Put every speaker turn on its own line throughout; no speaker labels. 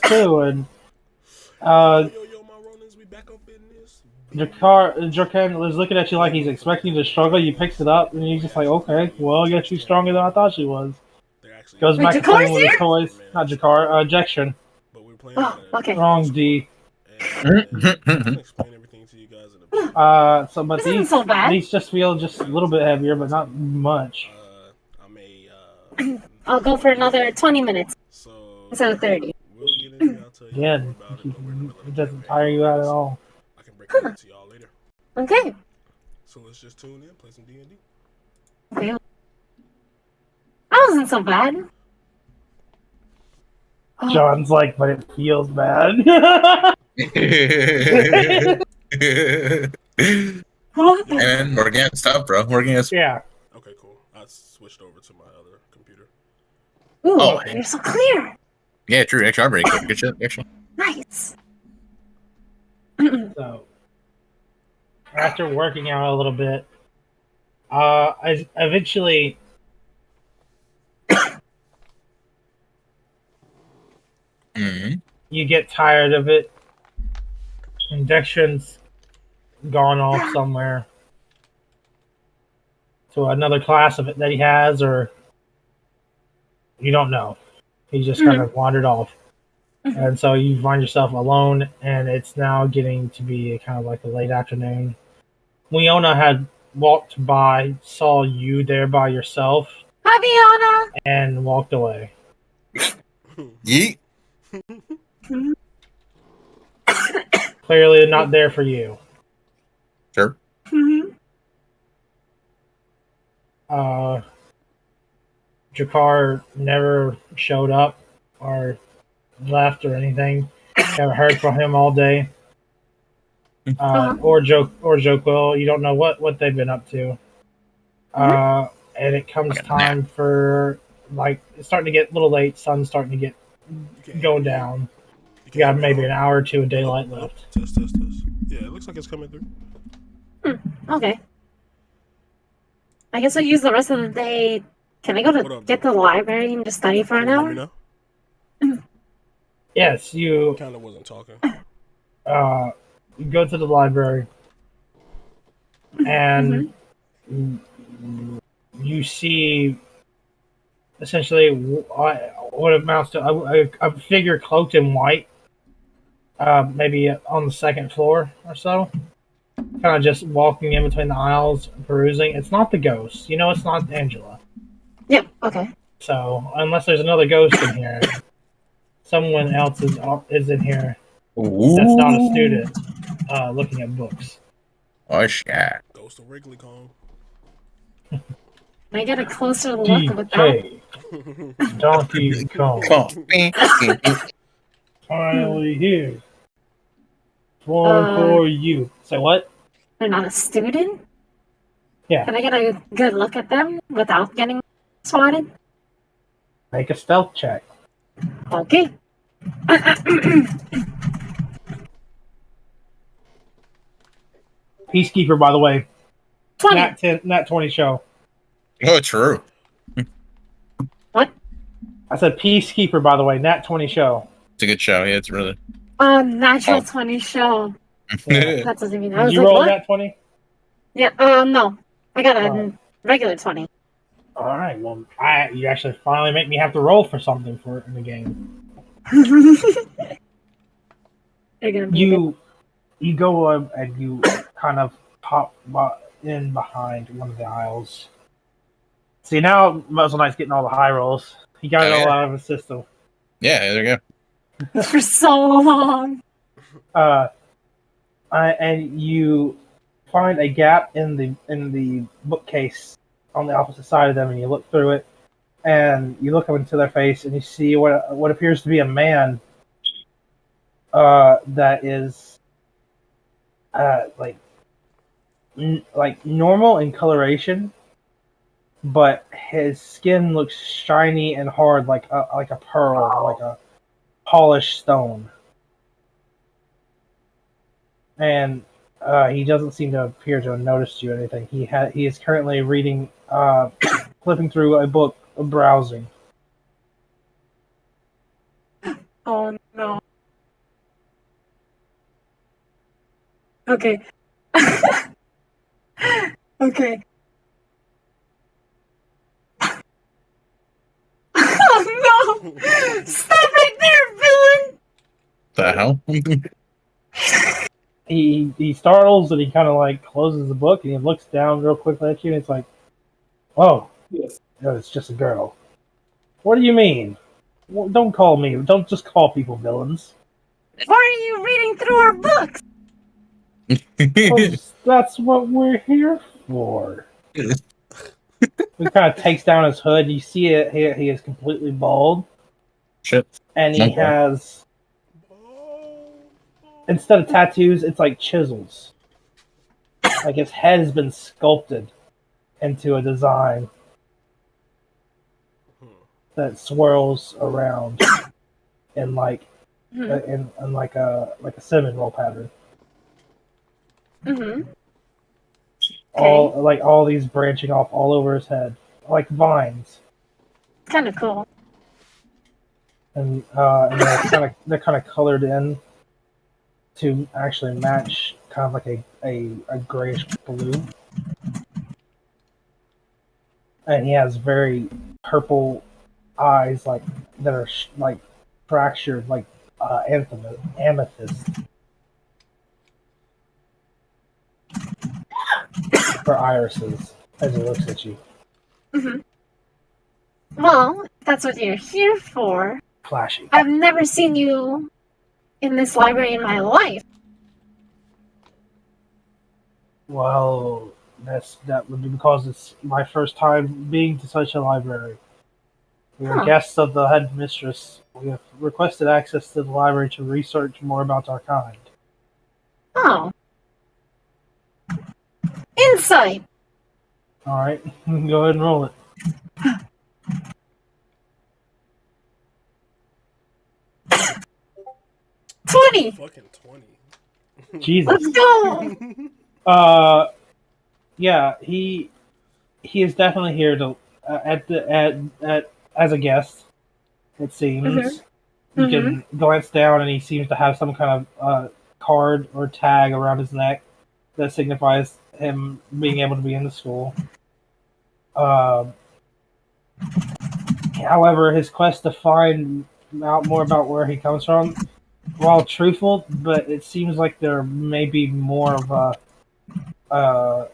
Too, and Jarkan was looking at you like he's expecting you to struggle. You picks it up, and he's just like, "Okay, well, I guess she's stronger than I thought she was." Goes back to playing with his toys. Not Jakar, Jection.
Oh, okay.
Wrong D. But
This isn't so bad.
these just feel just a little bit heavier, but not much.
I'll go for another 20 minutes instead of 30.
Again, it doesn't tire you out at all.
I can break it down to y'all later.
Okay.
So let's just tune in, play some D&D.
Okay. That wasn't so bad. Oh.
John's like, but it feels bad.
And we're getting stuff, bro. We're getting stuff.
Yeah.
Okay, cool. I switched over to my other computer.
Ooh,
Oh,
you're so clear.
Yeah, true. Actually, I'm pretty good shit, actually.
Nice.
So, after working out a little bit, I eventually you get tired of it. And Dextrin's gone off somewhere to another class of it that he has, or you don't know. He just kind of wandered off. And so you find yourself alone, and it's now getting to be kind of like a late afternoon. Leona had walked by, saw you there by yourself.
Hi, Leona!
And walked away.
Yeet.
Clearly not there for you.
Sure.
Jakar never showed up or left or anything. Haven't heard from him all day. Or Joquil. You don't know what they've been up to. And it comes time for, like, it's starting to get a little late. Sun's starting to get going down. You got maybe an hour or two of daylight left.
Test. Yeah, it looks like it's coming through.
Okay. I guess I'll use the rest of the day. Can I go to get to the library and just study for an hour?
Let me know.
Yes, you
Kind of wasn't talking.
you go to the library and you see essentially what amounts to a figure cloaked in white, maybe on the second floor or so, kind of just walking in between the aisles, perusing. It's not the ghost. You know it's not Angela.
Yep, okay.
So, unless there's another ghost in here, someone else is in here that's not a student looking at books.
Oh, shit.
Ghost of Wrigley Kong.
Can I get a closer look with that?
DK. Donkey Kong. Finally here. One for you. Say what?
They're not a student?
Yeah.
Can I get a good look at them without getting spotted?
Make a stealth check.
Okay.
Peacekeeper, by the way.
20.
Nat 20 show.
Oh, true.
What?
I said Peacekeeper, by the way. Nat 20 show.
It's a good show. Yeah, it's really.
Natural 20 show.
Yeah.
That doesn't mean
Did you roll Nat 20?
Yeah, no. I got a regular 20.
Alright, well, you actually finally make me have to roll for something for it in the game. You go and you kind of pop in behind one of the aisles. See, now Muzzle Knight's getting all the high rolls. He got it all out of his system.
Yeah, there you go.
For so long.
And you find a gap in the bookcase on the opposite side of them, and you look through it, and you look up into their face, and you see what appears to be a man that is like like normal in coloration, but his skin looks shiny and hard, like a pearl, like a polished stone. And he doesn't seem to appear to have noticed you or anything. He is currently reading, flipping through a book, browsing.
Oh no. Okay. Okay. Oh no! Stop it there, villain!
The hell?
He startles and he kind of like closes the book and he looks down real quickly at you and it's like, "Oh, no, it's just a girl." What do you mean? Well, don't call me. Don't just call people villains.
Why are you reading through our books?
That's what we're here for. He kind of takes down his hood. You see it. He is completely bald.
Shit.
And he has, instead of tattoos, it's like chisels. Like his head has been sculpted into a design that swirls around in like in like a cinnamon roll pattern.
Mm-hmm.
All these branching off all over his head, like vines.
Kind of cool.
And they're kind of colored in to actually match kind of like a grayish blue. And he has very purple eyes, like that are like fractured, like amethyst for irises as he looks at you.
Mm-hmm. Well, if that's what you're here for.
Flashy.
I've never seen you in this library in my life.
Well, that would be because it's my first time being to such a library. We are guests of the headmistress. We have requested access to the library to research more about our kind.
Oh. Insight!
Alright, go ahead and roll it.
$20!
Fucking 20.
Jesus.
Let's go!
Yeah, he is definitely here to at as a guest. It seems you can glance down, and he seems to have some kind of card or tag around his neck that signifies him being able to be in the school. However, his quest to find out more about where he comes from, while truthful, but it seems like there may be more of a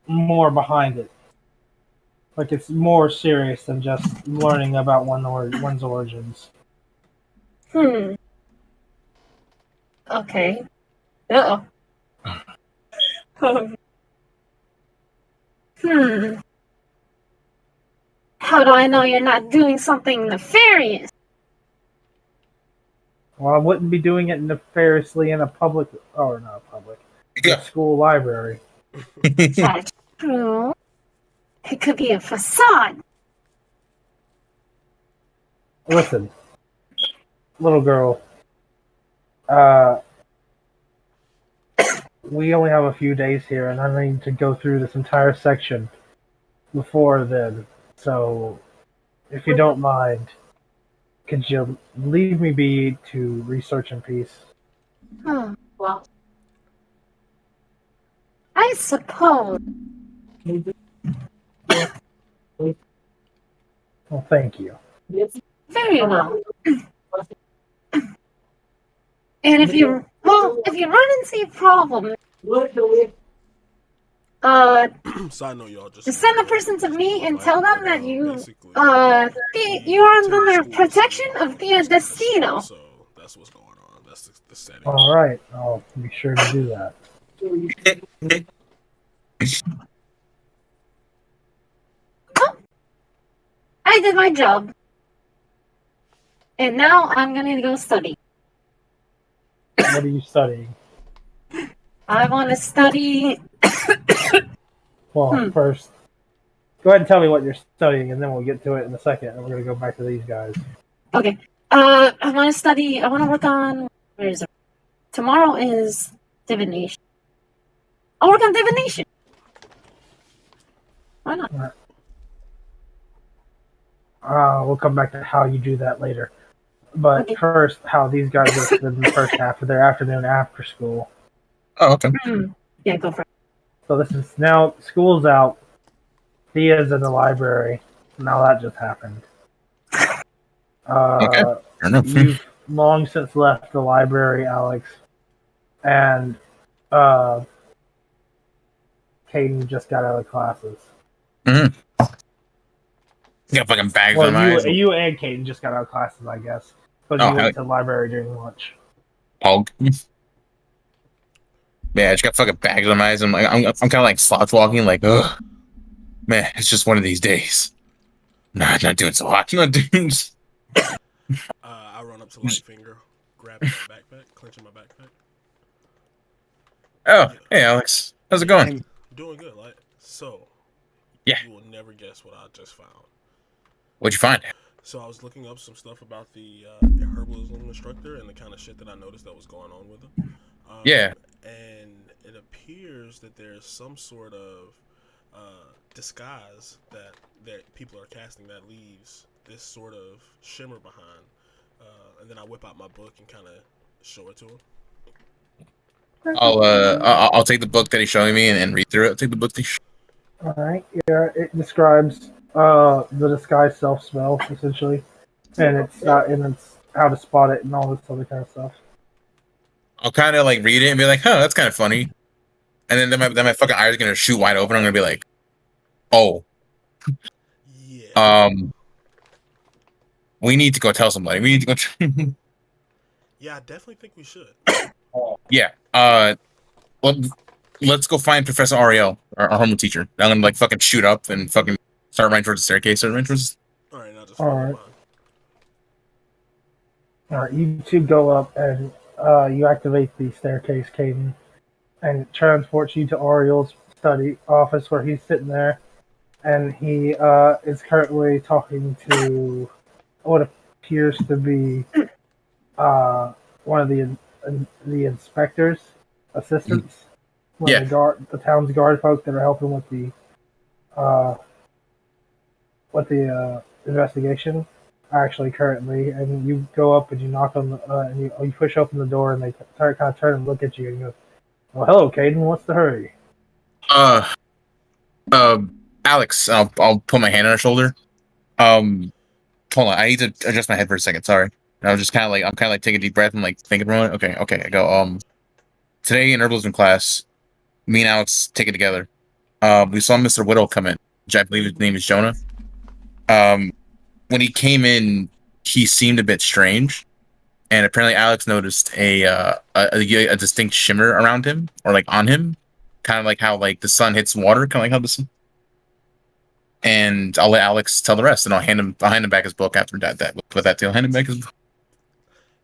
more behind it. Like it's more serious than just learning about one's origins.
Okay. Uh-oh. How do I know you're not doing something nefarious?
Well, I wouldn't be doing it nefariously in a public, or not public, school library.
That's true. It could be a facade.
Listen, little girl, we only have a few days here, and I need to go through this entire section before then. So, if you don't mind, could you leave me be to research in peace?
Well, I suppose.
Well, thank you.
Very well. And if you run into a problem,
Side note, y'all, just
send the person to me and tell them that you are under the protection of the Destino.
So that's what's going on. That's the setting.
All right, I'll be sure to do that.
I did my job. And now I'm gonna go study.
What are you studying?
I want to study.
Well, first, go ahead and tell me what you're studying, and then we'll get to it in a second. And we're gonna go back to these guys.
Okay. I want to study. I want to work on. Where is it? Tomorrow is divination. I'll work on divination. Why not?
We'll come back to how you do that later. But first, how these guys are spending the first half of their afternoon after school.
Oh, okay.
Yeah, go for it.
So this is now school's out. Thea's in the library. Now that just happened.
Okay.
You've long since left the library, Alex, and Caden just got out of classes.
Mm-hmm. You got fucking bags on my eyes.
You and Caden just got out of classes, I guess. But you went to the library during lunch.
Pog. Yeah, I just got fucking bags on my eyes. I'm kind of like sloth walking, like, ugh. Man, it's just one of these days. Nah, not doing so hot. Not doing.
I run up to Lightfinger, grabbing my backpack, clenching my backpack.
Oh, hey Alex, how's it going?
Doing good, Light. So,
yeah,
you will never guess what I just found.
What'd you find?
So I was looking up some stuff about the herbalism instructor and the kind of shit that I noticed that was going on with him.
Yeah.
And it appears that there's some sort of disguise that people are casting that leaves this sort of shimmer behind. And then I whip out my book and kind of show it to him.
I'll take the book that he's showing me and read through it. I'll take the book that
All right. Yeah, it describes the disguise self spell essentially, and it's how to spot it and all this other kind of stuff.
I'll kind of like read it and be like, "Huh, that's kind of funny," and then my fucking eyes are gonna shoot wide open. I'm gonna be like, "Oh,
yeah."
We need to go tell somebody. We need to go.
Yeah, I definitely think we should.
Yeah. Let's go find Professor Ariel, our homeroom teacher. I'm gonna like fucking shoot up and fucking start running towards the staircase.
All right, now just
All right, you two go up and you activate the staircase, Caden, and it transports you to Ariel's study office where he's sitting there, and he is currently talking to what appears to be one of the inspector's assistants.
Yeah.
The town's guard folk that are helping with the investigation. Actually, currently, and you go up and you knock on the and you push open the door, and they kind of turn and look at you and go, "Well, hello, Caden. What's the hurry?"
Alex, I'll put my hand on her shoulder. Hold on, I need to adjust my head for a second. Sorry, I was just kind of like taking a deep breath and like thinking for a moment. Okay, I go. Today in herbalism class, me and Alex take it together. We saw Mr. Whittle come in, which I believe his name is Jonah. When he came in, he seemed a bit strange, and apparently Alex noticed a distinct shimmer around him, or like on him, kind of like how like the sun hits water, kind of like how the sun. And I'll let Alex tell the rest, and I'll hand him back his book after that. With that, I'll hand him back his book.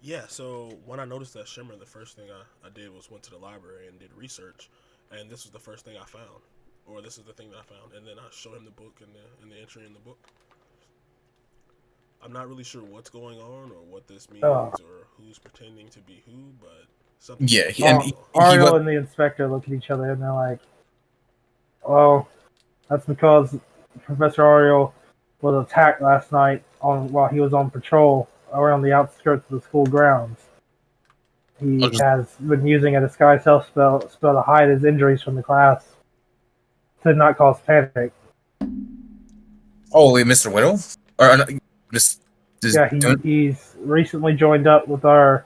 Yeah. So when I noticed that shimmer, the first thing I did was went to the library and did research, and this was the first thing I found, or this is the thing that I found, and then I showed him the book and the entry in the book. I'm not really sure what's going on or what this means or who's pretending to be who, but something.
Yeah,
Ariel and the inspector look at each other and they're like, "Oh, that's because Professor Ariel was attacked last night while he was on patrol around the outskirts of the school grounds. He has been using a disguise self spell to hide his injuries from the class to not cause panic."
Oh, wait, Mr. Whittle? Or
he's recently joined up with our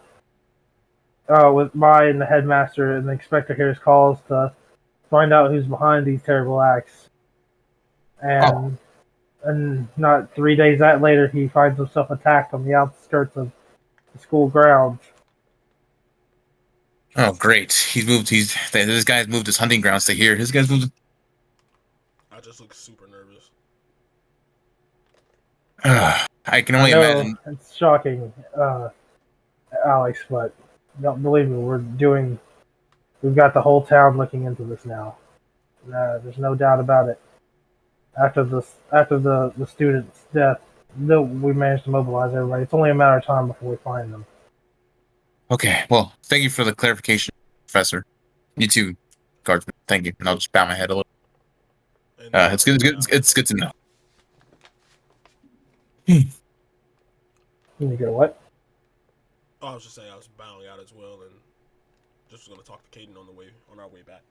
with my and the headmaster, and the inspector hears calls to find out who's behind these terrible acts. And not 3 days later, he finds himself attacked on the outskirts of the school grounds.
Oh, great! This guy's moved his hunting grounds to here. This guy's moved.
I just look super nervous.
I can only imagine.
It's shocking, Alex, but don't believe me. We're doing We've got the whole town looking into this now. There's no doubt about it. After the student's death, we managed to mobilize everybody. It's only a matter of time before we find them.
Okay, well, thank you for the clarification, Professor. You too, Guardsman. Thank you. And I'll just bow my head a little. It's good. It's good to know.
You get what?
Oh, I was just saying I was bowing out as well, and just was gonna talk to Caden on our way back.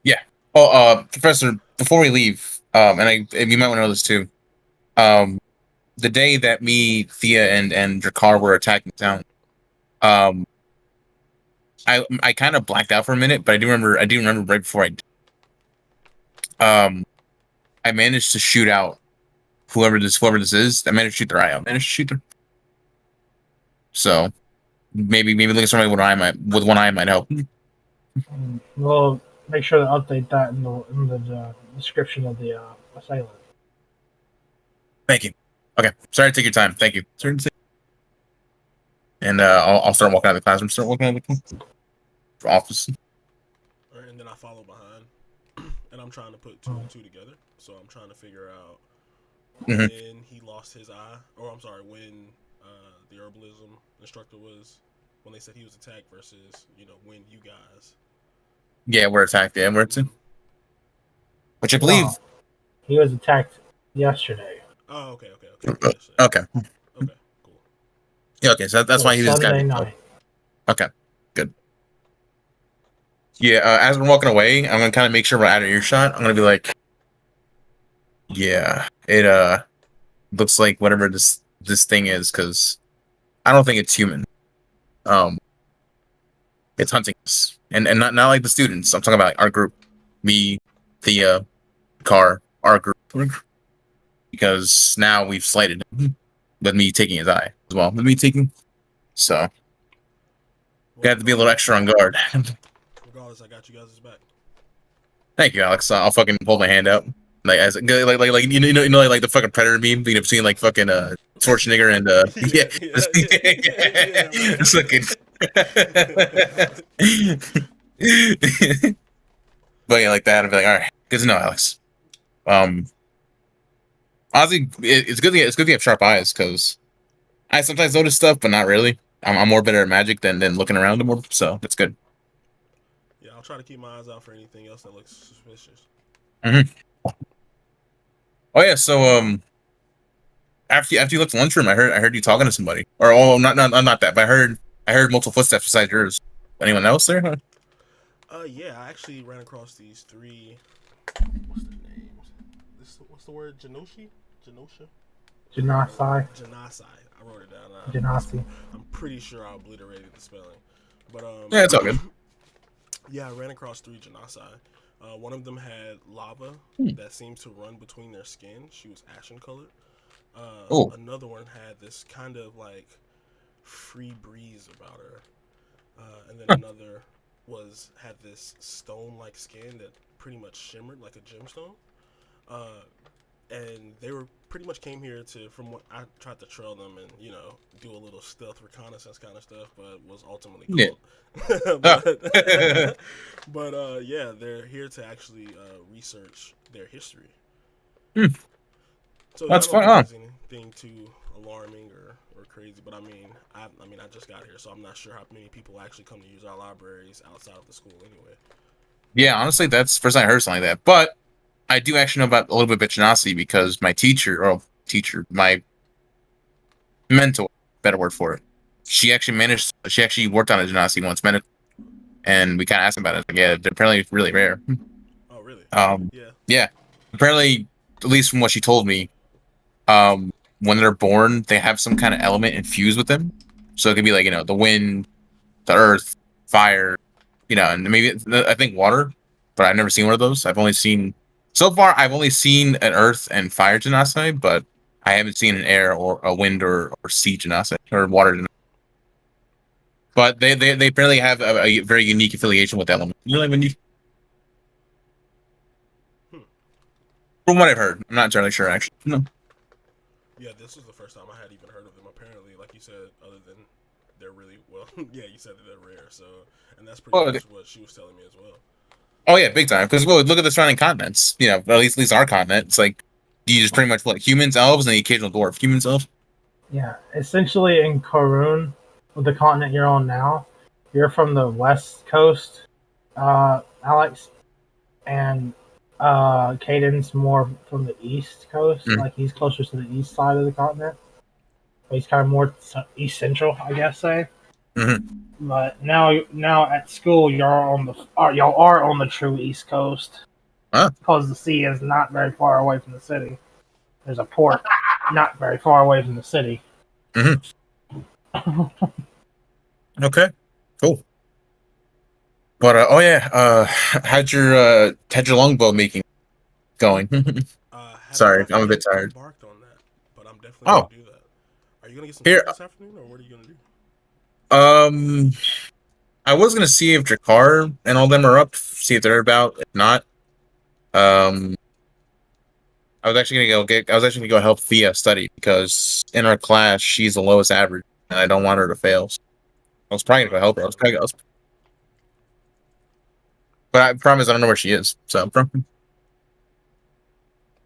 Yeah. Oh, Professor, before we leave, and you might want to know this too. The day that me, Thea, and Drakkar were attacking the town, I kind of blacked out for a minute, but I do remember right before I managed to shoot out whoever this is. I managed to shoot their eye out. So maybe looking at somebody with one eye might help.
We'll make sure to update that in the description of the assailant.
Thank you. Okay, sorry to take your time. Thank you. And I'll start walking out of the classroom. For office.
All right, and then I follow behind, and I'm trying to put two and two together. So I'm trying to figure out when he lost his eye, or I'm sorry, when the herbalism instructor when they said he was attacked versus when you guys.
Yeah, we're attacked. Yeah, we're to. Which I believe
he was attacked yesterday.
Oh, okay.
Okay.
Okay, cool.
Yeah, okay, so that's why he was
Sunday night.
Okay, good. Yeah, as we're walking away, I'm gonna kind of make sure we're out of earshot. I'm gonna be like, yeah, it looks like whatever this thing is, because I don't think it's human. It's hunting us, and not like the students. I'm talking about our group, me, the car, our group, because now we've slighted him with me taking his eye as well. So we have to be a little extra on guard.
Regardless, I got you guys' back.
Thank you, Alex. I'll fucking hold my hand out, like as like like the fucking Predator meme between like fucking Schwarzenegger and it's fucking. But yeah, like that. I'd be like, all right, good to know, Alex. Honestly, it's good to have sharp eyes, because I sometimes notice stuff, but not really. I'm more better at magic than looking around more, so that's good.
Yeah, I'll try to keep my eyes out for anything else that looks suspicious.
Oh yeah, so after you left the lunchroom, I heard you talking to somebody, or not that, but I heard multiple footsteps besides yours. Anyone else there? Huh?
Yeah, I actually ran across these three. What's their names? What's the word? Genosha?
Janasai.
I wrote it down.
Janasi.
I'm pretty sure I obliterated the spelling, but
Yeah, it's all good.
Yeah, I ran across three Janasai. One of them had lava that seemed to run between their skin. She was ashen colored. Another one had this kind of like free breeze about her, and then another had this stone-like skin that pretty much shimmered like a gemstone. And they pretty much came here from what I tried to trail them and do a little stealth reconnaissance kind of stuff, but was ultimately caught. But yeah, they're here to actually research their history. So
that's fun.
Anything too alarming or crazy, but I just got here, so I'm not sure how many people actually come to use our libraries outside of the school anyway. Yeah,
honestly, that's the first time I heard something like that. But I do actually know about a little bit of Genasi, because my my mentor, better word for it, she actually worked on a Genasi once, and we kind of asked about it. Like, yeah, they're apparently really rare.
Oh, really?
Yeah. Apparently, at least from what she told me, when they're born, they have some kind of element infused with them. So it could be like, the wind, the earth, fire, and maybe I think water, but I've never seen one of those. I've only seen an earth and fire Genasi, but I haven't seen an air or a wind or sea Genasi or water Genasi. But they apparently have a very unique affiliation with element. From what I've heard, I'm not entirely sure actually. No.
Yeah, this was the first time I had even heard of them. Apparently, like you said, other than they're really well. Yeah, you said that they're rare. So, and that's pretty much what she was telling me as well.
Oh yeah, big time. Because look at the surrounding continents. You know, at least our continent. It's like you just pretty much humans, elves, and the occasional dwarf. Humans, elves.
Yeah, essentially in Karun, with the continent you're on now, you're from the west coast, Alex, and Caden's more from the east coast.
Mm.
Like he's closer to the east side of the continent. But he's kind of more east central, I guess. Say.
Mm-hmm.
But now at school, y'all are on the true east coast.
Huh?
Because the sea is not very far away from the city. There's a port not very far away from the city.
Mm-hmm. Okay, cool. But how'd your longbow making going? Sorry, I'm a bit tired.
Embarked on that, but I'm definitely gonna do that. Are you gonna get some sleep this afternoon, or what are you gonna do?
I was gonna see if Jakar and all them are up, see if they're about. If not, I was actually gonna go help Thea study because in our class she's the lowest average, and I don't want her to fail. So I was probably gonna go help her. But I promise I don't know where she is. So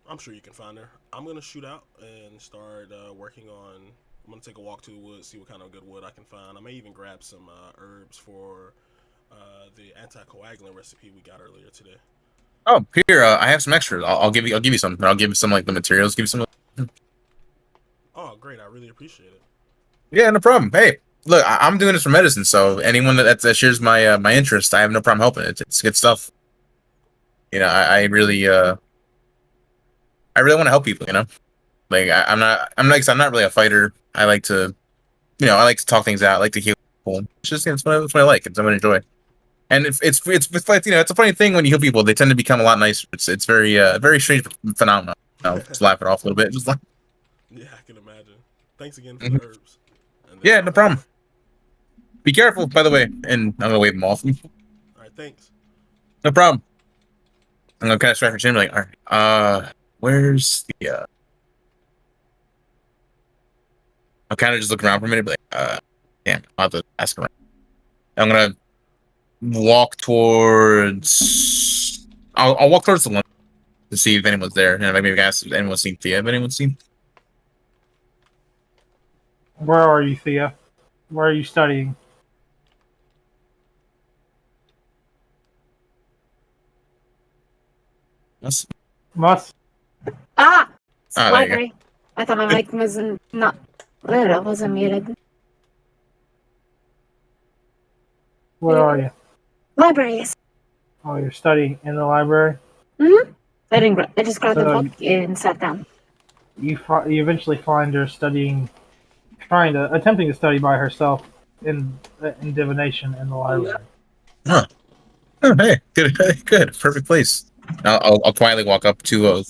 I'm sure you can find her. I'm gonna shoot out and start working on. I'm gonna take a walk to the woods, see what kind of good wood I can find. I may even grab some herbs for the anticoagulant recipe we got earlier today.
Oh, here I have some extras. I'll give you some. I'll give you some like the materials. Give you some.
Oh, great! I really appreciate it.
Yeah, no problem. Hey, look, I'm doing this for medicine, so anyone that shares my my interest, I have no problem helping. It's good stuff. You know, I really want to help people. You know, like I'm not really a fighter. I like to, I like to talk things out. I like to heal people. It's just it's what I like. It's what I enjoy. And it's like, it's a funny thing when you heal people. They tend to become a lot nicer. It's very strange phenomenon. I'll just laugh it off a little bit. Just like,
yeah, I can imagine. Thanks again for the herbs.
Yeah, no problem. Be careful, by the way. And I'm gonna wave them off.
All right, thanks.
No problem. I'm gonna kind of scratch my chin, like, all right, where's the? I'll kind of just look around for a minute, but damn, I'll have to ask around. I'm gonna walk towards. I'll walk towards the one to see if anyone's there, and maybe ask if anyone's seen Thea. If anyone's seen.
Where are you, Thea? Where are you studying? Must.
Library. I thought my mic wasn't wasn't muted.
Where are you?
Libraries.
Oh, you're studying in the library?
Mm-hmm. I just grabbed the book and sat down.
You eventually find her studying, attempting to study by herself in divination in the library.
Huh. Oh, hey, good, perfect place. I'll quietly walk up to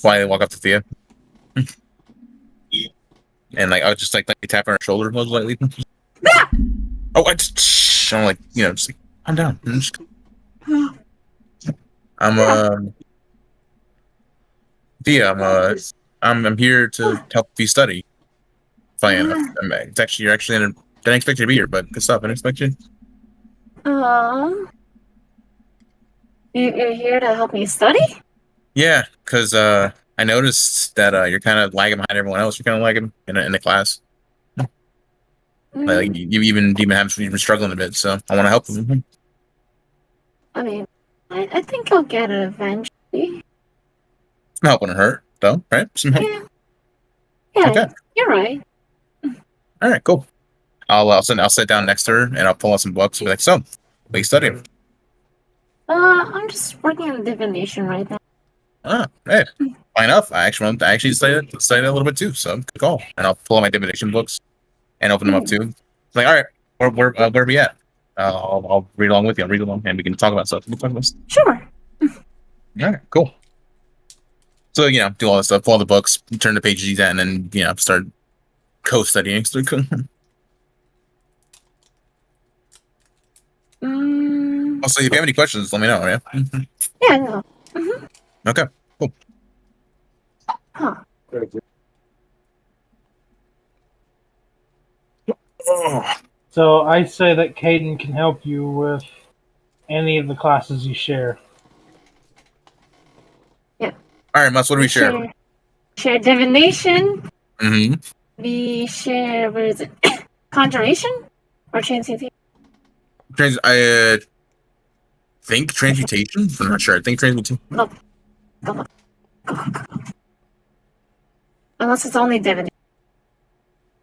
Thea, and like I'll just like tap her on her shoulder most lightly. I'm like, just like, I'm down. Thea, I'm here to help you study. Funny enough, it's actually didn't expect you to be here, but good stuff. I didn't expect you.
You're here to help me study?
Yeah, because I noticed that you're kind of lagging behind everyone else. You're kind of lagging in the class. Like you've been struggling a bit, so I want to help them.
I mean, I think I'll get it eventually.
Some help wouldn't hurt, though, right? Some help.
Yeah,
okay.
You're right.
All right, cool. I'll sit down next to her and I'll pull out some books and be like, so, what are you studying?
I'm just working on divination right now.
Hey, fine enough. I actually studied a little bit too, so good call. And I'll pull out my divination books and open them up too. It's like, all right, where are we at? I'll read along with you. I'll read along and we can talk about stuff.
Sure.
All right, cool. So do all this stuff, pull all the books, turn the pages he's at, and then start co-studying. Also, if you have any questions, let me know. Yeah.
Yeah. No.
Okay. Cool.
Huh.
So I say that Caden can help you with any of the classes you share.
All right, Mus, what do we share?
Share divination.
Mm-hmm.
We share, what is it? Conjuration? Or transmutation?
I think transmutation. I'm not sure. I think transmutation.
Look. Go. Unless it's only divination.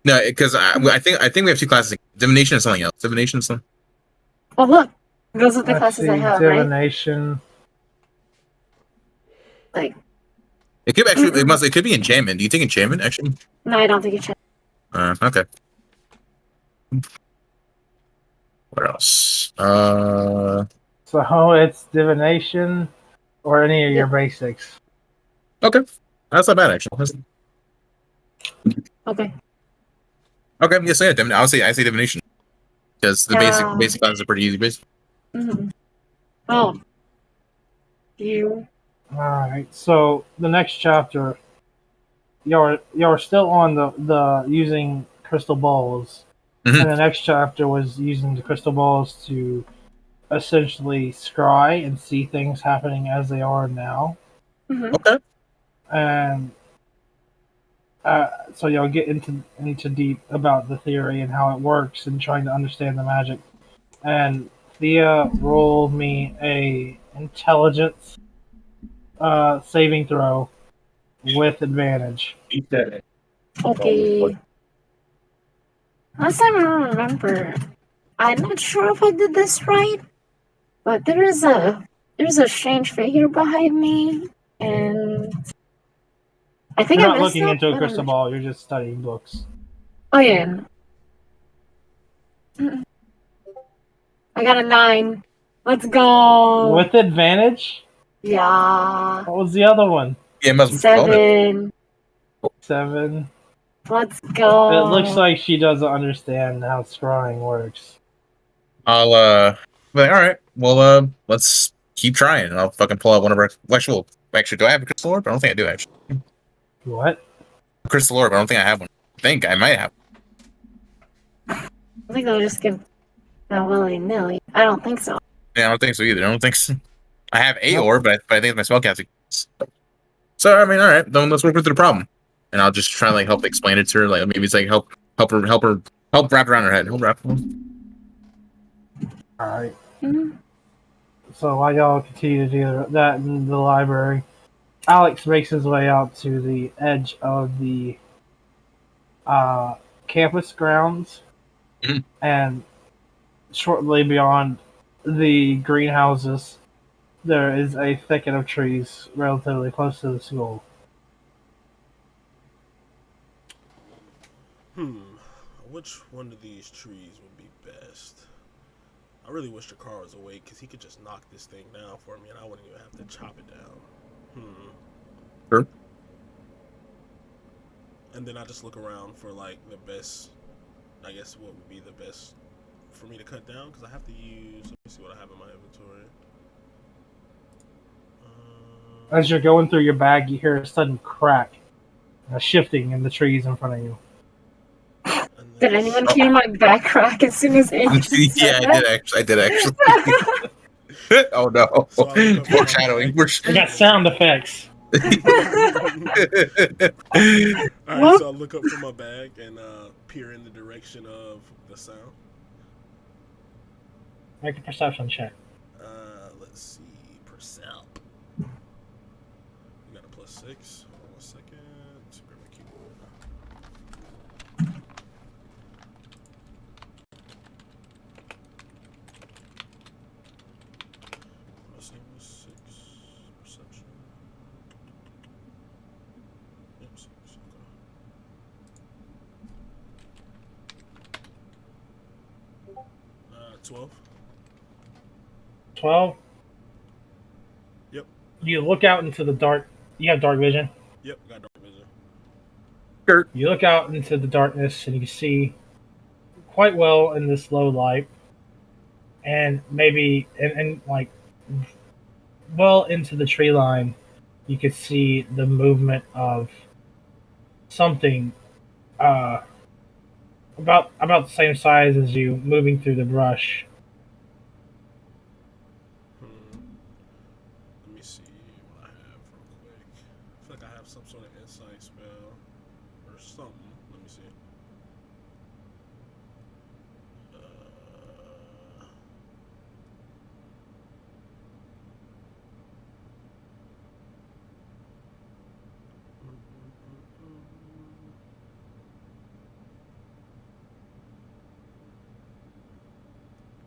No, because I think we have two classes. Divination and something else. Divination and something.
Oh, look. Those are the
Let's
classes I
see,
have, right?
divination.
Like,
It could actually. It could be enchantment. Do you think enchantment actually?
no, I don't think it's.
Okay. What else?
So it's divination or any of your basics.
Okay. That's not bad actually.
Okay.
Okay. Yes, yeah. I say divination because the basic classes are pretty easy. Basically.
Mm-hmm. Oh. You.
Alright, so the next chapter, you're still on the using crystal balls.
Mhm.
And the next chapter was using the crystal balls to essentially scry and see things happening as they are now.
Mm-hmm.
Okay.
And so you'll get into deep about the theory and how it works and trying to understand the magic. And Thea rolled me a intelligence saving throw with advantage.
Okay. Last time I remember, I'm not sure if I did this right, but there's a strange figure behind me, and I think
You're
I
not
messed
looking
up,
into a
but I'm
crystal
not
ball, you're just studying books.
Oh yeah. I got a 9. Let's go.
With advantage?
Yeah.
What was the other one?
Yeah, it must be
7.
7.
Let's go.
It looks like she doesn't understand how scrying works.
I'll But all right. Well, let's keep trying. I'll fucking pull out one of our actually, do I have a crystal orb? I don't think I do actually.
What?
A crystal orb. I don't think I have one. I think I might have.
I think they'll just give that willy-nilly. I don't think so.
Yeah, I don't think so either. I don't think so. I have a
Nope.
orb, but I think it's my spellcasting. So I mean, all right, then let's work with the problem, and I'll just try to like help explain it to her. Like maybe it's like help wrap around her head. Help wrap.
Alright.
Mm-hmm.
So while y'all continue to do that in the library, Alex makes his way out to the edge of the campus grounds,
Mhm.
and shortly beyond the greenhouses, there is a thicket of trees relatively close to the school.
Which one of these trees would be best? I really wish the car was awake because he could just knock this thing down for me and I wouldn't even have to chop it down.
Sure.
And then I just look around for like the best, I guess what would be the best for me to cut down because I have to use, let me see what I have in my inventory.
As you're going through your bag, you hear a sudden crack, a shifting in the trees in front of you.
Did anyone hear my back crack as soon as Andrew said
Yeah,
that?
I did actually. Oh no!
So I look up for
Foreshadowing.
We got sound effects.
Alright, so I look up from my bag and peer in the direction of the sound.
Make a perception check.
Let's see, Percep. We got a +6. Hold on 1 second. Let's grab my keyboard. +6 perception. Yep, 6. Okay. 12.
12?
Yep.
You look out into the dark. You have dark vision.
Yep, got dark vision.
Sure.
You look out into the darkness and you see quite well in this low light, and maybe and like well into the tree line, you could see the movement of something about the same size as you, moving through the brush.
Let me see what I have real quick. I feel like I have some sort of insight spell or something. Let me see.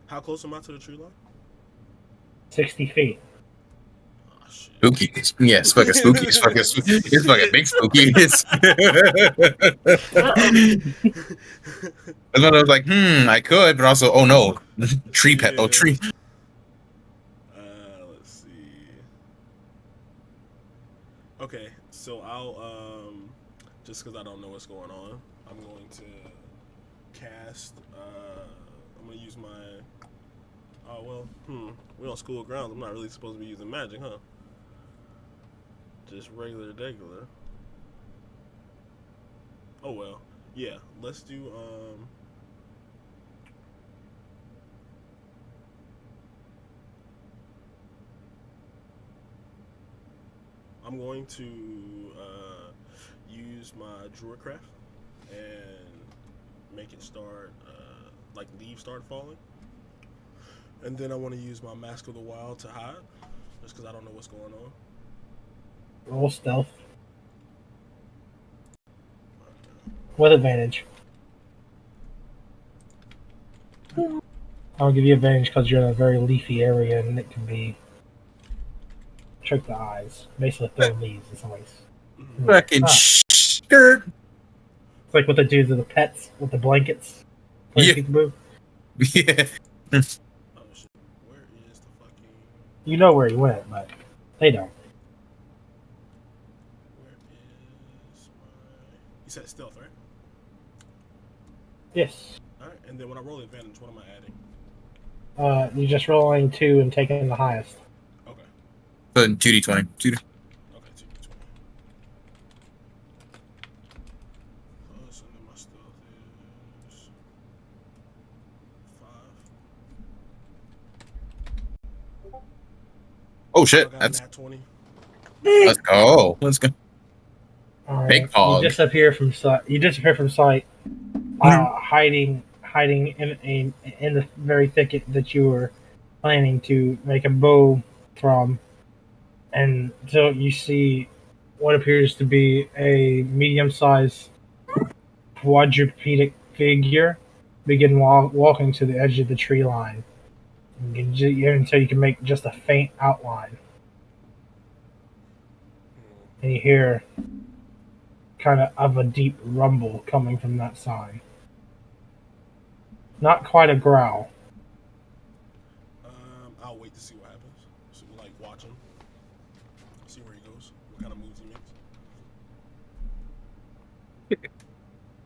How close am I to the tree line?
60 feet.
Oh, shit.
Spooky. Yeah, it's fucking spooky. It's fucking big spooky. And then I was like, I could, but also, oh no, tree pet. Oh, tree.
Let's see. Okay, so I'll just because I don't know what's going on, I'm going to cast. I'm gonna use my. Oh well, we're on school grounds. I'm not really supposed to be using magic, huh? Just regular. Oh well, yeah. Let's do I'm going to use my Druidcraft and make it start, like leaves start falling. And then I want to use my Mask of the Wild to hide, just because I don't know what's going on.
Roll stealth. With advantage. I'll give you advantage because you're in a very leafy area and it can be trick the eyes. Basically throw leaves in somebody's.
Fucking skirt.
It's like what they do to the pets with the blankets.
Yeah.
Peekaboo.
Yeah.
Oh shit, where is the fucking...
You know where he went, but they don't.
Where is my... You said stealth, right?
Yes.
Alright, and then when I roll advantage, what am I adding?
You're just rolling 2 and taking the highest.
Okay.
So 2d20.
Okay, 2d20. So then my stealth is 5.
Oh shit,
I got
that's...
nat 20.
Let's go. Let's go.
Alright.
Big hog.
You disappear from sight. Hiding in the very thicket that you were planning to make a bow from, and so you see what appears to be a medium-sized quadrupedic figure begin walking to the edge of the tree line until you can make just a faint outline, and you hear kind of a deep rumble coming from that side. Not quite a growl.
I'll wait to see what happens. So, like, watch him. See where he goes. What kind of moves he makes.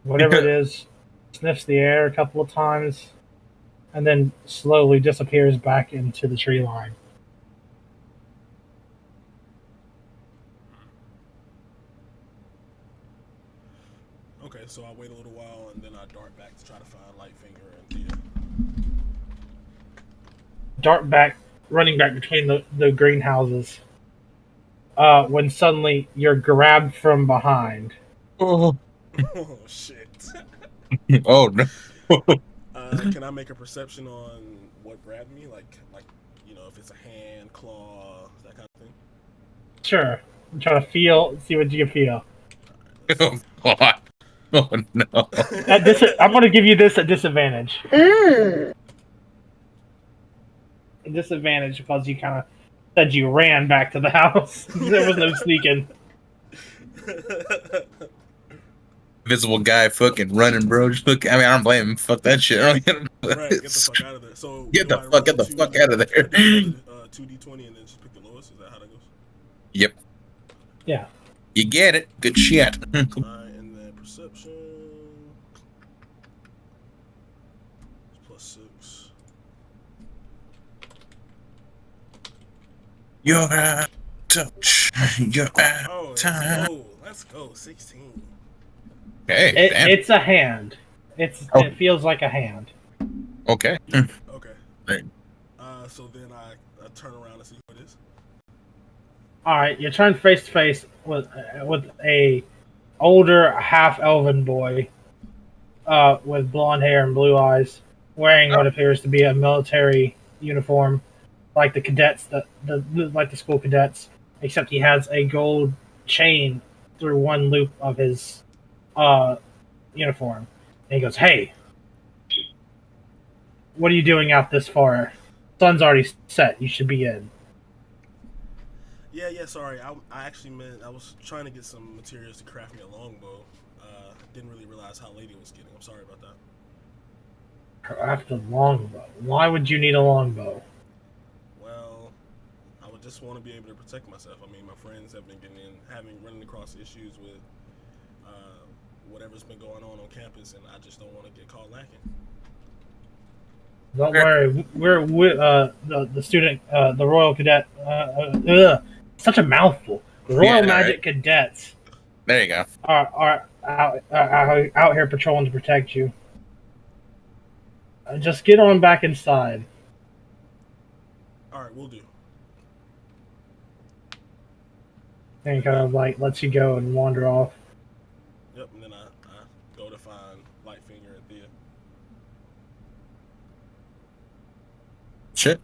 Whatever it is, sniffs the air a couple of times, and then slowly disappears back into the tree line.
Okay, so I wait a little while and then I dart back to try to find Lightfinger and Thea.
Dart back, running back between the greenhouses. When suddenly you're grabbed from behind.
Oh,
Oh shit.
oh no.
Can I make a perception on what grabbed me? Like you know, if it's a hand, claw, that kind of thing?
Sure. I'm trying to see what you can feel.
Oh god. Oh no.
I'm going to give you this at disadvantage.
Mm.
A disadvantage because you kind of said you ran back to the house. There was no sneaking.
Visible guy fucking running, bro. Just look, I mean, I don't blame him. Fuck that shit.
Right, get the fuck out of there. So
Get the fuck out of there.
2d20 and then just pick the lowest. Is that how that goes?
Yep.
Yeah.
You get it. Good shit.
Alright, and then perception. Plus 6.
You're out of touch. You're out
Oh,
of time.
let's go. 16.
Hey, damn.
It's a hand. It feels like a hand.
Okay.
Okay.
Right.
So then I turn around and see who it is.
All right, you turn face to face with a older half elven boy, with blonde hair and blue eyes, wearing what appears to be a military uniform, like the cadets, like the school cadets, except he has a gold chain through one loop of his uh, uniform. And he goes, "Hey, what are you doing out this far? Sun's already set. You should be in."
Yeah. Sorry, I actually meant I was trying to get some materials to craft me a longbow. Didn't really realize how late it was getting. I'm sorry about that.
Craft a longbow. Why would you need a longbow?
Well, I would just want to be able to protect myself. I mean, my friends have been running across issues with whatever's been going on campus, and I just don't want to get caught lacking.
Don't worry, we're the student, the Royal Cadet. Such a mouthful. The Royal Magic
right?
Cadets
There you go.
are out here patrolling to protect you. Just get on back inside.
All right, we'll do.
And he kind of like lets you go and wander off.
Yep, and then I go to find Lightfinger and Thea.
Shit.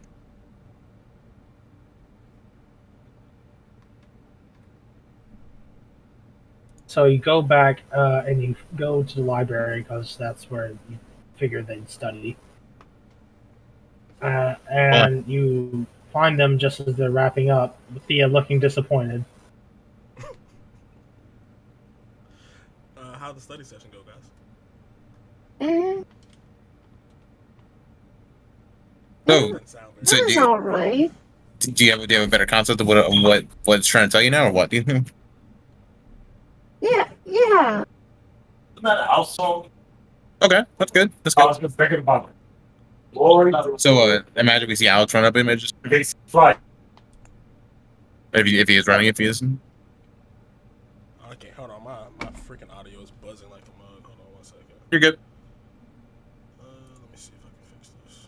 So you go back and you go to the library because that's where you figured they'd study. And you find them just as they're wrapping up, with Thea looking disappointed.
How'd the study session go, guys?
So
That's all right.
do you have a better concept of what it's trying to tell you now, or what? Do you think?
Yeah.
Isn't that a house song?
Okay, that's good. That's
I
good.
was just thinking about it. Glory.
So imagine we see Alex run up images.
Fly.
If he is running, if he isn't.
Okay, hold on. My freaking audio is buzzing like a mug. Hold on 1 second.
You're good.
Let me see if I can fix this.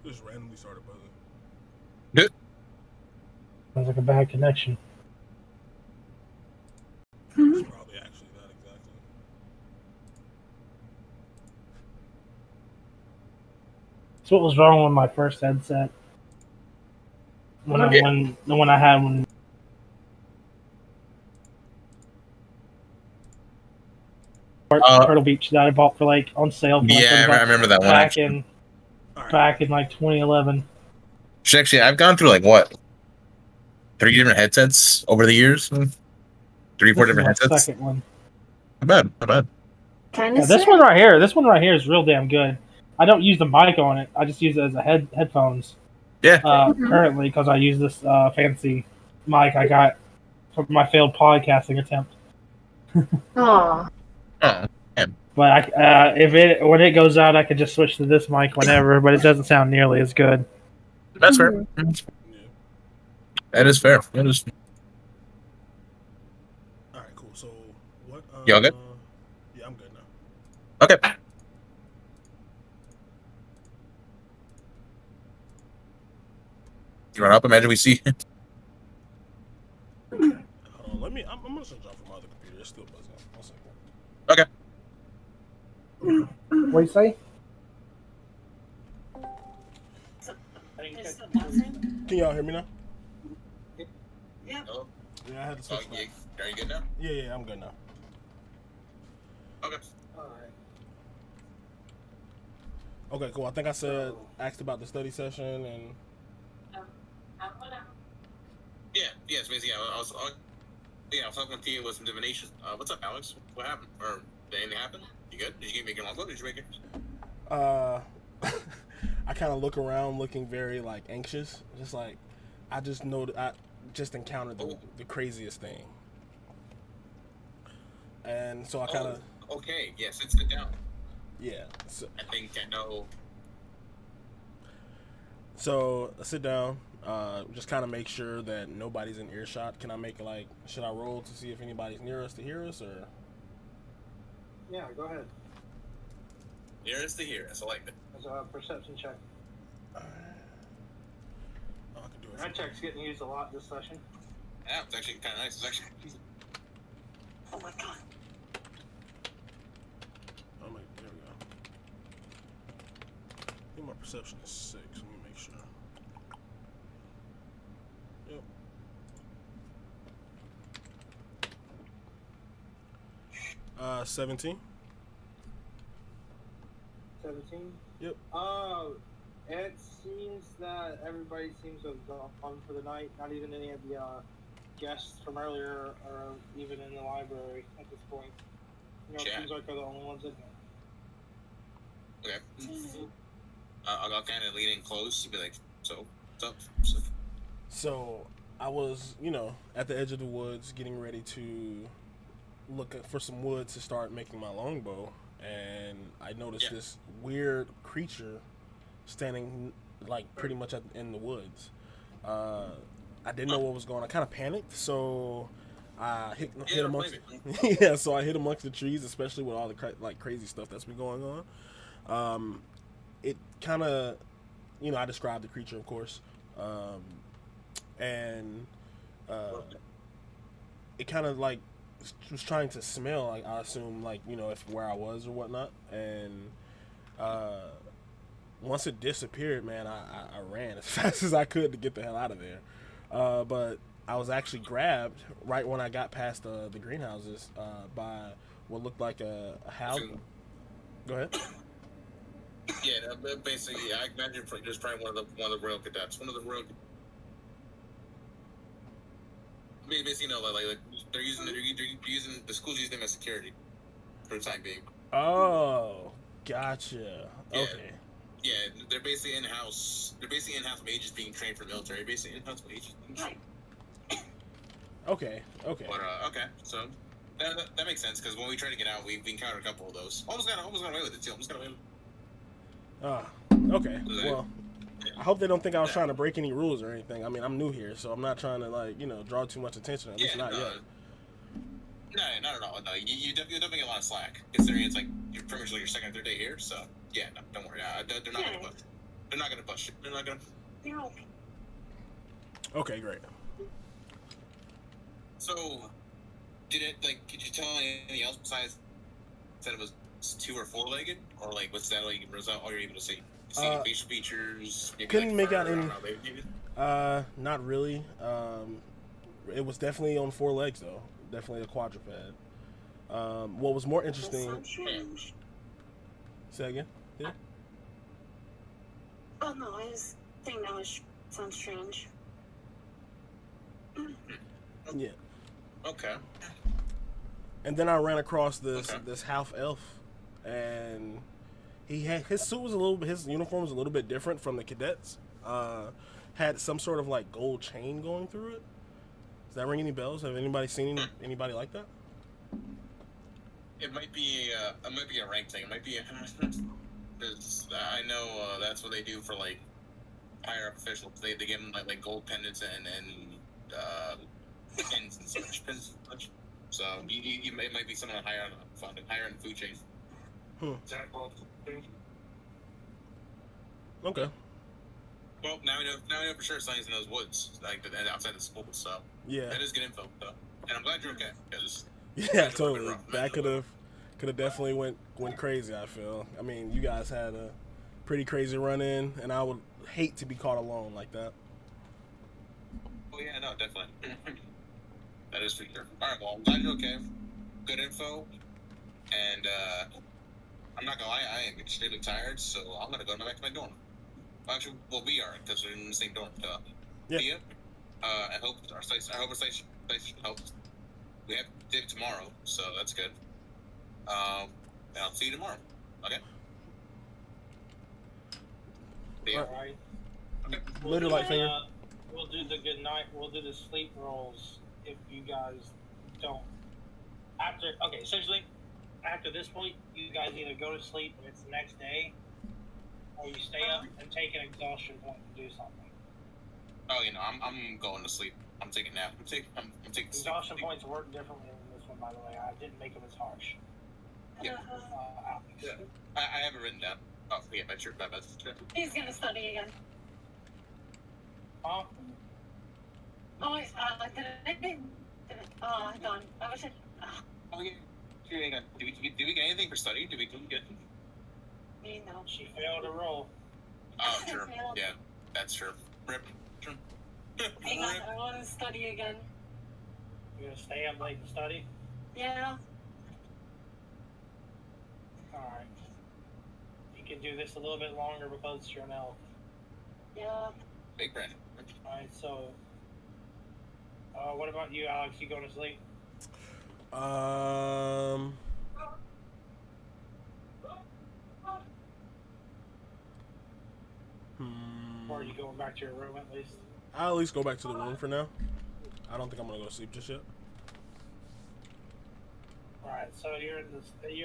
It just randomly started buzzing.
Good.
Sounds like a bad connection.
It's probably actually that exactly.
So what was wrong with my first headset? The one I had when. Turtle Beach that I bought for like on sale. For
Yeah, I remember that one.
Back in like 2011.
Actually, I've gone through like what 3 different headsets over the years. 3-4 different headsets.
Second one.
Not bad.
Kind of.
This one right here. This one right here is real damn good. I don't use the mic on it. I just use it as a headphones.
Yeah.
Currently, because I use this fancy mic I got for my failed podcasting attempt.
Aw.
Oh.
But when it goes out, I could just switch to this mic whenever. But it doesn't sound nearly as good.
That's fair.
Yeah.
That is fair. That is.
All right, cool. So what?
You all good?
Yeah, I'm good now.
Okay. You run up. Imagine we see.
Hold on. I'm gonna jump from my other computer. It's still buzzing. 1 second.
Okay.
What do you say?
Can y'all hear me now?
Yeah.
Hello?
Yeah, I had to switch.
Are you good now?
Yeah, I'm good now.
Okay.
Okay, cool. I think I asked about the study session and.
Yes, basically. I was talking to you with some divination. What's up, Alex? What happened? Or did anything happen? You good? Did you make your longbow? Did you make it?
I kind of look around, looking very like anxious. Just like, I just know that I just encountered the craziest thing, and so I kind of.
Okay. Yes, sit down.
Yeah. So,
I think I know.
So I sit down, just kind of make sure that nobody's in earshot. Can I make should I roll to see if anybody's near us to hear us, or?
Yeah, go ahead.
Nearest to here. That's I like it.
As a perception check.
Oh, I can do it.
That check's getting used a lot this session.
Yeah, it's actually kind of nice. It's actually.
Oh my god.
Oh my, there we go. I think my perception is 6. Let me make sure. Yep. 17.
17?
Yep.
It seems that everybody seems to have gone for the night. Not even any of the guests from earlier are even in the library at this point. You know, it seems like they're the only ones in here.
Okay. I'll kind of lean in close and be like, so, what's up?
So I was, at the edge of the woods getting ready to look for some wood to start making my longbow, and I noticed this weird creature standing like pretty much in the woods. I didn't know what was going on. I kind of panicked, so I hit amongst so I hit amongst the trees, especially with all the crazy stuff that's been going on. It kind of, I described the creature, of course, and it kind of like was trying to smell, like I assume, like if where I was or whatnot, and once it disappeared, man, I ran as fast as I could to get the hell out of there. But I was actually grabbed right when I got past the greenhouses by what looked like a house. Go ahead.
Yeah, basically, I imagine there's probably one of the royal cadets, one of the royal. Basically, like they're using the school's using them as security for the time being.
Oh, gotcha.
Yeah.
Okay.
Yeah, they're basically in-house. They're basically in-house mages being trained for military. Basically in-house mages being trained.
Okay.
But okay, so that makes sense because when we tried to get out, we encountered a couple of those. Almost got away with it too.
Okay. Well, I hope they don't think I was trying to break any rules or anything. I mean, I'm new here, so I'm not trying to draw too much attention. At least not yet.
No, not at all. No, you definitely get a lot of slack considering it's like you're pretty much like your second or third day here. So yeah, no, don't worry. They're not gonna bust. They're not gonna bust you. They're not gonna.
Okay, great.
So, could you tell anything else besides that it was 2 or 4-legged, or was that all you're able to see? Facial features. Maybe
couldn't make out any.
Not
really. It was definitely on 4 legs though. Definitely a quadruped. What was more interesting? Say again. Yeah.
Oh no, I was thinking that was sounds strange.
Yeah.
Okay.
And then I ran across this half elf, and his suit was his uniform was a little bit different from the cadets. Had some sort of like gold chain going through it. Does that ring any bells? Have anybody seen anybody like that?
It might be a rank thing. It might be because I know that's what they do for like higher up officials. They give them like gold pendants and pins and such. So it might be someone higher in the food chain.
Okay.
Well, now we know for sure Sonny's in those woods, like outside the school. So
yeah,
that is good info. So, and I'm glad you're okay.
Yeah, totally. That could have definitely went crazy. I feel. I mean, you guys had a pretty crazy run in, and I would hate to be caught alone like that.
Oh yeah, no, definitely. That is for sure. All right, well, I'm glad you're okay. Good info, and I'm not gonna lie, I am extremely tired, so I'm gonna go back to my dorm. Actually, well, we are because we're in the same dorm.
Yeah.
Thea, I hope our station helps. We have Div tomorrow, so that's good. And I'll see you tomorrow. Okay.
All right.
Okay.
Little light finger.
We'll do the good night. We'll do the sleep rolls if you guys don't. Essentially, after this point, you guys either go to sleep if it's the next day, or you stay up and take an exhaustion point to do something.
Oh, I'm going to sleep. I'm taking a nap. I'm taking
exhaustion points work differently in this one, by the way. I didn't make them as harsh.
Yeah. Yeah. I have it written down. Oh, yeah, my shirt, my message.
He's gonna study again.
Huh?
Oh, wait, done. I wish it.
Oh, yeah. Hang on. Do we get anything for studying? Do we get?
No.
She failed a roll.
Oh, sure. Yeah, that's true. Rip.
Hang on, I want to study again.
You're gonna stay up late and study?
Yeah.
Alright. You can do this a little bit longer because you're an elf.
Yeah.
Big brain.
Alright, so what about you, Alex? You going to sleep? Or are you going back to your room at least?
I'll at least go back to the room for now. I don't think I'm gonna go to sleep just yet.
Alright, so you're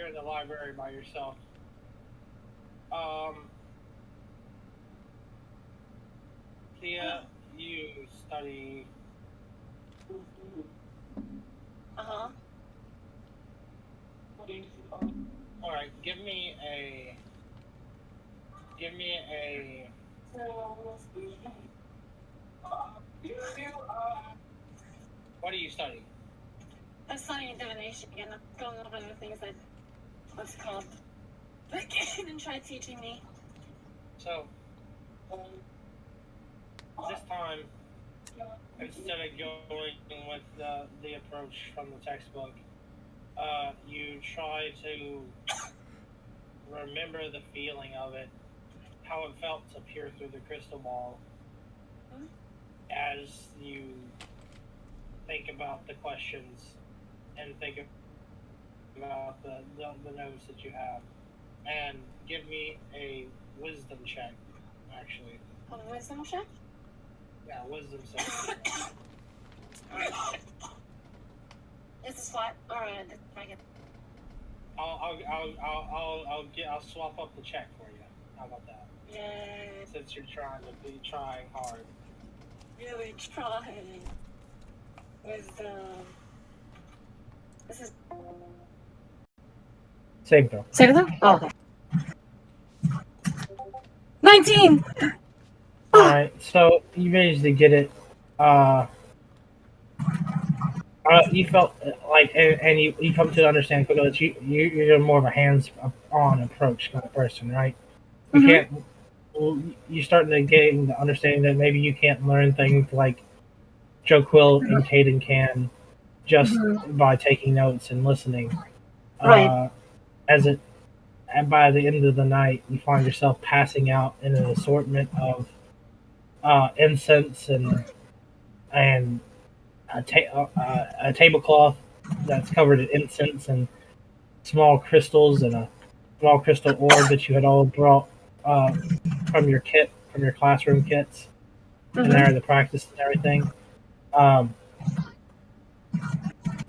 in the library by yourself. Thea, you study.
Uh-huh.
Alright, give me a what are you studying?
I'm studying divination again. I'm going over the things that what's it called. They didn't try teaching me.
So this time, instead of going with the approach from the textbook, you try to remember the feeling of it, how it felt to peer through the crystal ball, as you think about the questions and think about the notes that you have. And give me a wisdom check, actually.
A wisdom check?
Yeah, wisdom check.
This is flat. Alright, I get.
I'll swap up the check for you. How about that?
Yay.
Since you're trying hard.
Really trying. Wisdom. This is.
Same thing.
Save them? Oh, okay. 19!
Alright, so you managed to get it. You felt like, and you come to understand quickly that you're more of a hands-on approach kind of person, right? You can't. You're starting to gain the understanding that maybe you can't learn things like Joe Quill and Caden can just by taking notes and listening.
Right.
And by the end of the night, you find yourself passing out in an assortment of incense and a tablecloth that's covered in incense and small crystals and a small crystal orb that you had all brought from your classroom kits, and there the practice and everything.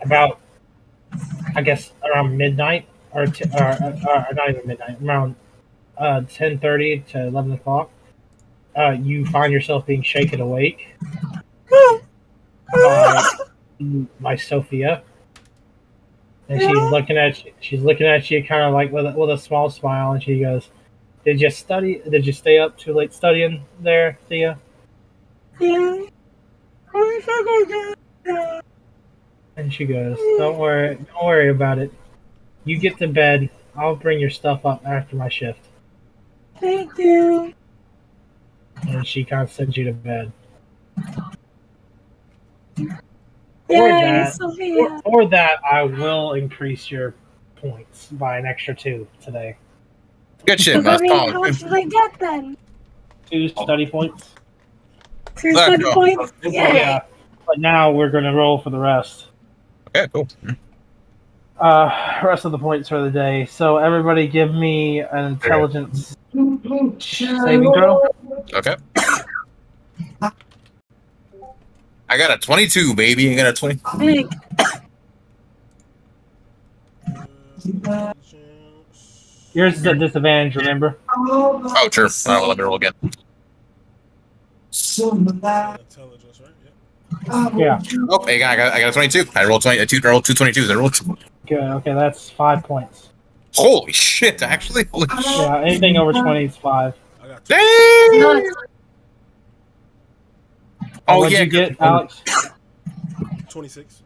About, I guess, around midnight or not even midnight, around 10:30 to 11 o'clock, you find yourself being shaken awake by Sophia, and she's looking at you. She's looking at you, kind of like with a small smile, and she goes, "Did you study? Did you stay up too late studying there, Thea?"
Yeah.
And she goes, Don't worry about it. You get to bed. I'll bring your stuff up after my shift."
Thank you.
And she kind of sends you to bed.
Yay, Sophia.
Or that, I will increase your points by an extra 2 today.
Good shit,
I
man.
mean, how much did I get then?
2 study points.
2 study points? Yay.
Yeah. But now we're going to roll for the rest.
Okay, cool.
Rest of the points for the day. So everybody give me an intelligence saving throw.
Okay. I got a 22, baby. I got a 20.
Big.
Yours is at disadvantage, remember?
Oh, sure. Let me roll again.
Intelligence, right?
Yeah.
Oh, hey, I got a 22. I rolled 2 22s. I rolled 2.
Good. Okay, that's 5 points.
Holy shit! Actually, holy shit.
Yeah, anything over 20 is 5.
I got 2.
Damn! Oh
What'd
yeah,
you get, Alex?
26.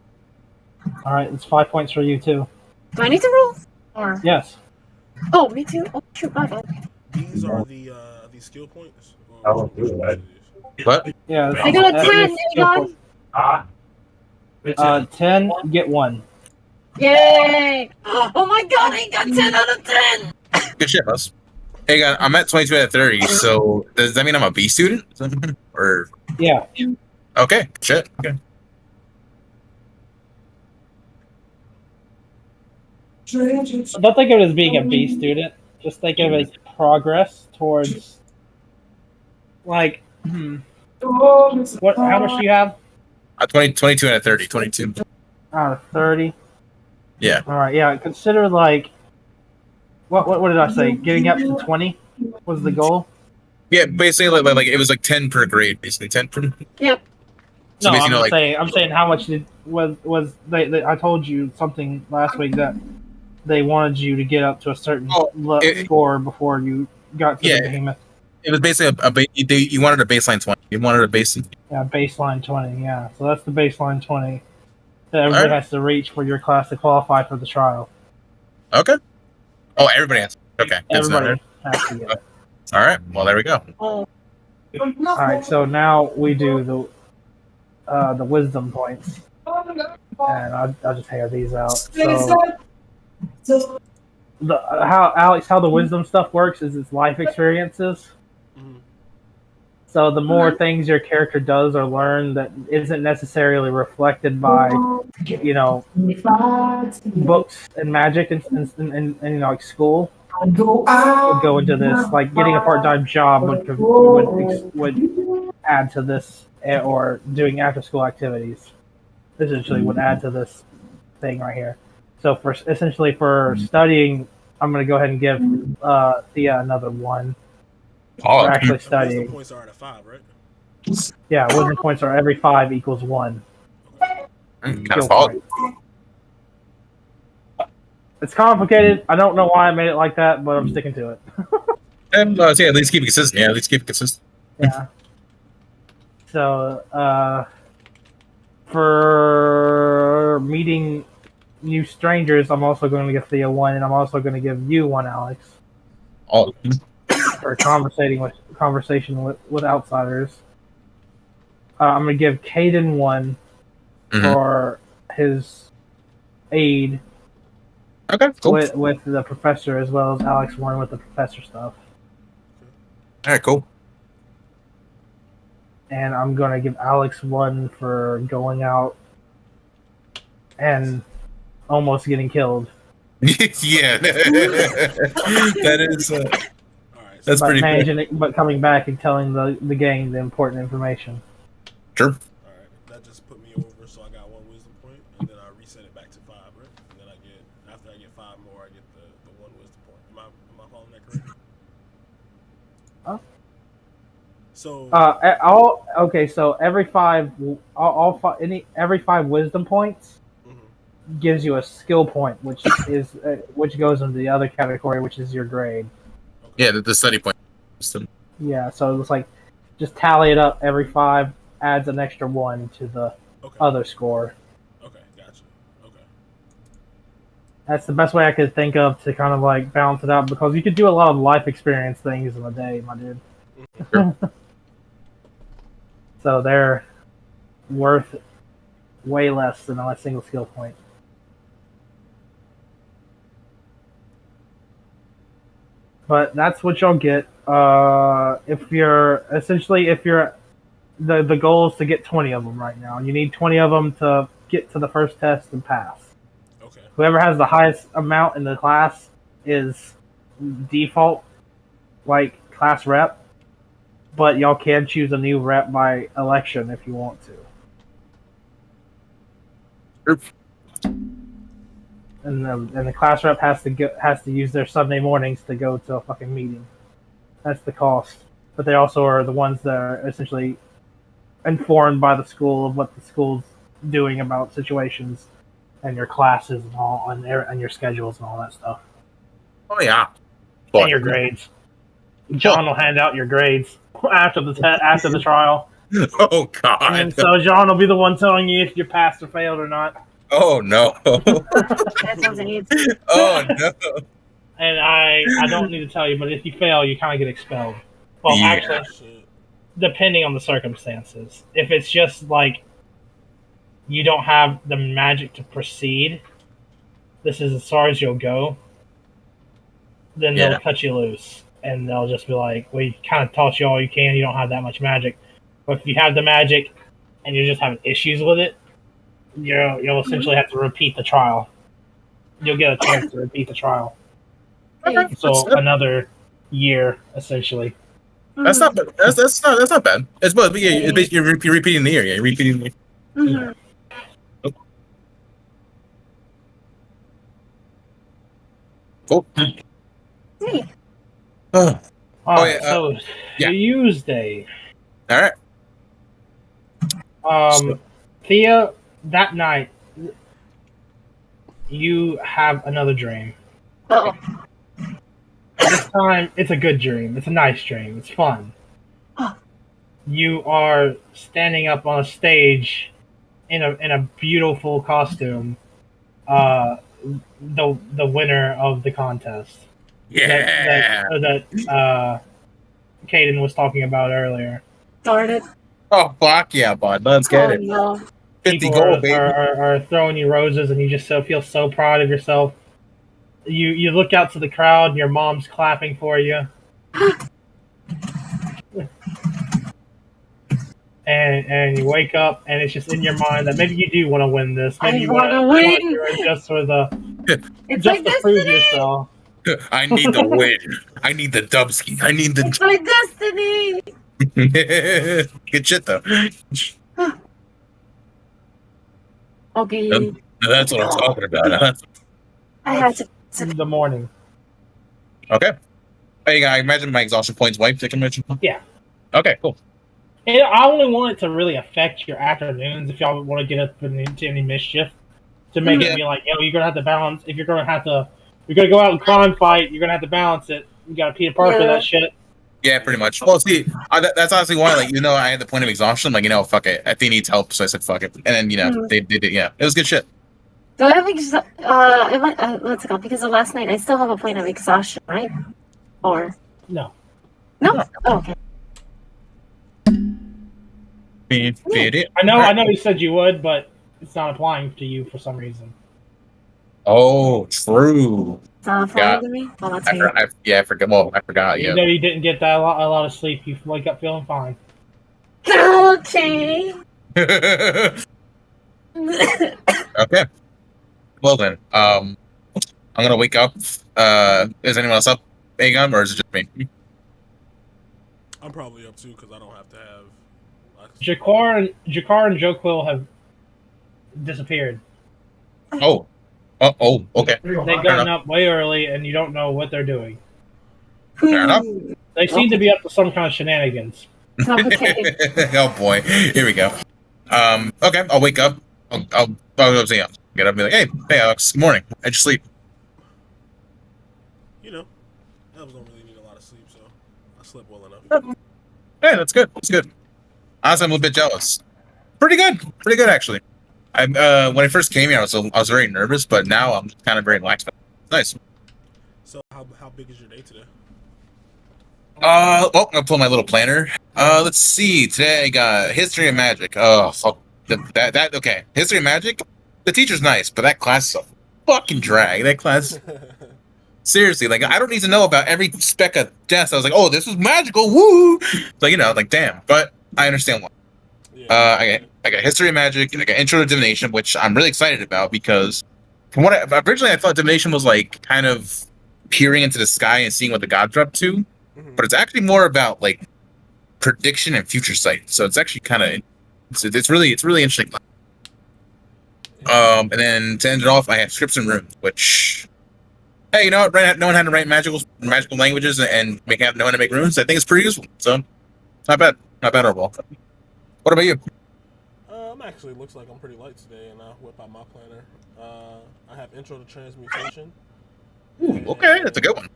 All right, it's 5 points for you too.
Do I need to roll? Or
Yes.
oh, me too. Oh shoot, my bad.
These are the skill points.
I don't do that.
What?
Yeah.
I got a
that's
10,
your skill point.
Ah.
10, get 1.
Yay! Oh my god, I got 10 out of 10.
Good shit, boss. Hey, guys, I'm at 22 out of 30. So does that mean I'm a B student? Or
Yeah.
okay, shit. Okay.
Don't think of it as being a B student. Just think of it as progress towards, like, what? How much do you have?
22 out of 30. 22.
Out of 30.
Yeah.
All right. Yeah. Consider like, what did I say? Getting up to 20 was the goal.
Yeah, basically like it was like 10 per grade, basically 10 per.
Yep.
So
No,
basically,
I'm saying how much was they I told you something last week that they wanted you to get up to a certain score before you got to the behemoth.
It was basically you wanted a baseline 20. You wanted a baseline.
Yeah, baseline 20. Yeah, so that's the baseline 20 that everybody has to reach for your class to qualify for the trial.
Okay. Oh, everybody has. Okay.
Everybody has to get it.
All right. Well, there we go.
Oh.
All right. So now we do the wisdom points, and I'll just tear these out. So how the wisdom stuff works is it's life experiences.
Mhm.
So the more things your character does or learn that isn't necessarily reflected by, books and magic and like school, would go into this. Like getting a part-time job would add to this, or doing after-school activities essentially would add to this thing right here. So for studying, I'm going to go ahead and give Thea another 1. For actually studying.
Wisdom points are at a 5, right?
Yeah, wisdom points are every 5 equals 1.
Kind of solid.
It's complicated. I don't know why I made it like that, but I'm sticking to it.
And at least keep it consistent. Yeah, at least keep it consistent.
Yeah. So, for meeting new strangers, I'm also going to give Thea 1, and I'm also going to give you 1, Alex.
Oh.
For conversation with outsiders. I'm going to give Caden 1 for his aid.
Okay, cool.
With the professor, as well as Alex 1 with the professor stuff.
All right, cool.
And I'm going to give Alex 1 for going out and almost getting killed.
Yeah. That is... that's pretty cool.
But coming back and telling the gang the important information.
Sure.
Alright, that just put me over, so I got 1 wisdom point, and then I reset it back to 5, right? And then after I get 5 more, I get the 1 wisdom point. Am I following that correctly?
Huh?
So
so every 5 wisdom points gives you a skill point, which goes into the other category, which is your grade.
Yeah, the study point.
Yeah, so it's like just tally it up. Every 5 adds an extra 1 to the other score.
Okay, gotcha. Okay.
That's the best way I could think of to kind of like balance it out, because you could do a lot of life experience things in a day, my dude.
Sure.
So they're worth way less than a single skill point. But that's what you'll get. If you're the goal is to get 20 of them right now. You need 20 of them to get to the first test and pass.
Okay.
Whoever has the highest amount in the class is default, like class rep. But y'all can choose a new rep by election if you want to.
Sure.
And the class rep has to use their Sunday mornings to go to a fucking meeting. That's the cost. But they also are the ones that are essentially informed by the school of what the school's doing about situations and your classes and all, and your schedules and all that stuff.
Oh yeah.
And your grades. John will hand out your grades after the trial.
Oh God.
And so John will be the one telling you if you passed or failed or not.
Oh no.
That sounds amazing.
Oh no.
And I don't need to tell you, but if you fail, you kind of get expelled. Well,
Yeah.
actually,
Shit.
depending on the circumstances. If it's just like you don't have the magic to proceed, this is as far as you'll go, then
Yeah.
they'll cut you loose. And they'll just be like, we kind of taught you all you can, you don't have that much magic. But if you have the magic and you're just having issues with it, you'll essentially have to repeat the trial. You'll get a chance to repeat the trial. So another year, essentially.
That's not bad. That's not bad. It's but yeah, it's basically you're repeating the year. Yeah, you're repeating the year.
Mm-hmm.
Cool.
Hey.
Oh,
Alright,
yeah,
so
yeah.
Tuesday.
all right.
Thea, that night, you have another dream.
Oh.
This time, it's a good dream. It's a nice dream. It's fun. You are standing up on a stage in a beautiful costume. The winner of the contest.
Yeah.
That Caden was talking about earlier.
Darn it.
Oh fuck yeah, bud. Let's get
Oh
it.
no.
50
People
gold, baby.
are throwing you roses, and you just feel so proud of yourself. You look out to the crowd, and your mom's clapping for you. And you wake up, and it's just in your mind that maybe you do want to win this. Maybe you want to
win.
do it just for the
It's
just
like
to prove
destiny.
yourself.
I need the win. I need the dubski. I need
It's my destiny.
the good shit though.
Okay.
That's what I'm talking about. Huh?
I had to.
In the morning.
Okay. Hey, I imagine my exhaustion points wiped. I can mention.
Yeah.
Okay. Cool.
And I only want it to really affect your afternoons if y'all want to get up into any mischief. To make it be like, you're gonna have to balance. If you're gonna go out and crime fight, you're gonna have to balance it. You gotta Peter Parker that shit.
Yeah, pretty much. Well, see, that's honestly why, like, I had the point of exhaustion. Like, fuck it. I think he needs help, so I said fuck it. And then, they did. Yeah, it was good shit.
Do I have what's it called? Because of last night, I still have a point of exhaustion, right? Or
No.
no? Oh, okay.
I know you said you would, but it's not applying to you for some reason.
Oh, true.
It's not applying to me. Oh, that's weird.
I forgot. Well, I forgot.
You know you didn't get that a lot of sleep. You wake up feeling fine.
Okay.
Okay. Well then, I'm gonna wake up. Is anyone else up, Aegon, or is it just me?
I'm probably up too because I don't have to have.
Jakar and Joe Quill have disappeared.
Oh. Okay.
They've gotten up way early, and you don't know what they're doing.
Fair enough.
They seem to be up to some kind of shenanigans.
Okay.
Oh boy, here we go. Okay, I'll wake up. I'll go see Alex. Get up and be like, hey, Alex, good morning. How'd you sleep?
Elves don't really need a lot of sleep, so I slept well enough.
Hey, that's good. That's good. Honestly, I'm a little bit jealous. Pretty good actually. When I first came here, I was very nervous, but now I'm kind of very relaxed. Nice.
So how big is your day today?
Well, I'll pull my little planner. Let's see. Today I got history and magic. Oh, fuck. That okay. History and magic. The teacher's nice, but that class is a fucking drag. That class, seriously, like I don't need to know about every speck of death. I was like, oh, this is magical, woo! So like damn. But I understand why. Yeah. I got history and magic. I got intro to divination, which I'm really excited about because from what originally I thought divination was like kind of peering into the sky and seeing what the gods are up to, but it's actually more about like prediction and future sight. So it's actually kind of it's really interesting. And then to end it off, I have scripts and runes, which, hey, you know what? No one had to write magical languages and know how to make runes. I think it's pretty useful. So, not bad at all. What about you?
Actually looks like I'm pretty light today, and I whip out my planner. I have intro to transmutation,
Ooh, okay, that's a good one.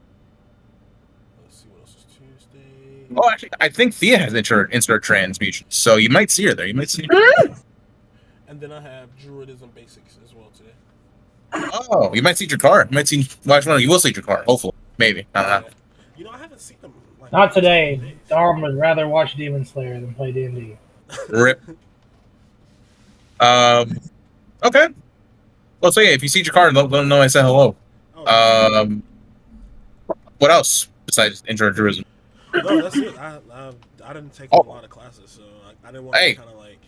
Let's see what else is Tuesday.
Oh, actually, I think Thea has insert transmutation, so you might see her there. You might see her.
And then I have Druidism Basics as well today.
Oh, you might see Jakar. You might see. Well, actually, no, you will see Jakar. Hopefully, maybe. I don't know.
You know, I haven't seen them. Like,
Not today.
days.
Darm would rather watch Demon Slayer than play D&D.
Rip. Okay. Well, so yeah, if you see Jakar, let them know I said hello.
Oh,
What else besides intro tourism?
no, that's it. I didn't take a lot of classes, so I didn't want to kind of like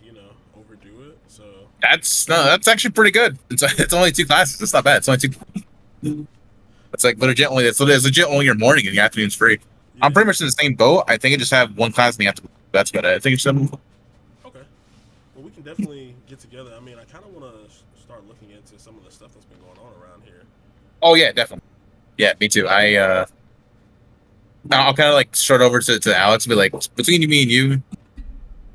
overdo it. So
That's actually pretty good. It's only 2 classes. It's not bad. It's only 2. It's like legit only. It's legit only your morning and your afternoon's free. Yeah. I'm pretty much in the same boat. I think I just have 1 class in the afternoon. That's about it. I think it's 7.
Okay. Well, we can definitely get together. I mean, I kind of want to start looking into some of the stuff that's been going on around here.
Oh yeah, definitely. Yeah, me too. I'll kind of like start over to Alex and be like, between me and you,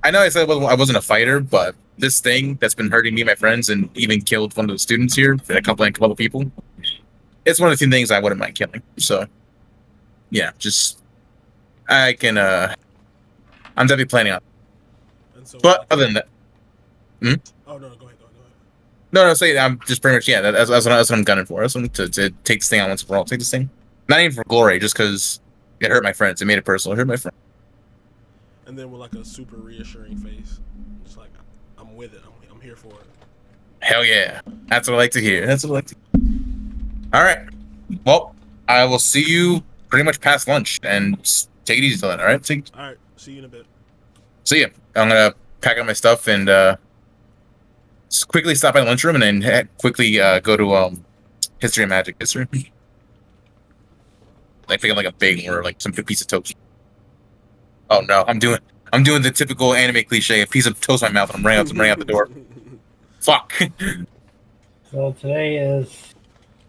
I know I said I wasn't a fighter, but this thing that's been hurting me and my friends and even killed one of the students here, a couple of people, it's one of the 2 things I wouldn't mind killing. So yeah, just I can I'm definitely planning on.
And so,
but other than that,
oh no, go ahead.
No, say I'm just pretty much that's what I'm gunning for. That's to take this thing on once and for all. Take this thing, not even for glory, just because it hurt my friends. It made it personal. It hurt my friend.
And then with like a super reassuring face, just like I'm with it. I'm here for it.
Hell yeah, that's what I like to hear. That's what I like to hear. All right, well, I will see you pretty much past lunch, and take it easy till then. All right,
all right. See you in a bit.
See ya. I'm gonna pack up my stuff and just quickly stop by the lunchroom and then quickly go to history and magic. History. Like picking like a bagel or like some good piece of toast. Oh no, I'm doing the typical anime cliche: a piece of toast in my mouth and I'm running out the door. Fuck.
So today is.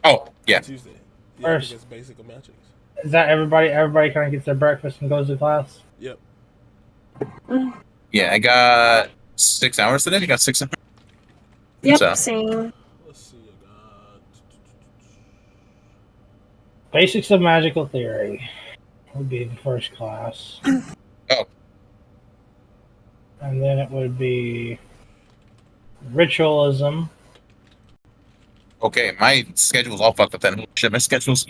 Oh yeah.
Tuesday. Yeah,
First.
it's basic magics.
Is that everybody? Everybody kind of gets their breakfast and goes to class.
Yep.
Yeah, I got 6 hours today. I got 6 hours.
Yep,
So.
same.
Let's see. I got
Basics of Magical Theory would be the first class.
Oh.
And then it would be Ritualism.
Okay, my schedule's all fucked up then. Shit, my schedule's.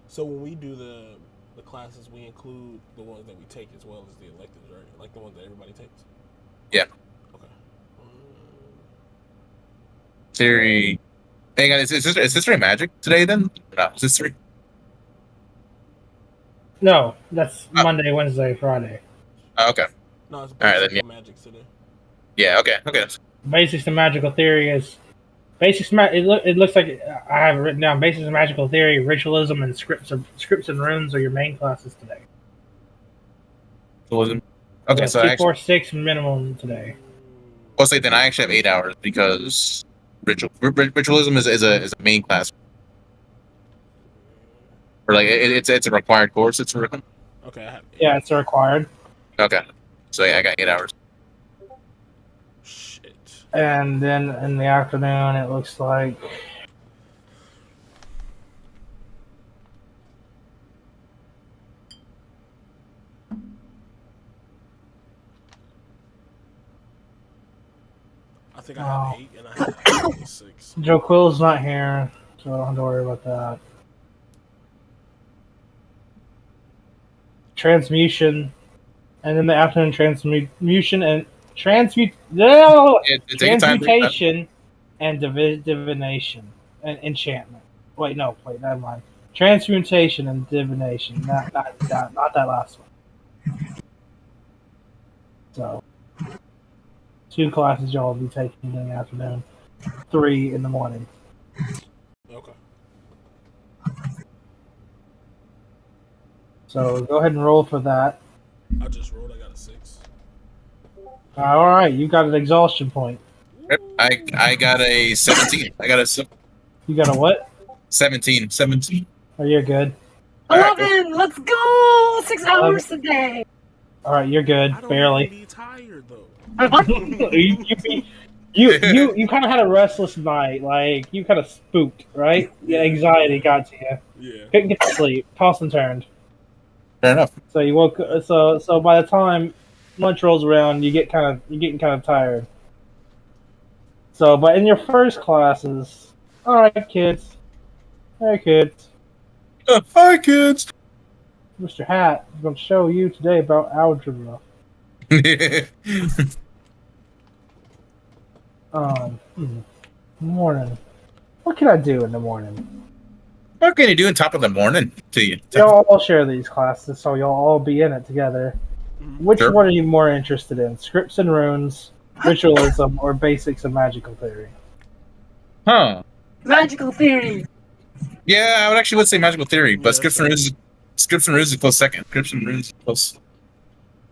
So when we do the classes, we include the ones that we take as well as the electives, right? Like the ones that everybody takes.
Yeah.
Okay.
Theory. Hey guys, is history magic today then? No, is history?
No, that's Monday, Wednesday, Friday.
Okay.
No, it's
All right,
basic
then,
magic today.
Yeah. Okay.
Basics of Magical Theory is basics. It looks like I have it written down. Basics of Magical Theory, Ritualism, and scripts and runes are your main classes today.
Okay,
Yeah,
so
246 minimum today.
I'll say then I actually have 8 hours because ritualism is a main class. Or like it's a required course. It's
Okay, I have 8.
Yeah, it's required.
Okay, so yeah, I got 8 hours.
Shit.
And then in the afternoon, it looks like
I think I have 8 and I have 6.
Joe Quill's not here, so I don't have to worry about that. Transmutation, and then the afternoon transmutation and transmutation and divination and enchantment. Never mind. Transmutation and divination, not that last one. So, 2 classes y'all will be taking in the afternoon, 3 in the morning.
Okay.
So go ahead and roll for that.
I just rolled. I got a 6.
All right, you got an exhaustion point.
Yep, I got a 17.
You got a what?
17.
Oh, you're good.
11! Let's go! 6 hours today!
All right, you're good.
I don't
Barely.
Be tired though.
You kind of had a restless night, like you kind of spooked, right? Yeah, anxiety got to you.
Yeah.
Couldn't get to sleep, tossed and turned.
Fair enough.
So you woke. So by the time lunch rolls around, you're getting kind of tired. So, but in your first classes, all right, kids, hey kids,
Hi, kids.
Mr. Hat is going to show you today about algebra. Morning. What can I do in the morning?
What can you do on top of the morning to you?
Y'all all share these classes, so y'all all be in it together. Which
Sure.
one are you more interested in? Scripts and runes, ritualism, or basics of magical theory?
Huh.
Magical theory.
Yeah, I would say magical theory, but
Yeah,
scripts and runes is close second. Scripts and runes is close.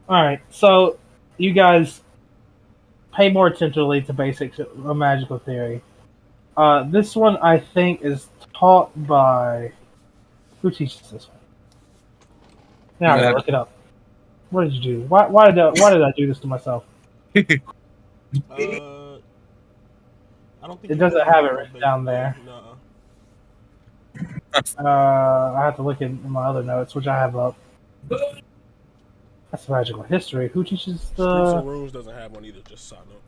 All right, so you guys pay more attention to basics of magical theory. This one I think is taught by who teaches this one? Now I gotta look it up. What did you do? Why did I do this to myself?
I don't think
It doesn't have it written down there.
No.
I have to look in my other notes, which I have up. That's magical history. Who teaches
Scripts
the?
and Runes doesn't have one either. Just side note.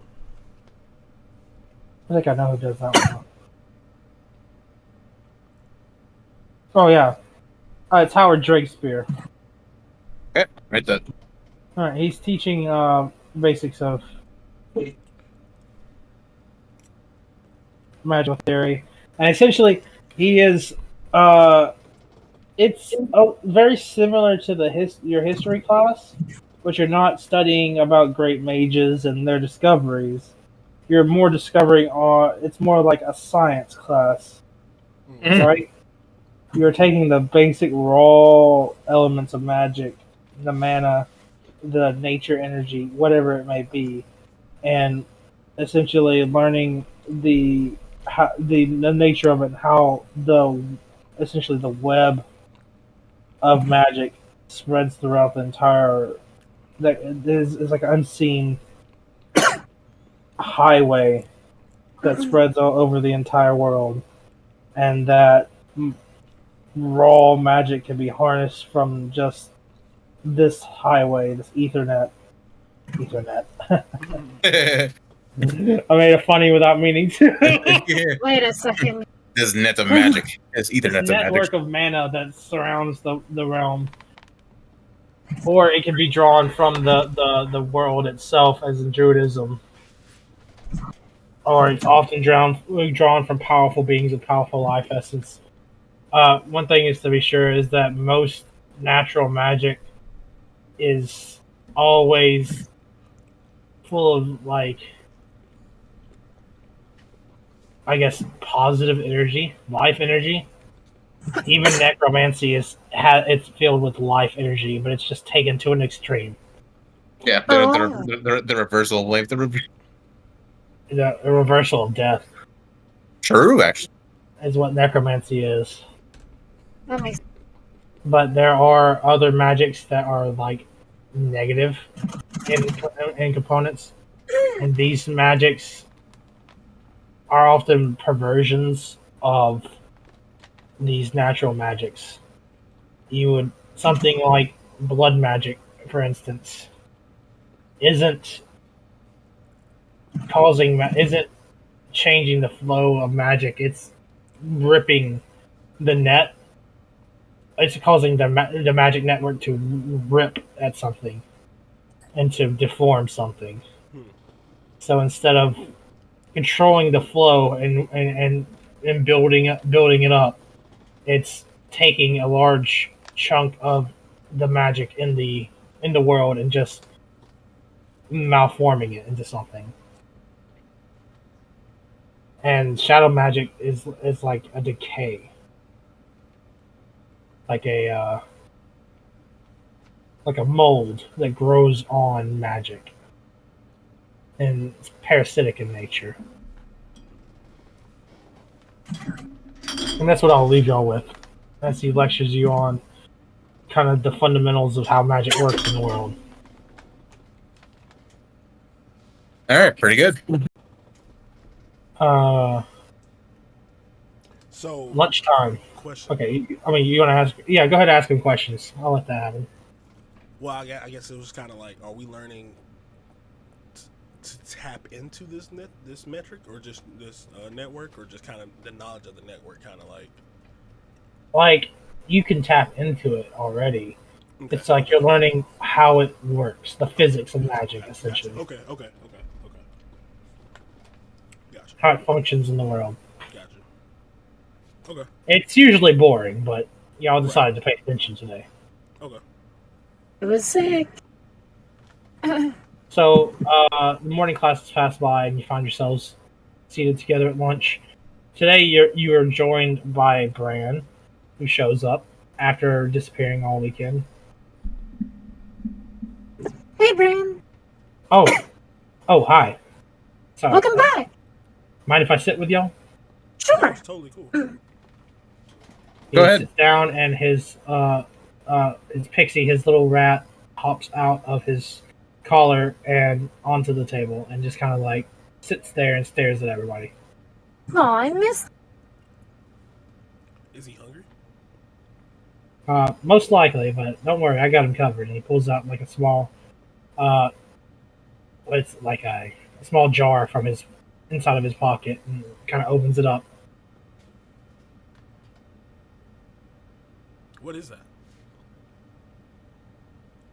I think I know who does that one. Oh yeah, it's Howard Drakespeare.
Okay, right that.
All right, he's teaching basics of magical theory, and essentially he is. It's very similar to your history class, but you're not studying about great mages and their discoveries. You're more discovering it's more like a science class, right? You're taking the basic raw elements of magic, the mana, the nature energy, whatever it may be, and essentially learning the nature of it, and how essentially the web of magic spreads throughout the entire. That is like an unseen highway that spreads all over the entire world, and that raw magic can be harnessed from just this highway, this Ethernet. I made it funny without meaning to.
Wait a second.
This net of magic. It's Ethernet
This
of magic.
network of mana that surrounds the realm. Or it can be drawn from the world itself, as in Druidism. Or it's often drawn from powerful beings with powerful life essence. One thing is to be sure is that most natural magic is always full of, like, I guess, positive energy, life energy. Even necromancy it's filled with life energy, but it's just taken to an extreme.
Yeah, the reversal of life.
The reversal of death
True, actually.
is what necromancy is.
That makes
But there are other magics that are like negative in components, and these magics are often perversions of these natural magics. Something like blood magic, for instance, isn't changing the flow of magic. It's ripping the net. It's causing the magic network to rip at something and to deform something. So instead of controlling the flow and building it up, it's taking a large chunk of the magic in the world and just malforming it into something. And shadow magic is like a decay, like a mold that grows on magic, and it's parasitic in nature. And that's what I'll leave y'all with, as he lectures you on kind of the fundamentals of how magic works in the world.
All right, pretty good.
So,
Lunchtime.
question.
Okay, I mean, you want to ask? Yeah, go ahead and ask him questions. I'll let that happen.
Well, I guess it was kind of like, are we learning to tap into this metric, or just this network, or just kind of the knowledge of the network, kind of like?
Like, you can tap into it already.
Okay,
It's like
okay.
you're learning how it works, the physics of magic,
Gotcha.
essentially,
Okay. Gotcha.
how it functions in the world.
Gotcha. Okay.
It's usually boring, but y'all
Right.
decided to pay attention today.
Okay.
It was sick.
So, the morning classes pass by, and you find yourselves seated together at lunch. Today, you are joined by Bran, who shows up after disappearing all weekend.
Hey, Bran.
Oh, hi. Sorry.
Welcome back.
Mind if I sit with y'all?
Yeah,
Sure.
it's totally cool.
He
Go ahead.
sits down, and his pixie, his little rat, hops out of his collar and onto the table, and just kind of like sits there and stares at everybody.
Oh, I missed.
Is he hungry?
Most likely, but don't worry, I got him covered. And he pulls out like a small, it's like a small jar from his inside of his pocket, and kind of opens it up.
What is that?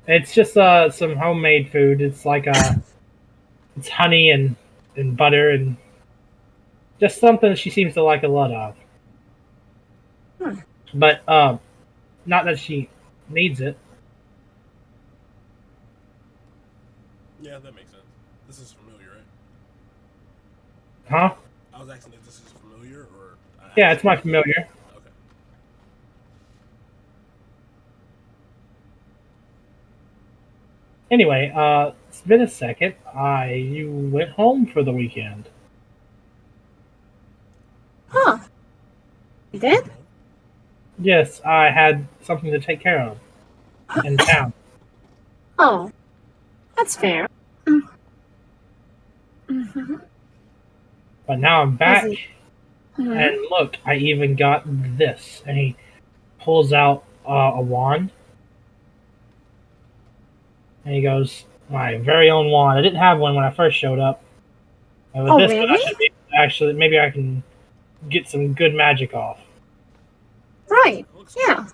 It's just some homemade food. It's like it's honey and butter and just something she seems to like a lot of.
Hmm.
But not that she needs it.
Yeah, that makes sense. This is familiar, right?
Huh?
I was asking if this is familiar, or
Yeah, it's my familiar.
Okay.
Anyway, it's been a second. You went home for the weekend.
Huh. You did?
Yes, I had something to take care of in town.
Oh, that's fair. Mm-hmm.
But now I'm back,
Hmm.
and look, I even got this. And he pulls out a wand, and he goes, "My very own wand. I didn't have one when I first showed up. And with
Oh,
this one, I
really?
should be actually maybe I can get some good magic off."
Right.
It looks
Yeah.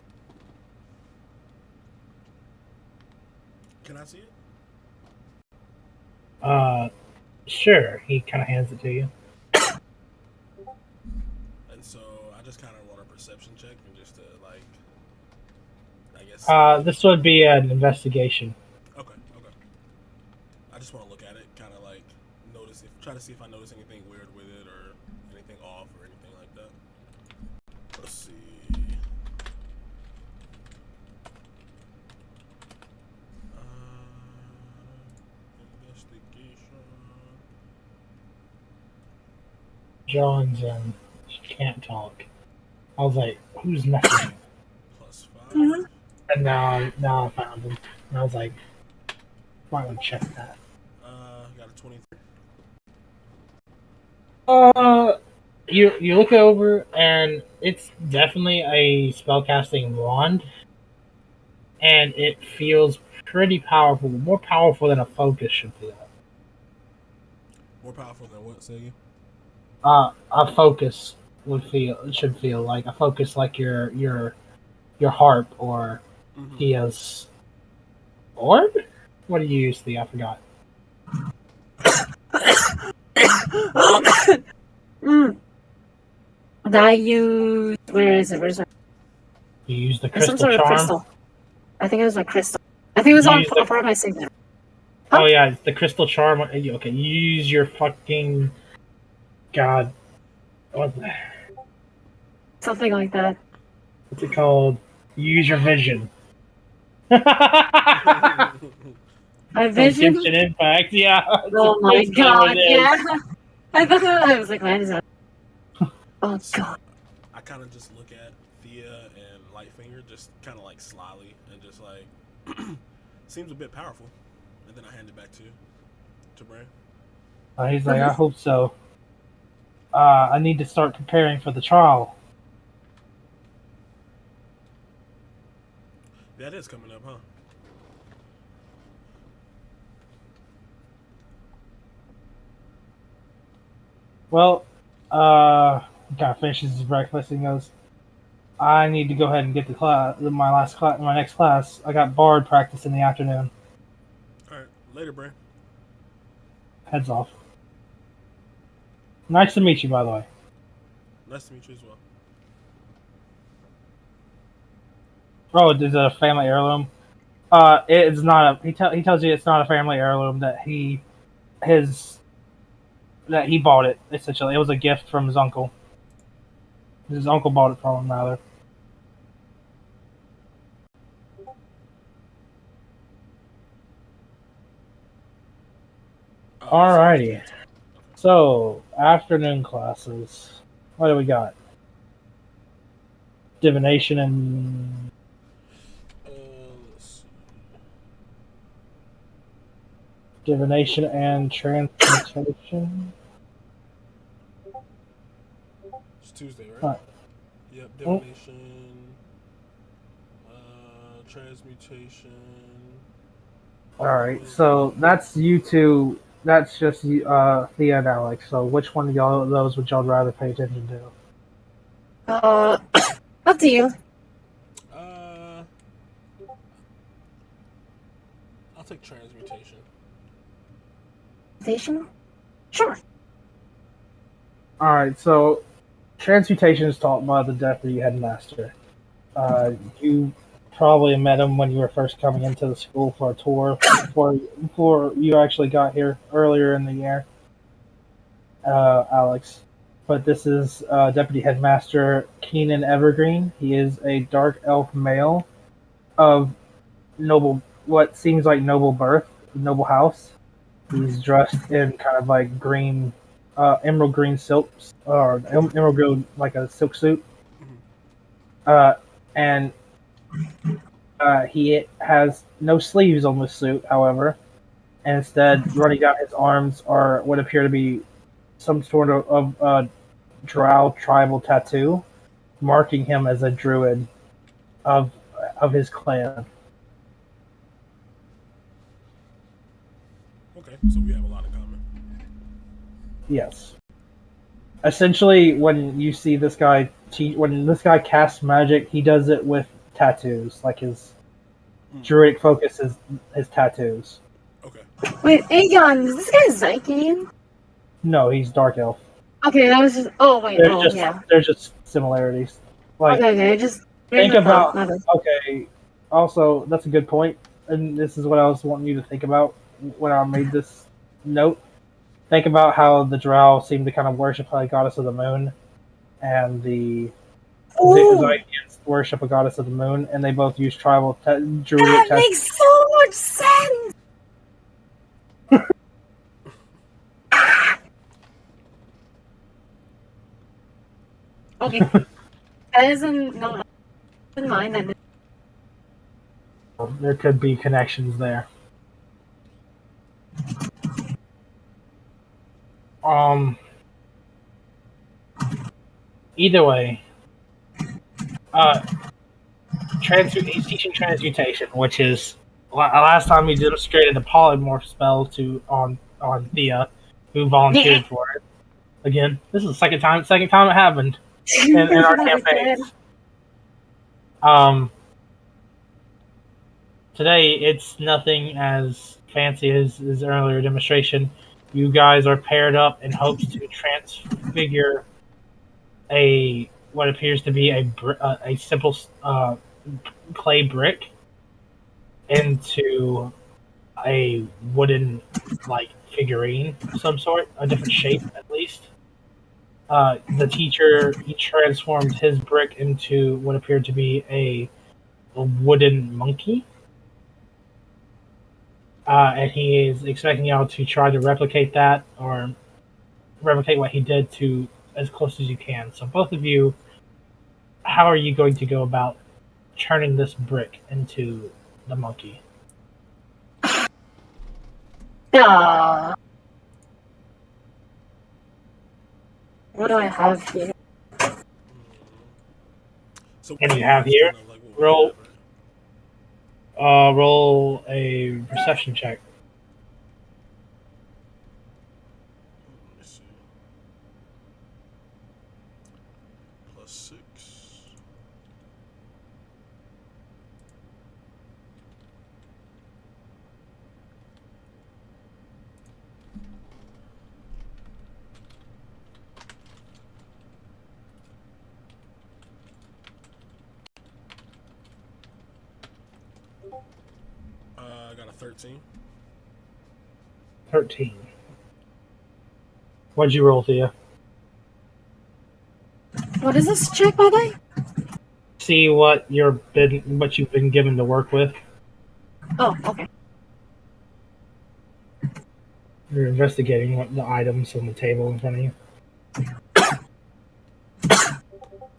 Can I see it?
Sure. He kind of hands it to you.
And so I just kind of want a perception check, and just to like, I guess.
This would be an investigation.
Okay. I just want to look at it, kind of like try to see if I notice anything weird with it, or anything off, or anything like that. Let's see. Investigation.
John's she can't talk. I was like, "Who's messaging?"
+5.
Mhm.
And now I found him. And I was like, "Why would check that?"
Got a 23.
You look over, and it's definitely a spellcasting wand, and it feels pretty powerful, more powerful than a focus should feel.
More powerful than what, say you?
A focus should feel like a focus, like your harp or
Mm-hmm.
Thea's orb. What do you use, Thea? I forgot.
I use. Where is it? Where's it?
You use the
There's some
crystal
sort of
charm.
crystal. I think it was my crystal. I think it was
You
on
use the-
part of my signature.
Oh yeah, it's the crystal charm. Okay, you use your fucking god. What's
Something like that.
it called? You use your vision.
My vision?
Genshin Impact, yeah.
Oh my
That's
god,
what it is.
yeah. I thought I was like, what is that? Oh
So,
god.
I kind of just look at Thea and Lightfinger, just kind of like slyly, and just like, seems a bit powerful. And then I hand it back to Bran.
He's like, I hope so. I need to start preparing for the trial.
That is coming up, huh?
Well, kind of finishes his breakfast and goes, I need to go ahead and get to my next class. I got bard practice in the afternoon.
All right, later, Bray.
Heads off. Nice to meet you, by the way.
Nice to meet you as well.
Oh, is it a family heirloom? It's not a. He tells you it's not a family heirloom. That he bought it. Essentially, it was a gift from his uncle. His uncle bought it from him, rather. Alrighty. So, afternoon classes. What do we got? Divination and
Let's see.
divination and transmutation.
It's Tuesday, right?
Huh.
Yep. Divination, transmutation.
All right, so that's you two. That's just you, Thea and Alex. So, which one of y'all those would y'all rather pay attention to?
Up to you.
I'll take transmutation.
Station? Sure.
All right, so transmutation is taught by the deputy headmaster. You probably met him when you were first coming into the school for a tour before you actually got here earlier in the year, Alex. But this is Deputy Headmaster Keenan Evergreen. He is a dark elf male of what seems like noble birth, noble house. He's dressed in kind of like green, emerald green silks, or emerald green, like a silk suit. And he has no sleeves on the suit, however, and instead, running down his arms are what appear to be some sort of drow tribal tattoo, marking him as a druid of his clan.
Okay, so we have a lot in common.
Yes. Essentially, when you see this guy when this guy casts magic, he does it with tattoos. Like his druidic focus is his tattoos.
Okay.
Wait, Aegon, is this guy Zykian?
No, he's dark elf.
Okay, that was just. Oh, wait, yeah.
There's just similarities. Like,
Okay, just.
think about. Okay, also, that's a good point, and this is what I was wanting you to think about when I made this note. Think about how the Drow seem to kind of worship a goddess of the moon, and the Zykians worship a goddess of the moon, and they both use tribal druidic.
That makes so much sense. Okay, that isn't not in mind. And
there could be connections there. Either way, he's teaching transmutation, which is last time he demonstrated a polymorph spell on Thea, who volunteered for it. Again, this is the second time it happened in our campaigns. Today it's nothing as fancy as his earlier demonstration. You guys are paired up in hopes to transfigure what appears to be a simple clay brick into a wooden figurine of some sort, a different shape at least. The teacher, he transformed his brick into what appeared to be a wooden monkey. And he is expecting y'all to try to replicate that, or replicate what he did to as close as you can. So both of you, how are you going to go about turning this brick into the monkey?
What do I have here?
So
And you
yeah,
have
it's
here,
kinda like what we
roll-
have, right?
Roll a perception check.
Let me see. +6. I got a 13.
13. What'd you roll, Thea?
What is this check, by the way?
See what you've been given to work with.
Oh, okay.
You're investigating what the items on the table in front of you.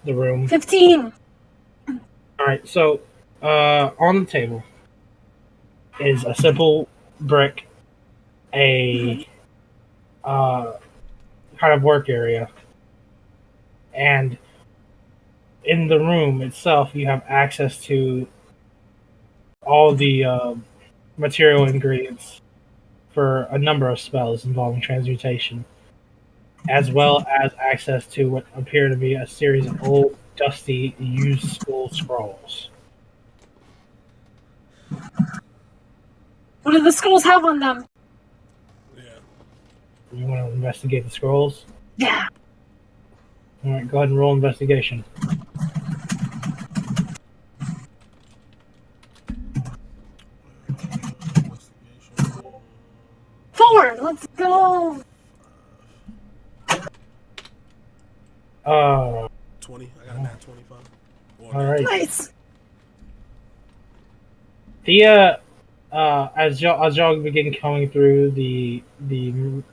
The room.
15.
All right, so on the table is a simple brick, a kind of work area, and in the room itself, you have access to all the material ingredients for a number of spells involving transmutation, as well as access to what appear to be a series of old, dusty, used school scrolls.
What do the schools have on them?
Yeah.
You want to investigate the scrolls?
Yeah.
All right, go ahead and roll investigation.
Investigation.
4. Let's go.
20. I got a nat 25. Or
All right.
Nice.
Thea, as y'all begin coming through the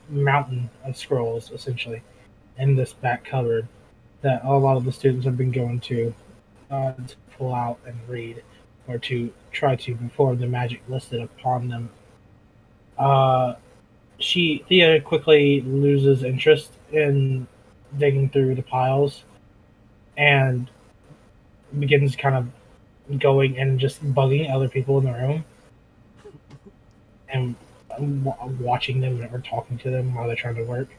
mountain of scrolls, essentially, in this back cupboard that a lot of the students have been going to pull out and read, or to try to perform the magic listed upon them. Thea quickly loses interest in digging through the piles and begins kind of going and just bugging other people in the room and watching them or talking to them while they're trying to work.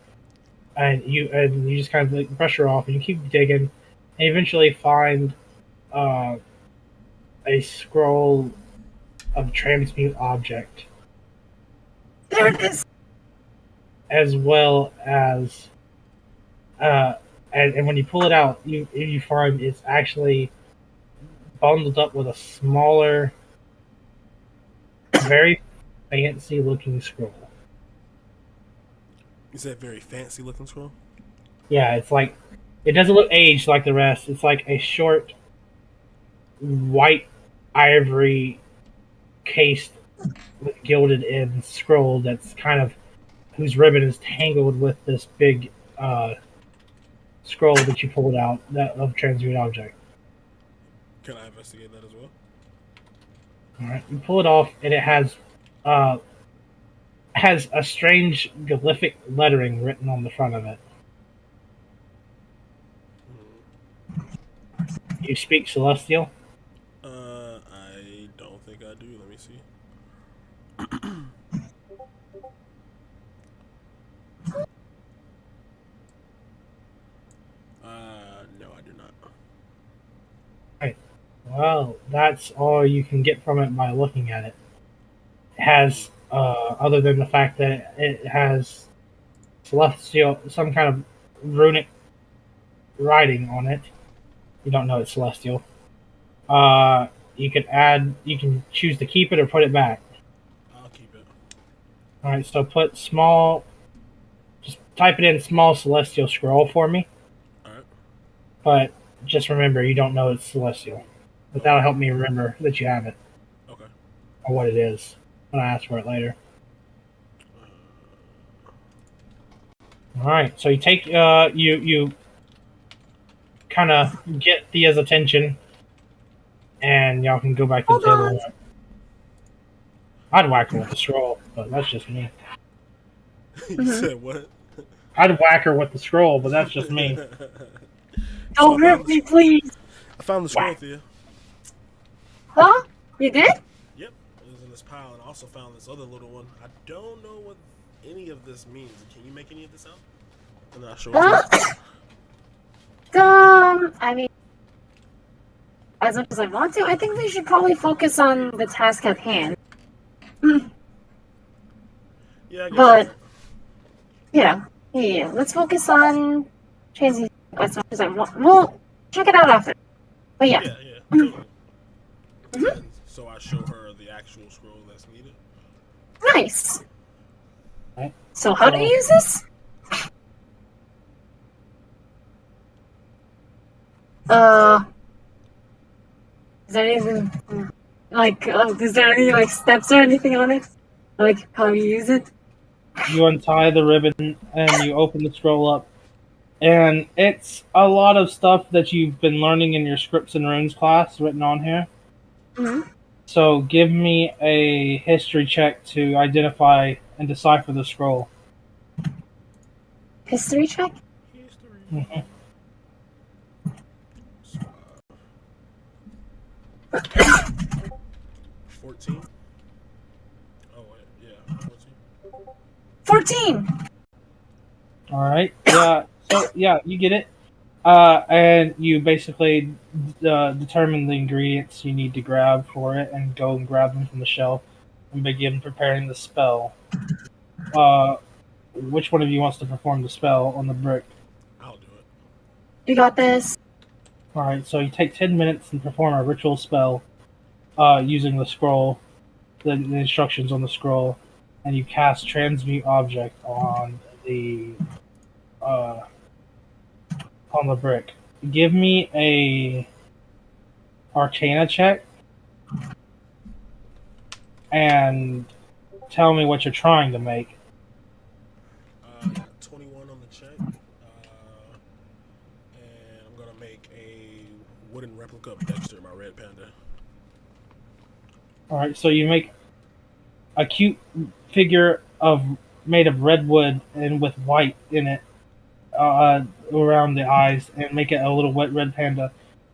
And you just kind of like brush her off and you keep digging and eventually find a scroll of transmute object,
There it is.
as well as and when you pull it out, you find it's actually bundled up with a smaller, very fancy looking scroll.
Is that very fancy looking scroll?
Yeah, it's like it doesn't look aged like the rest. It's like a short, white ivory cased with gilded end scroll that's kind of whose ribbon is tangled with this big scroll that you pulled out that of transmute object.
Can I investigate that as well?
All right, you pull it off, and it has a strange glyphic lettering written on the front of it. You speak Celestial?
I don't think I do. Let me see. No, I do not.
Right. Well, that's all you can get from it by looking at it. It has, other than the fact that it has Celestial, some kind of runic writing on it. You don't know it's Celestial. You can choose to keep it or put it back.
I'll keep it.
All right, so just type it in small celestial scroll for me.
All right.
But just remember, you don't know it's celestial. But that'll help me remember that you have it
Okay.
or what it is when I ask for it later. All right, so you take you kind of get Thea's attention, and y'all can go back to the
Hold
table. I'd whack her with a scroll, but that's just me.
You said what?
I'd whack her with the scroll, but that's just me.
Don't hurt me, please.
I found the scroll, Thea.
Huh? You did?
Yep, it was in this pile, and I also found this other little one. I don't know what any of this means. Can you make any of this out? I'm not sure.
I mean, as much as I want to, I think we should probably focus on the task at hand.
Yeah, I guess
But
you're right.
yeah. Let's focus on changing as much as I want. We'll check it out after. But yeah.
Yeah, totally.
Mhm.
And so I show her the actual scroll that's needed.
Nice.
Right.
So how do you use this? Is there anything like? Is there any like steps or anything on it? Like how you use it?
You untie the ribbon and you open the scroll up, and it's a lot of stuff that you've been learning in your scripts and runes class written on here.
Mm-hmm.
So give me a history check to identify and decipher the scroll.
History check.
History.
Mhm.
14. Oh wait, yeah,
14.
All right. Yeah. So yeah, you get it. And you basically determine the ingredients you need to grab for it, and go and grab them from the shelf, and begin preparing the spell. Which one of you wants to perform the spell on the brick?
I'll do it.
You got this.
All right. So you take 10 minutes and perform a ritual spell, using the scroll, the instructions on the scroll, and you cast transmute object on the brick. Give me a Arcana check and tell me what you're trying to make.
I got 21 on the check, and I'm gonna make a wooden replica of Dexter, my red panda.
All right, so you make a cute figure made of red wood and with white in it around the eyes, and make it a little wet red panda.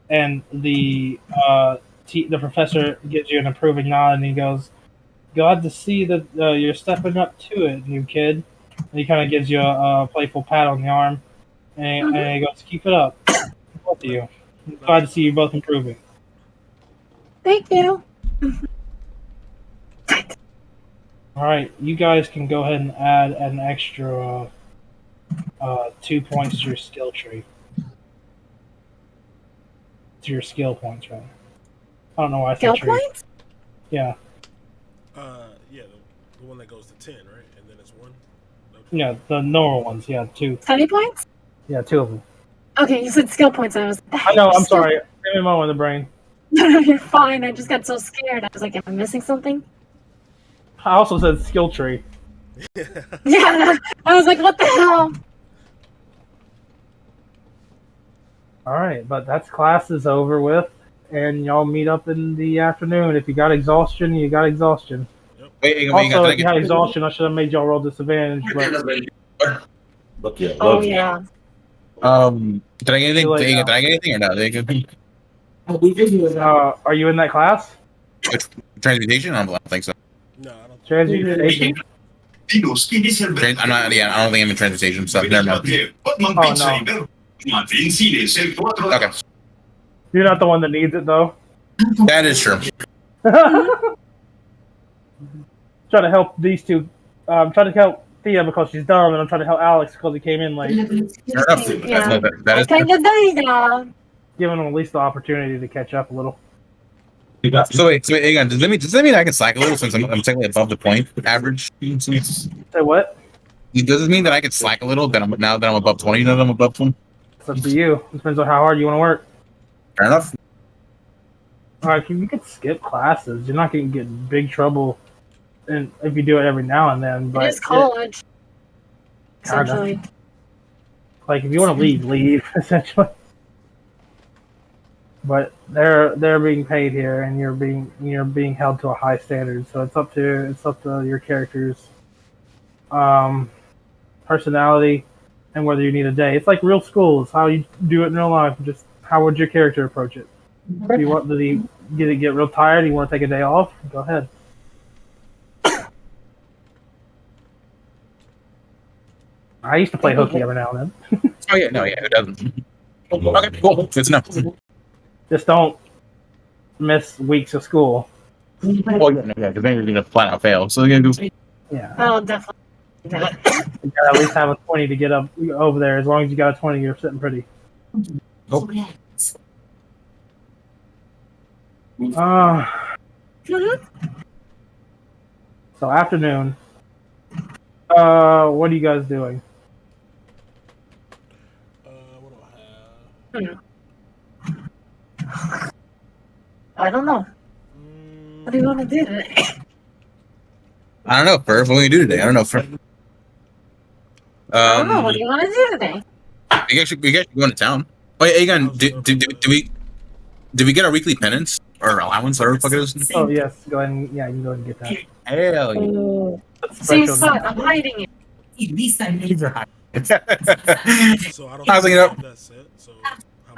And the professor gives you an approving nod, and he goes, "Glad to see that you're stepping up to it, new kid." And he kind of gives you a playful pat on the arm, and he goes, "Keep it up, both of you. I'm glad to see you both improving."
Thank you.
All right, you guys can go ahead and add an extra 2 points to your skill tree. To your skill points, rather. I don't know why I said
Skill
tree.
points?
Yeah,
Yeah, the one that goes to 10, right? And then it's 1. No,
yeah, the normal ones. Yeah, 2.
Study points?
Yeah, 2 of them.
Okay, you said skill points. And I was.
I know. I'm sorry. Give me a moment in the brain.
No, you're fine. I just got so scared. I was like, am I missing something?
I also said skill tree.
Yeah. I was like, what the hell?
All right, but that's class is over with, and y'all meet up in the afternoon. If you got exhaustion, you got exhaustion.
Wait,
Also, if you had exhaustion, I should have made y'all roll disadvantage. But
Look, yeah.
Oh yeah.
Did I get anything?
Too late
Did
now.
I get anything or not?
are you in that class?
Transmutation? I don't think so.
no, I don't.
Transmutation?
I'm not. Yeah, I don't think I'm in transmutation. So never mind.
Oh no,
Okay,
you're not the one that needs it though.
that is true.
Trying to help these two. I'm trying to help Thea because she's dumb, and I'm trying to help Alex because he came in late.
Fair enough.
Yeah.
That is
Kind of done.
Giving him at least the opportunity to catch up a little.
So wait, hang on. Does that mean I can slack a little since I'm technically above the point average?
Say what?
Does it mean that I can slack a little? Now that I'm above 20, now that I'm above 20?
It's up to you. It depends on how hard you want to work.
Fair enough.
All right, you can skip classes. You're not going to get in big trouble, and if you do it every now and then. But
It is college.
Kinda.
Essentially.
Like if you want to leave essentially. But they're being paid here, and you're being held to a high standard. So it's up to your character's personality and whether you need a day. It's like real school. It's how you do it in real life. Just how would your character approach it? Do you want? Does he get real tired? Do you want to take a day off? Go ahead. I used to play hooky every now and then.
Oh yeah, no, yeah, it doesn't. Okay, cool. Good to know.
Just don't miss weeks of school.
Well, yeah, because then you're gonna flat out fail. So you're gonna do.
Yeah.
I'll definitely do that.
You gotta at least have a 20 to get up over there. As long as you got a 20, you're sitting pretty.
Oh.
So afternoon. What are you guys doing?
What do I have?
I don't know. What do you want to do today?
I don't know, Ferb. What do you do today? I don't know, Ferb.
I don't know. What do you want to do today?
You guys should go into town. Oh yeah, Egon, do we get our weekly penance or allowance, whatever the fuck it is?
Oh yes, go ahead and you can go ahead and get that.
Hell yeah.
Oh. Seems like I'm hiding it.
So I don't
How's it
have
up?
that set, so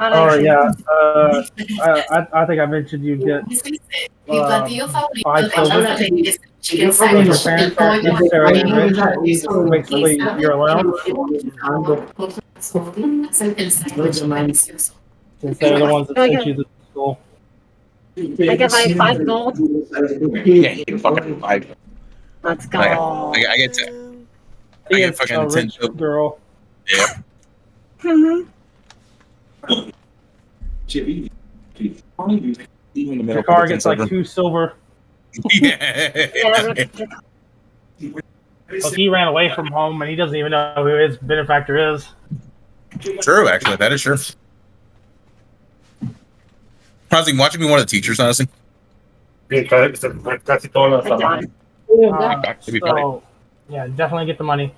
Oh yeah. I think I mentioned you get 5 silver. Your parents aren't necessarily rich. Basically, your allowance. Since they're the ones that sent you to school.
I get like 5 gold.
Yeah, you get fucking 5.
Let's go.
I get 10. I get
It's a
fucking 10
rich girl.
Yeah.
Mhm.
Your car gets like 2 silver.
Yeah,
Yeah.
Well, he ran away from home and he doesn't even know who his benefactor is.
True, actually, that is true. Honestly, watching me one of the teachers, honestly.
So, yeah, definitely get the money.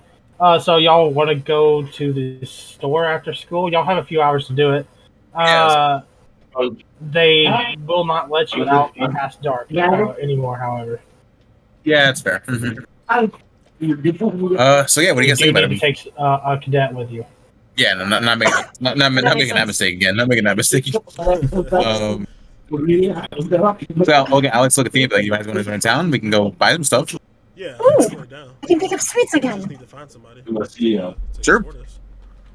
So y'all want to go to the store after school? Y'all have a few hours to do it. They will not let you out past dark anymore, however.
Yeah, that's fair. Mm-hmm. So yeah, what do you guys think
You
about
need
it?
to take a cadet with you.
Yeah, no, not making that mistake again. Not making that mistake. So okay, Alex, look at the like, you guys want to go in town? We can go buy some stuff.
yeah,
Ooh.
I'm going down.
I can pick up sweets
I just
again.
need to find somebody.
Sure.
Support us.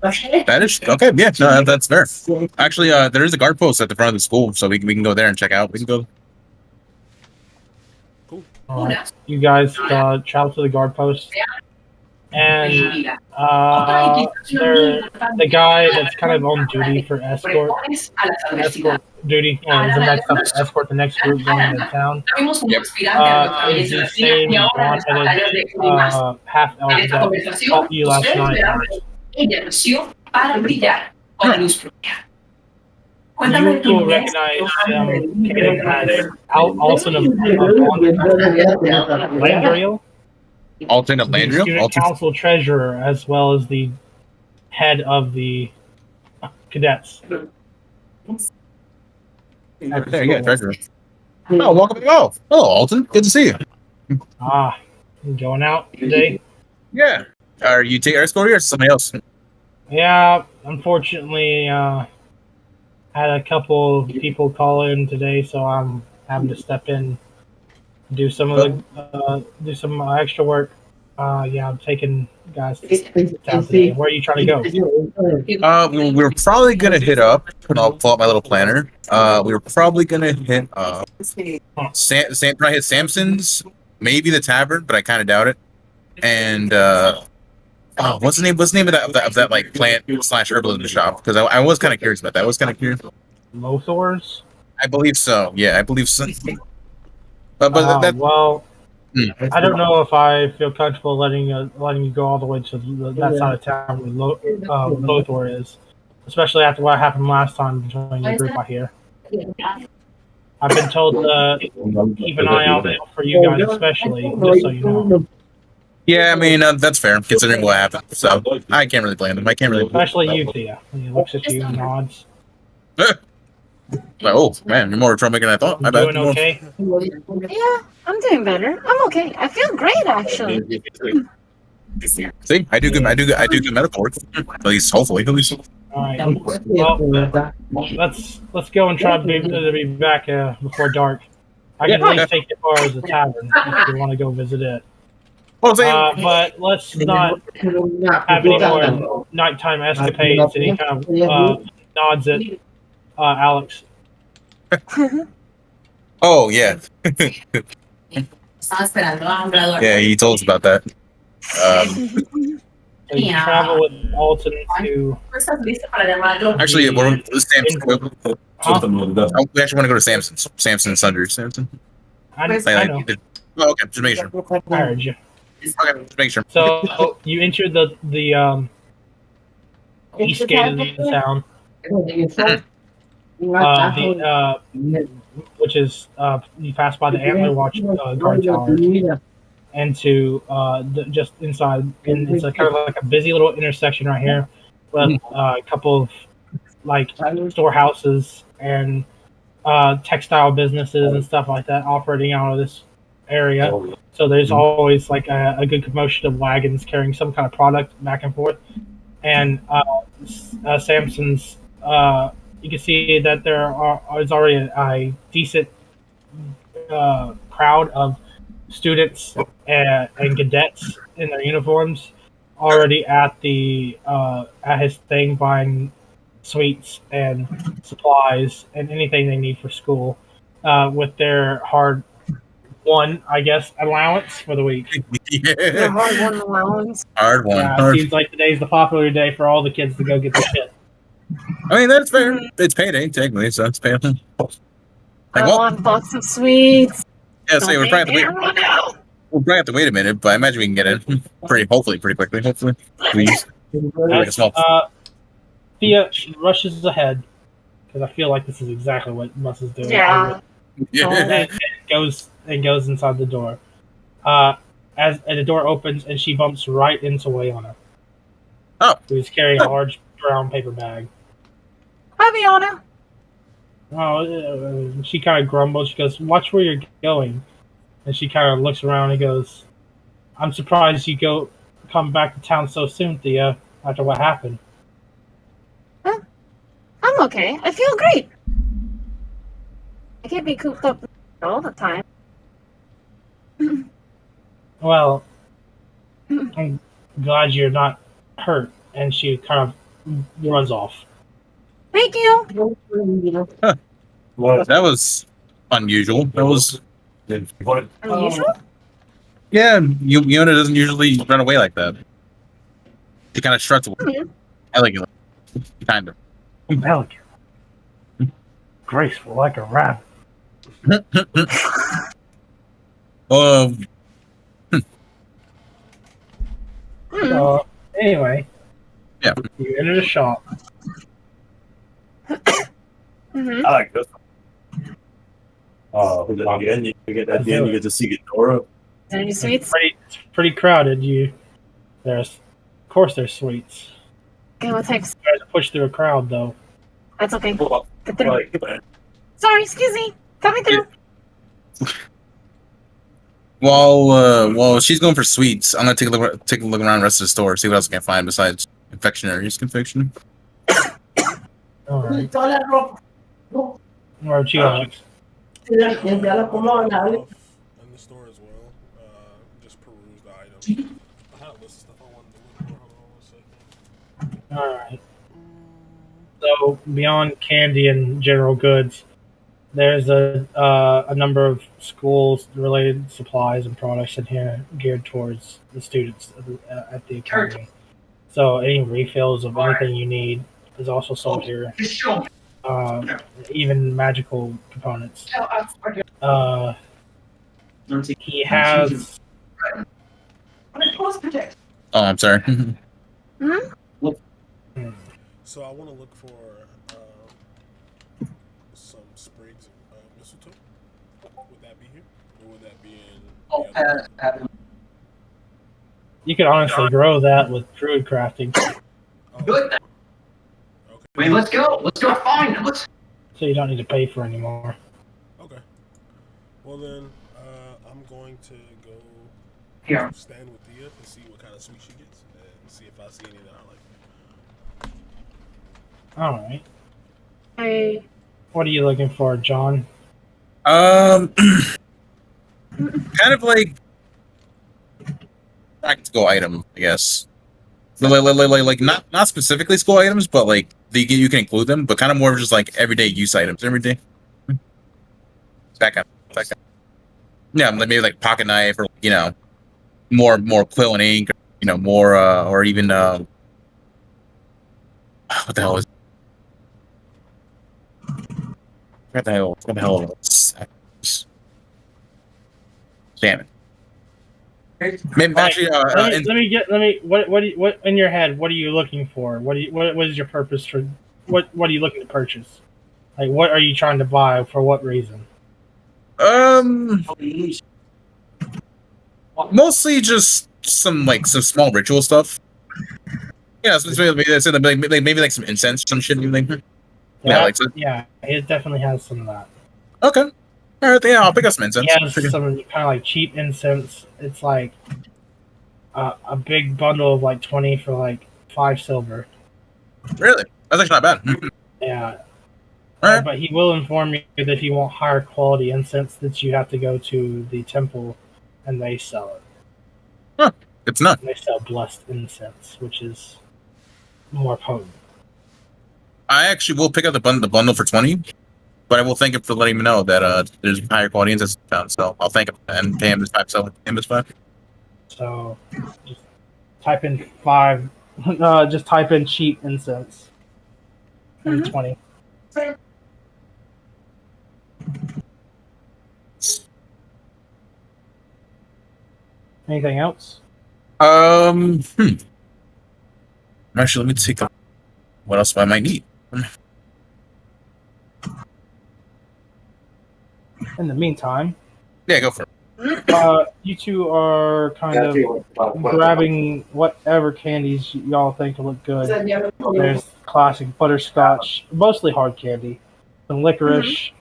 That is okay. Yeah, no, that's fair. Actually, there is a guard post at the front of the school, so we can go there and check out. We can go.
You guys travel to the guard post, and the guy that's kind of on duty for escort duty, or is the next up to escort the next group going into town. Is the same blonde-headed half elf that taught you last night. You will recognize him as Alton of Landriel,
Alton of Landriel?
student
Alton?
council treasurer, as well as the head of the cadets.
There you go, treasurer. Oh, welcome. Oh, hello, Alton. Good to see you.
You going out today?
Yeah. Are you taking escort or somebody else?
Yeah, unfortunately, had a couple people call in today, so I'm having to step in, do some of the extra work. Yeah, I'm taking guys down today. Where are you trying to go?
We were probably gonna hit up, and I'll pull out my little planner. We were probably gonna hit probably hit Samson's, maybe the tavern, but I kind of doubt it. And what's the name? What's the name of that like plant / herbalism shop? Because I was kind of curious about that. I was kind of curious.
Lothor's?
I believe so. Yeah, I believe so. But
well, I don't know if I feel comfortable letting you go all the way to that side of town where Lothor is, especially after what happened last time between the group out here. I've been told to keep an eye out for you guys, especially, just so you know.
Yeah, I mean that's fair considering what happened. So I can't really blame them. I can't really.
Especially you, Thea. He looks at you and nods.
Oh man, you're more troublemaker than I thought. My bad.
Doing okay?
Yeah, I'm doing better. I'm okay. I feel great, actually.
See, I do good medical work. At least, hopefully, at least.
All right. Well, let's go and try to be back before dark. I can at least take you as far as the tavern if you want to go visit it.
Well, see,
But let's not have any more nighttime escapades. And he kind of nods at Alex.
oh yeah, yeah. He told us about that.
So you travel with Alton to.
Actually, we're Samson.
Huh?
We actually want to go to Samson's. Samson Sundry. Samson.
I know.
Oh, okay. Just making sure.
I heard you.
Okay, just making sure.
So you enter the east gate of the town, which is you pass by the Antler Watch guard tower, and to just inside, and it's a kind of like a busy little intersection right here with a couple of like storehouses and textile businesses and stuff like that operating out of this area. So there's always like a good commotion of wagons carrying some kind of product back and forth. And Samson's, you can see that is already a decent crowd of students and cadets in their uniforms already at his thing buying sweets and supplies and anything they need for school with their hard-won, I guess, allowance for the week.
The hard-won allowance.
Hard one.
Yeah, it seems like today's the popular day for all the kids to go get the shit.
I mean, that's fair. It's payday, technically, so it's payday.
I want box of sweets.
Yeah, so we're probably have to wait a minute, but I imagine we can get in hopefully pretty quickly. Hopefully, please.
Thea rushes ahead because I feel like this is exactly what Mus is doing.
Yeah.
And goes inside the door. And the door opens and she bumps right into Wayana.
Oh.
Who's carrying a large brown paper bag.
Hi, Viana.
Oh, she kind of grumbles. She goes, "Watch where you're going." And she kind of looks around and goes, "I'm surprised you come back to town so soon, Thea, after what happened."
I'm okay. I feel great. I can't be cooped up all the time.
Well, I'm glad you're not hurt. And she kind of runs off.
Thank you.
That was unusual. That was
Unusual?
yeah. Yona doesn't usually run away like that. She kind of struts away elegantly, kind of.
Elegant. Graceful like a rabbit. Anyway.
Yeah.
You enter the shop.
I like this one. Again, you get at the end, you get to see Ghidorah.
Any sweets?
It's pretty crowded. Of course, there's sweets.
Okay, what types?
You guys are pushed through a crowd, though.
That's okay.
Well,
Get through.
like,
Sorry, excuse me. Coming through.
While she's going for sweets, I'm gonna take a look around the rest of the store, see what else I can find besides confectionary's confection.
All right. Or you, Alex?
In the store as well. Just peruse the items. I had a list of stuff I wanted to look for. Hold on 1 second.
All right. So beyond candy and general goods, there's a number of schools-related supplies and products in here geared towards the students at the academy. So any refills of anything you need is also sold here. Even magical components. He has.
Oh, I'm sorry.
So I want to look for some sprigs of mistletoe. Would that be here? Or would that be in...
You could honestly grow that with druid crafting.
Good.
Okay.
Wait, let's go. Let's go find them.
So you don't need to pay for any more.
Okay. Well then, I'm going to go
Here.
stand with Thea and see what kind of sweet she gets, and see if I see any that I like.
All right.
I
What are you looking for, John?
Kind of like practical item, I guess. Like not specifically school items, but like you can include them, but kind of more of just like everyday use items. Everyday. That kind. Yeah, like maybe like pocket knife or more quill and ink, more or even what the hell is what the hell damn it. Maybe
All right,
actually
let me what in your head, what are you looking for? What is your purpose for what are you looking to purchase? Like what are you trying to buy for what reason?
mostly just some small ritual stuff. Yeah, so maybe like some incense, some shit.
Yeah, it definitely has some of that.
Okay. All right, yeah, I'll pick up some
He
incense.
has some kind of like cheap incense. It's like a big bundle of like 20 for like 5 silver.
Really? That's actually not bad.
Yeah.
All right.
But he will inform you that if you want higher quality incense, that you have to go to the temple and they sell it.
Huh. It's not.
And they sell blessed incense, which is more potent.
I actually will pick up the bundle for 20, but I will thank him for letting me know that there's higher quality incense found. So I'll thank him and pay him this time. So him this five.
So just type in 5. Just type in cheap incense. And 20. Anything else?
Actually, let me take a what else I might need.
In the meantime,
Yeah, go for it.
you two are kind of grabbing whatever candies y'all think look good. There's classic butterscotch, mostly hard candy, some licorice,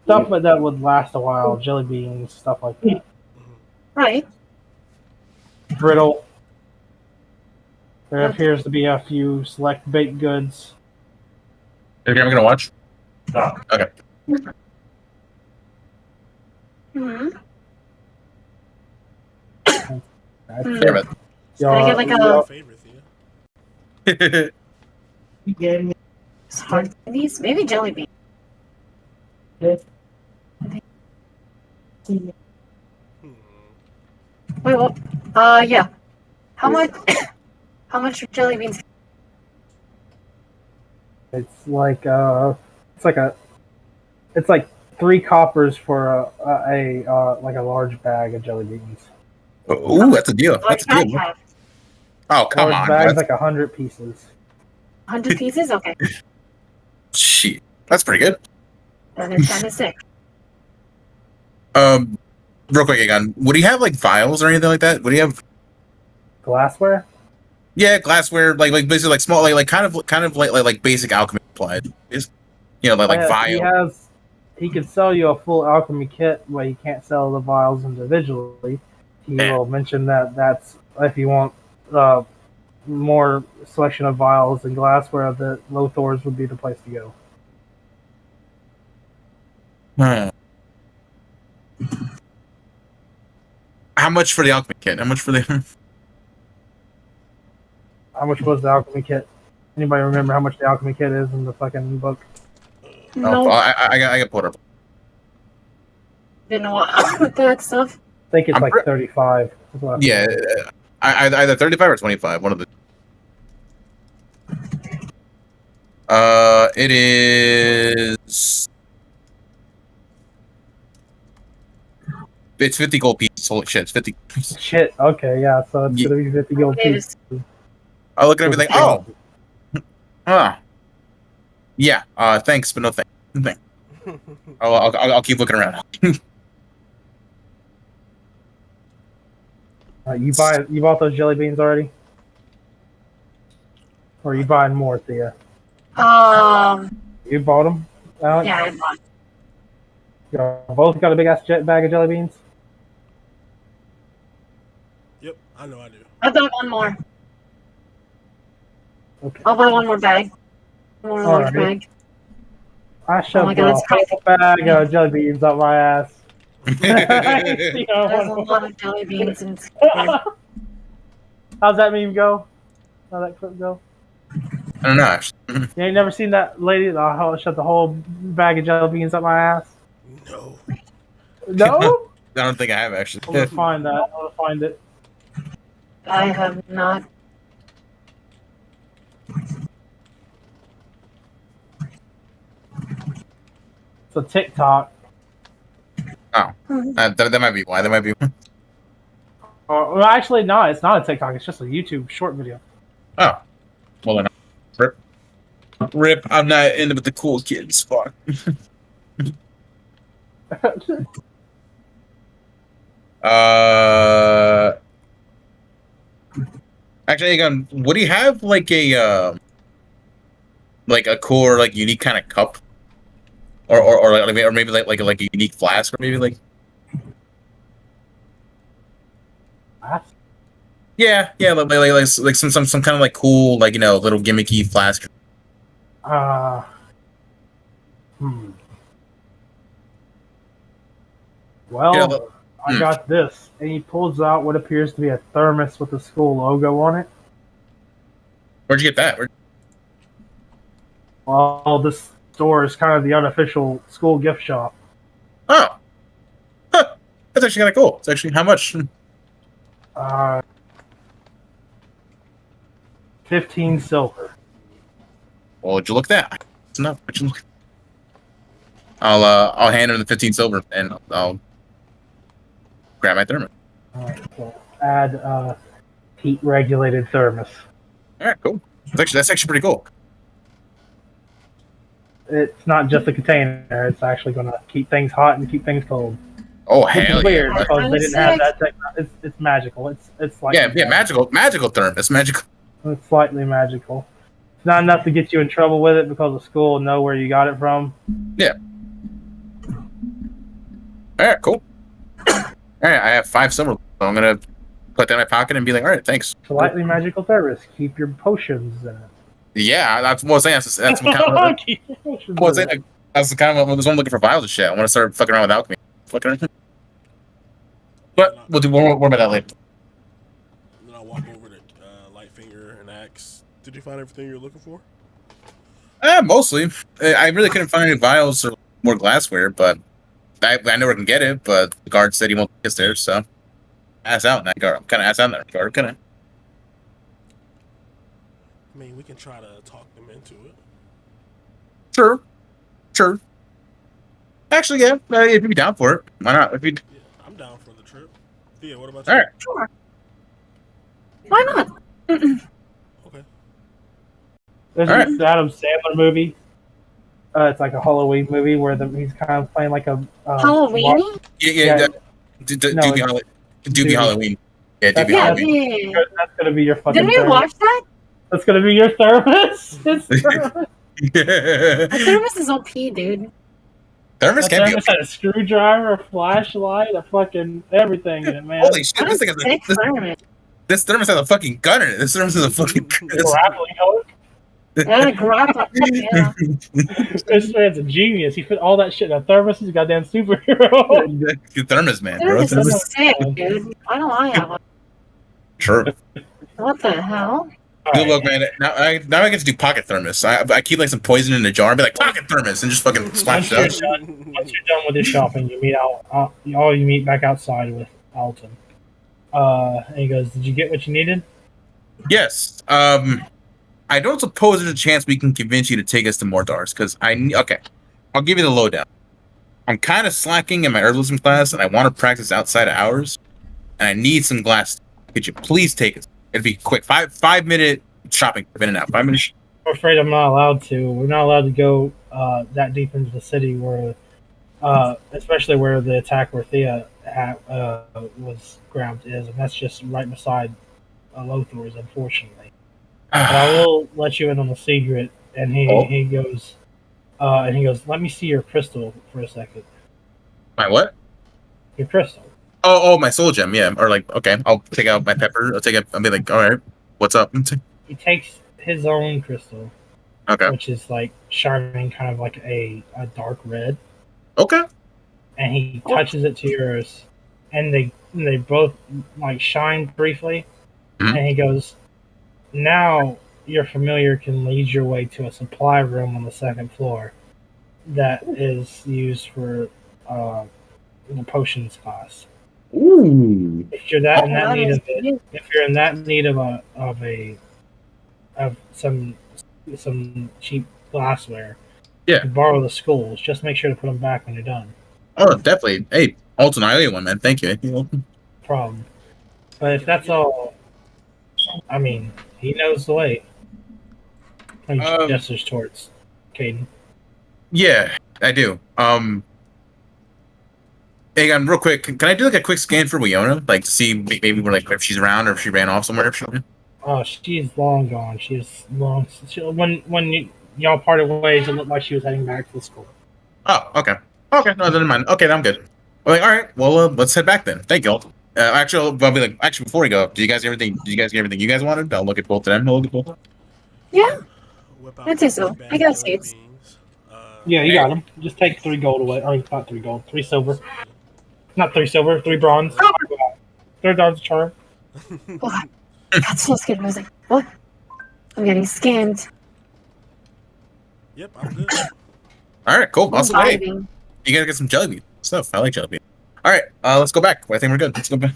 stuff that would last a while, jelly beans, stuff like that.
right.
Brittle. There appears to be a few select baked goods.
Is the camera gonna watch?
No.
Okay.
Mm-hmm.
That's
Hmm.
it.
Damn it.
Can I get like
My
a
favorite, Thea.
hard candies? Maybe jelly bean.
Hmm.
Wait, what? Yeah. How much? How much are jelly beans?
It's like it's like 3 coppers for a large bag of jelly beans.
Ooh, that's a deal. That's a
Like
deal.
I have
Oh, come
Large
on.
bag's
What?
like 100 pieces.
100 pieces. Okay,
Shit. That's pretty good.
then it's kind of sick.
Real quick again. Would he have like vials or anything like that? Would he have
Glassware?
yeah, glassware, like basically like small like kind of like basic alchemy applied. Is like vial.
He could sell you a full alchemy kit, but he can't sell the vials individually. He
Yeah.
will mention that's if you want more selection of vials and glassware, that Lothor's would be the place to go.
How much for the alchemy kit? How much for the
How much was the alchemy kit? Anybody remember how much the alchemy kit is in the fucking book?
No,
I got pulled up.
didn't know what that stuff.
I think it's
I'm
like
pre-
35. is what I
Yeah,
think.
either 35 or 25. One of the. It is. It's 50 gold pieces. Holy shit, it's 50.
Shit. Okay, yeah. So it's gonna be 50 gold
Okay,
pieces.
I look at it and be like, oh, yeah. Thanks, but no thanks. I'll keep looking around.
You bought those jelly beans already? Or are you buying more, Thea? You bought them, Alex?
Yeah, I bought.
You both got a big ass bag of jelly beans?
I know I do.
I'll buy one more.
Okay.
I'll buy one more bag. One more large
Alright.
bag.
I shoved
my God, it's
a whole bag of jelly beans up my ass.
There's a lot of jelly beans and
How's that meme go? How'd that clip go?
I don't know. Actually.
You ain't never seen that lady that shoved the whole bag of jelly beans up my ass?
No.
No?
I don't think I have actually.
I'm gonna find that. I'm gonna find it.
I have not.
It's a TikTok.
Oh, that might be why. That might be.
Well, actually, no, it's not a TikTok. It's just a YouTube short video.
Oh, well then. Rip. Rip. I'm not into with the cool kids. Fuck. Actually, again, would he have like a cool or like unique kind of cup, or maybe like a unique flask, or maybe like yeah, like some kind of like cool like little gimmicky flask.
Well, I got this, and he pulls out what appears to be a thermos with the school logo on it.
Where'd you get that?
Well, this store is kind of the unofficial school gift shop.
Oh, huh. That's actually kind of cool. It's actually how much?
15 silver.
Well, would you look that? It's enough. Would you look? I'll hand him the 15 silver, and I'll grab my thermos.
Alright, so add heat regulated thermos.
All right, cool. That's actually pretty cool.
It's not just a container; it's actually going to keep things hot and keep things cold.
Oh
Which
hell
is weird
yeah!
because they didn't have that technology. It's magical. It's like
magical thermos, magical.
It's slightly magical. It's not enough to get you in trouble with it because the school will know where you got it from.
Yeah. All right, cool. All right, I have 5 silver. So I'm gonna put that in my pocket and be like, all right, thanks.
Slightly magical thermos. Keep your potions in it.
Yeah, that's what I was saying. That's what kind of.
Keep your potions
Well,
in it.
that's the kind of one looking for vials and shit. I want to start fucking around with alchemy. Fucking. But we'll do more about that later.
Then I walk over to Lightfinger and ask, "Did you find everything you're looking for?"
Mostly. I really couldn't find any vials or more glassware, but I know where I can get it. But the guard said he won't get there, so ass out in that guard. I'm kind of ass out in that regard, kind of.
I mean, we can try to talk them into it.
Sure. Actually, yeah, if you'd be down for it, why not?
Yeah, I'm down for the trip. Yeah, what about you?
All right.
Sure. Why not?
Okay.
There's an Adam Sandler movie. It's like a Halloween movie where he's kind of playing like a
Halloween?
Yeah. Doobie Halloween. Yeah, Doobie Halloween.
That's gonna be your fucking.
Didn't we
thermos.
watch that?
That's gonna be your thermos. It's thermos.
The thermos is OP, dude.
Thermos
That
can be.
thermos had a screwdriver, a flashlight, a fucking everything in it, man.
Holy shit! This thermos has a fucking gun in it. This thermos has a fucking
Grappling hook.
Yeah, grappling. Yeah.
This man's a genius. He put all that shit in a thermos. He's a goddamn superhero.
Thermos man, bro.
Thermos is sick, dude. Why don't I have one?
Sure.
What the hell?
Good luck, man. Now I get to do pocket thermos. I keep like some poison in a jar and be like pocket thermos and just fucking splash it out.
Once you're done with your shopping, you meet back outside with Alton. And he goes, "Did you get what you needed?"
Yes. I don't suppose there's a chance we can convince you to take us to Mordar's because I'll give you the lowdown. I'm kind of slacking in my herbalism class and I want to practice outside of hours, and I need some glass. Could you please take us? It'd be quick. 5-minute shopping in and out. 5 minutes.
I'm afraid I'm not allowed to. We're not allowed to go that deep into the city where, especially where the attack where Thea was grabbed is, and that's just right beside Lothor's, unfortunately. But I will let you in on the secret. And he goes, "Let me see your crystal for a second."
My what?
Your crystal.
Oh, my soul gem, yeah. Or like, okay, I'll take out my pepper. I'll be like, all right, what's up?
He takes his own crystal,
Okay.
which is like shining kind of like a dark red,
Okay.
and he touches it to yours, and they both like shine briefly,
Mhm.
and he goes, "Now your familiar can lead your way to a supply room on the second floor that is used for the potions class.
Ooh.
If you're that in that
That
need
is
of it,
new.
if you're in that need of some cheap glassware, you
Yeah.
can borrow the schools. Just make sure to put them back when you're done.
Oh, definitely. Hey, Alton, I owe you one, man. Thank you.
Problem. But if
Can I
that's
get-
all, I mean, he knows the way. He
Um,
gestures towards Caden.
Yeah, I do. Hey, real quick, can I do like a quick scan for Wiona, like to see maybe where like if she's around or if she ran off somewhere? If she...
Oh, she's long gone. She's long. When y'all parted ways, it looked like she was heading back to the school.
Oh, okay. Okay, no, never mind. Okay, then I'm good. I'm like, all right, well, let's head back then. Thank you all. I'll be like, actually, before we go, did you guys get everything? Did you guys get everything you guys wanted? I'll look at both of them. I'll look at both.
Yeah,
Whip
I
out
think
some
so.
big
I
bag
got
jelly
seeds.
beans.
Yeah, you got them. Just take 3 gold away. I mean, not 3 gold, 3 silver. Not 3 silver, 3 bronze. $3 a charm.
What? That's so good music. What? I'm getting scammed.
Yep, I'm good.
All right, cool.
I'm
Awesome. Hey,
vibing.
you gotta get some jelly bean stuff. I like jelly bean. All right, let's go back. I think we're good. Let's go back.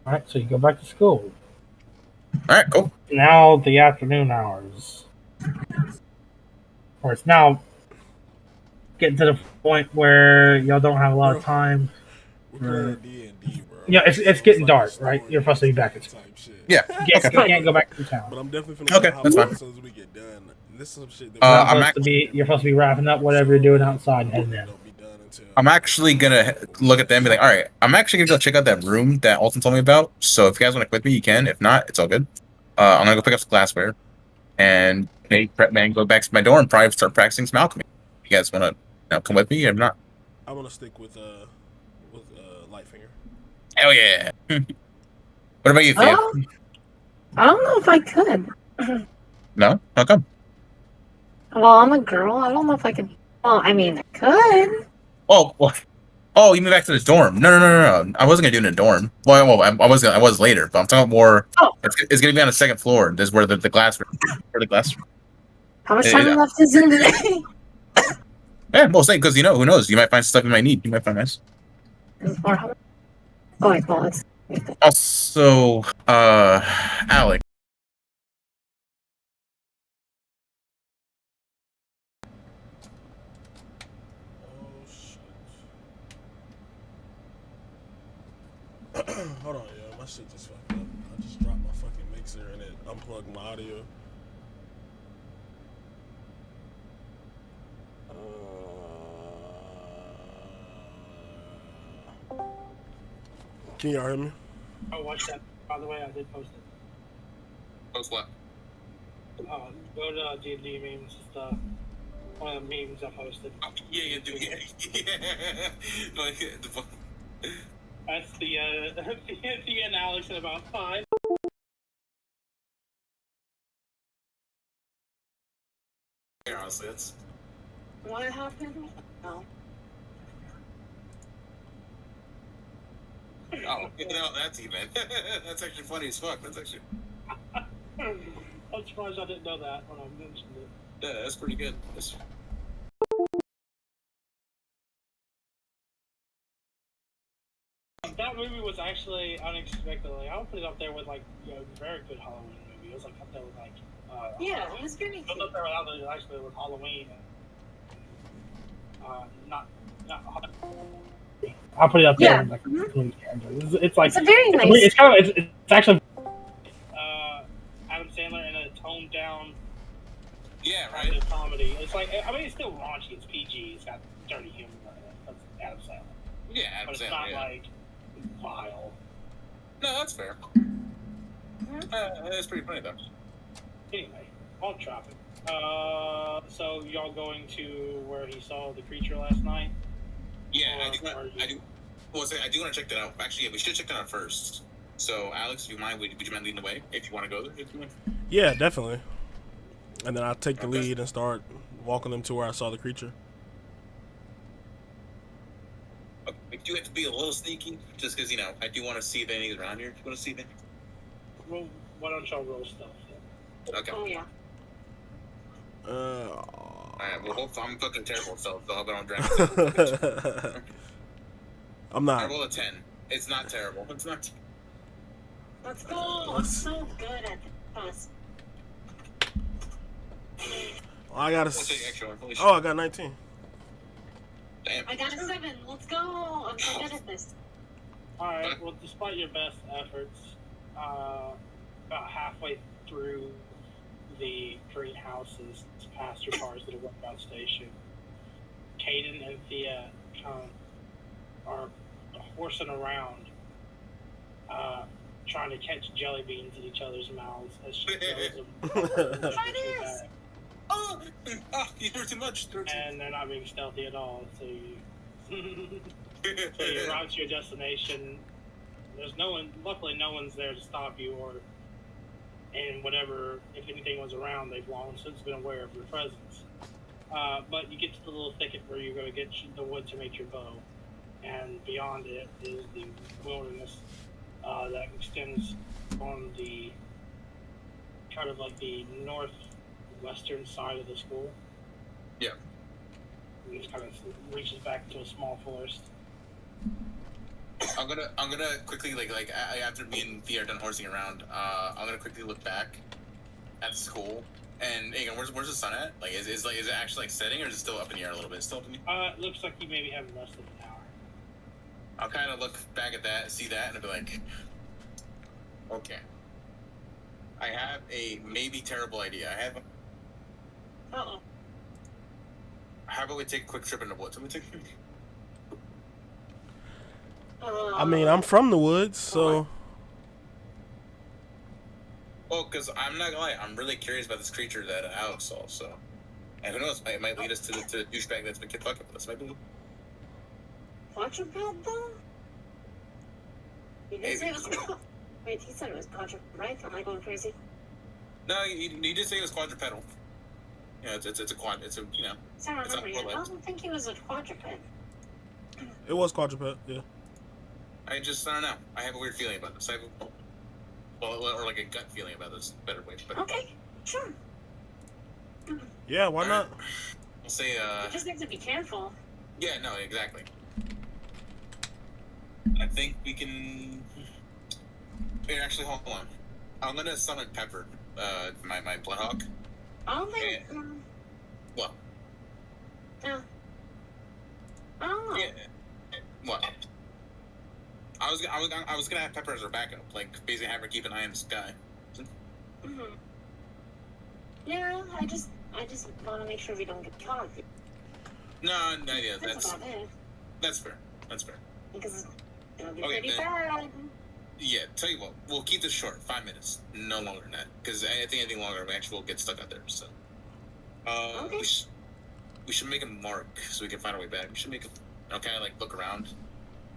Alright, so you go back to school.
All right, cool.
Now the afternoon hours. Or it's now getting to the point where y'all don't have a lot of time.
We're playing D&D, bro.
Yeah, it's getting dark, right? You're supposed to be back at school.
type shit.
Yeah.
You
Okay.
can't go back to town.
But I'm definitely finna
Okay,
hop
that's
on
fine.
as soon as we get done. This is some shit that
You're supposed to be wrapping up whatever you're doing outside and heading in.
don't be done until
I'm actually gonna look at them and be like, all right, I'm actually gonna go check out that room that Alton told me about. So if you guys want to quit me, you can. If not, it's all good. I'm gonna go pick up some glassware and maybe prep man go back to my door and probably start practicing some alchemy. If you guys want to come with me, if not,
I want to stick with Lightfinger.
hell yeah. What about you, Thea?
Oh, I don't know if I could.
No? How come?
Well, I'm a girl. I don't know if I could. Well, I mean, I could.
Oh, you moved back to the dorm. No. I wasn't gonna do it in a dorm. Well, I was later, but I'm talking more.
Oh.
It's gonna be on the second floor. This is where the glass, where the glass.
How much
Yeah,
time
yeah.
left is in the day?
Yeah, well, say because who knows? You might find stuff you might need. You might find nice.
Or oh, wait, well, it's.
Also, Alec.
Oh shit. Hold on, yo. My shit just fucked up. I just dropped my fucking mixer and it unplugged my audio. Can y'all hear me?
Oh, watch that. By the way, I did post it.
Post what?
Go to D&D memes. It's one of the memes I posted.
Yeah, dude. Yeah.
That's the the and Alex in about 5.
Honestly, that's.
What happened? No.
Oh, no, that's even. That's actually funny as fuck. That's actually.
I'm surprised I didn't know that when I mentioned it.
Yeah, that's pretty good.
That movie was actually unexpectedly. I would put it up there with like very good Halloween movie. It was like up there with like.
Yeah, it was pretty
It was up there actually with Halloween. Not. I'll put it up there.
Yeah.
With, like, it's like
It's a very nice.
it's kind of it's actually Adam Sandler in a toned down
Yeah,
kind of comedy. It's like I mean it's still raunchy. It's PG. It's got dirty humor. That's Adam Sandler.
Yeah,
But it's not like vile.
No, that's fair. That's pretty funny though.
Anyway, on topic. So y'all going to where he saw the creature last night?
Yeah,
Or are you-
Well, I do want to check that out. Actually, yeah, we should check that out first. So, Alex, if you mind, would you mind leading the way if you want to go there? If you want.
Yeah, definitely. And then I'll take the
Okay.
lead and start walking them to where I saw the creature.
Okay. We do have to be a little sneaky, just because I do want to see if anything's around here. Do you want to see anything?
Well, why don't y'all roll stuff? Then?
Okay.
Oh yeah.
Alright, well, I'm fucking terrible, so I hope I don't drag.
I'm
I
not.
roll a 10. It's not terrible. It's not.
Let's go. I'm so good at this.
I got a.
We'll take extra one. Holy shit.
Oh, I got 19.
Damn.
I got a 7. Let's go. I'm so good at this.
All right. Well, despite your best efforts, about halfway through the greenhouses past your cars that are workout station, Caden and Thea are horsing around, trying to catch jelly beans in each other's mouths as she throws them.
Try this.
Oh, you threw too much.
And they're not being stealthy at all, so you so you arrive to your destination. There's no one. Luckily, no one's there to stop you, and whatever, if anything was around, they've long since been aware of your presence. But you get to the little thicket where you're going to get the wood to make your bow, and beyond it is the wilderness that extends on the kind of like the northwestern side of the school.
Yeah.
It just kind of reaches back to a small forest.
I'm gonna quickly after me and Thea are done horsing around, I'm gonna quickly look back at the school. And again, where's the sun at? Like, is it actually like setting, or is it still up in the air a little bit? Still up in the
It looks like you maybe have less than an hour.
I'll kind of look back at that, see that, and I'll be like, okay. I have a maybe terrible idea.
Uh-oh.
How about we take a quick trip in the woods?
I mean, I'm from the woods, so.
Well, because I'm not gonna lie, I'm really curious about this creature that Alex saw. So, and who knows, it might lead us to the douchebag that's been fucking with us. Maybe.
Quadruped though? He didn't say it was. Wait, he said it was quadruped, right? Am I going crazy?
No, he did say it was quadrupedal. Yeah, it's a quad. It's a
Sorry,
It's not
I
four legs.
don't think he was a quadruped.
It was quadruped, yeah.
I don't know. I have a weird feeling about this. Or like a gut feeling about this. Better way.
Okay, sure.
Yeah, why not?
I'll say.
You just need to be careful.
Yeah, no, exactly. I think we can. Here, actually, hold on. I'm gonna summon Pepper, my Bloodhawk.
I don't think.
What?
I don't know.
Yeah. What? I was gonna have Pepper as her backup, like basically have her keep an eye on the sky.
Mm-hmm. Yeah, I just want to make sure we don't get caught.
No, yeah,
That's about it.
that's fair. That's fair.
Because it'll be
Okay,
pretty
then-
bad.
Yeah, tell you what, we'll keep this short, 5 minutes, no longer than that, because I think anything longer, we actually will get stuck out there. So,
Okay.
we should make a mark so we can find our way back. We should make kind of like look around,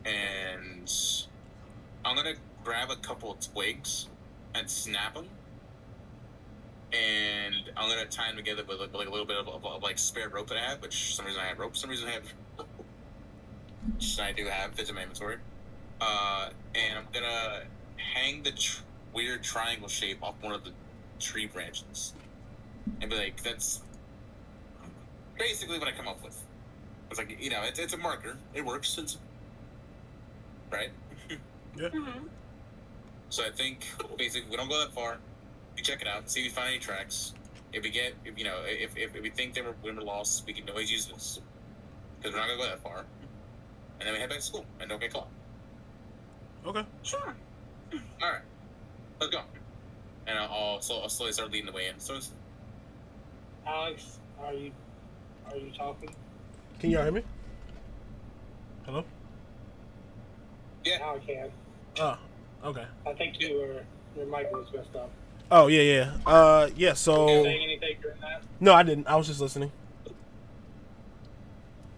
and I'm gonna grab a couple of twigs and snap them, and I'm gonna tie them together with like a little bit of like spare rope that I have, which for some reason I have rope, for some reason I have, which I do have, it's in my inventory. And I'm gonna hang the weird triangle shape off one of the tree branches, and be like, "That's basically what I come up with." It's like it's a marker. It works. It's right.
Mm-hmm.
So I think basically we don't go that far. We check it out, see if we find any tracks. If we get, if we think we were lost, we can always use this because we're not gonna go that far. And then we head back to school and don't get caught.
Okay.
Sure.
All right, let's go. And I'll slowly start leading the way in. So it's,
Alex, are you talking?
Can y'all hear me? Hello?
yeah,
Now I can.
Oh, okay.
I think your mic was messed up.
Oh, yeah. Yeah, so.
Saying anything during that?
No, I didn't. I was just listening.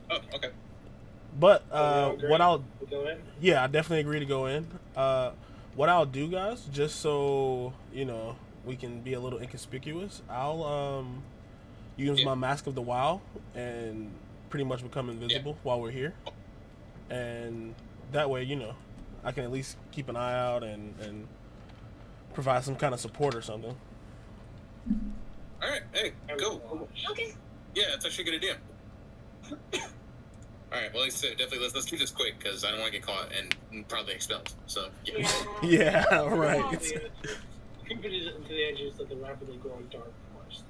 oh, okay.
But
agree
what I'll
to go in?
yeah, I definitely agree to go in. What I'll do, guys, just so you know, we can be a little inconspicuous. I'll use my Mask of the Wow and pretty much become invisible while we're here, and that way, you know, I can at least keep an eye out and provide some kind of support or something.
All right. Hey, go.
Okay.
Yeah, that's actually a good idea. All right. Well, definitely let's keep this quick because I don't want to get caught and probably expelled. So yeah.
Yeah, right.
Creeping into the edges of the rapidly growing dark forest.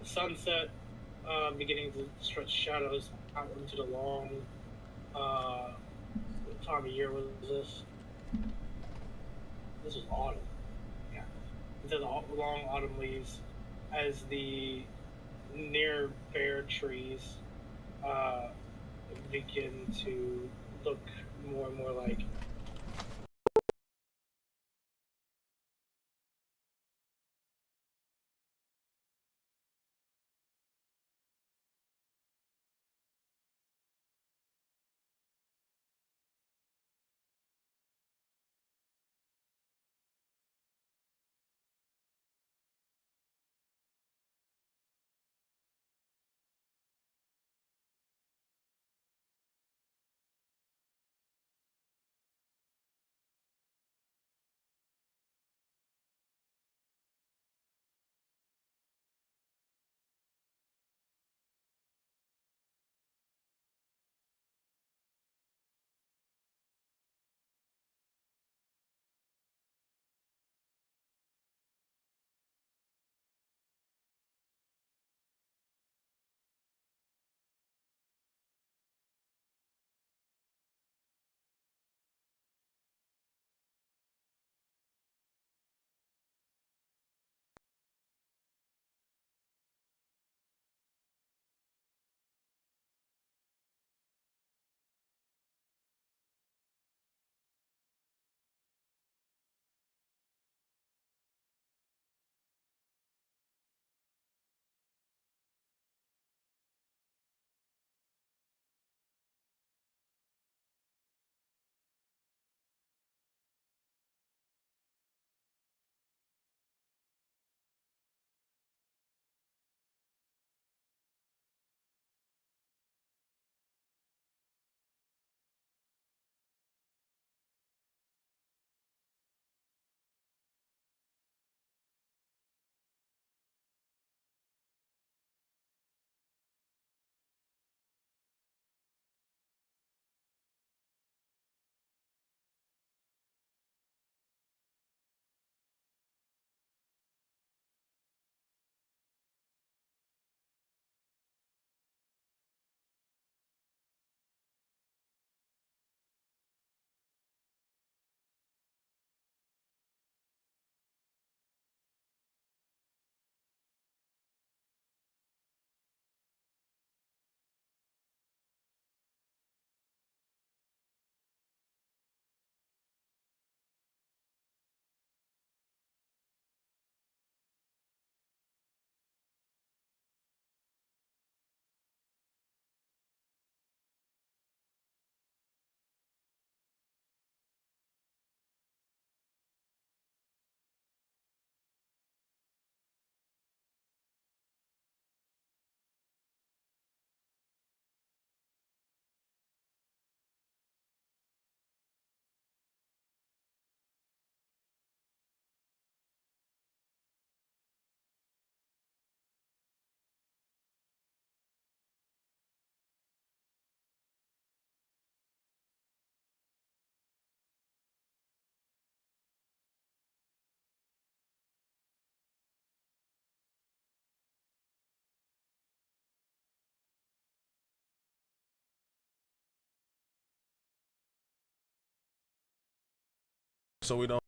The sunset beginning to stretch shadows out into the long what time of year was this? This was autumn. Yeah. Into the long autumn leaves as the near bare trees uh, begin to look more and more like
So we don't.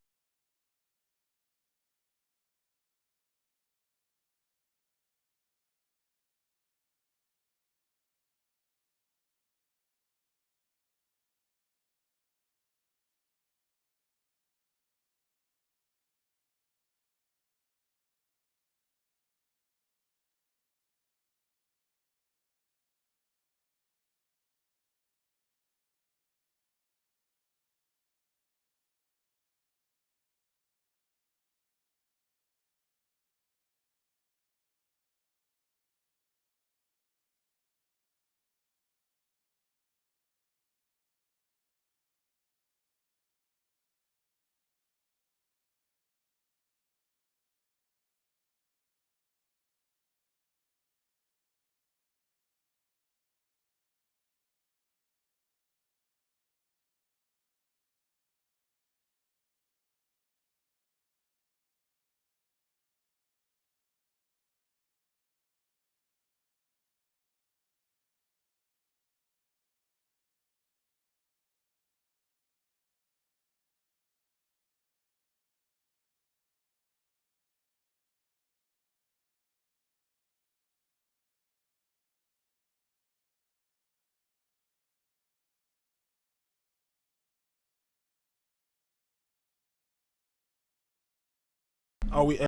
Are we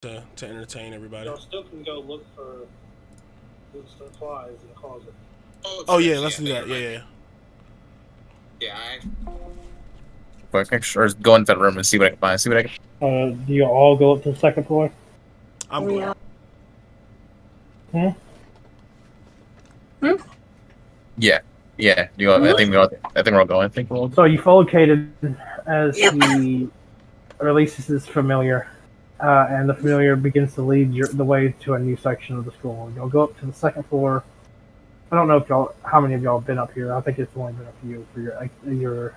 to entertain everybody?
Y'all still can go look for supplies in the closet.
Oh yeah, let's do that. Yeah.
Quick, or go into that room and see what I can find. See what I can.
Do you all go up to the second floor?
I'm going.
Yeah. You go, I think we're all going. I think we're all.
So you follow Caden as he releases his familiar, and the familiar begins to lead the way to a new section of the school. You'll go up to the second floor. I don't know if how many of y'all have been up here. I think it's only been a few for your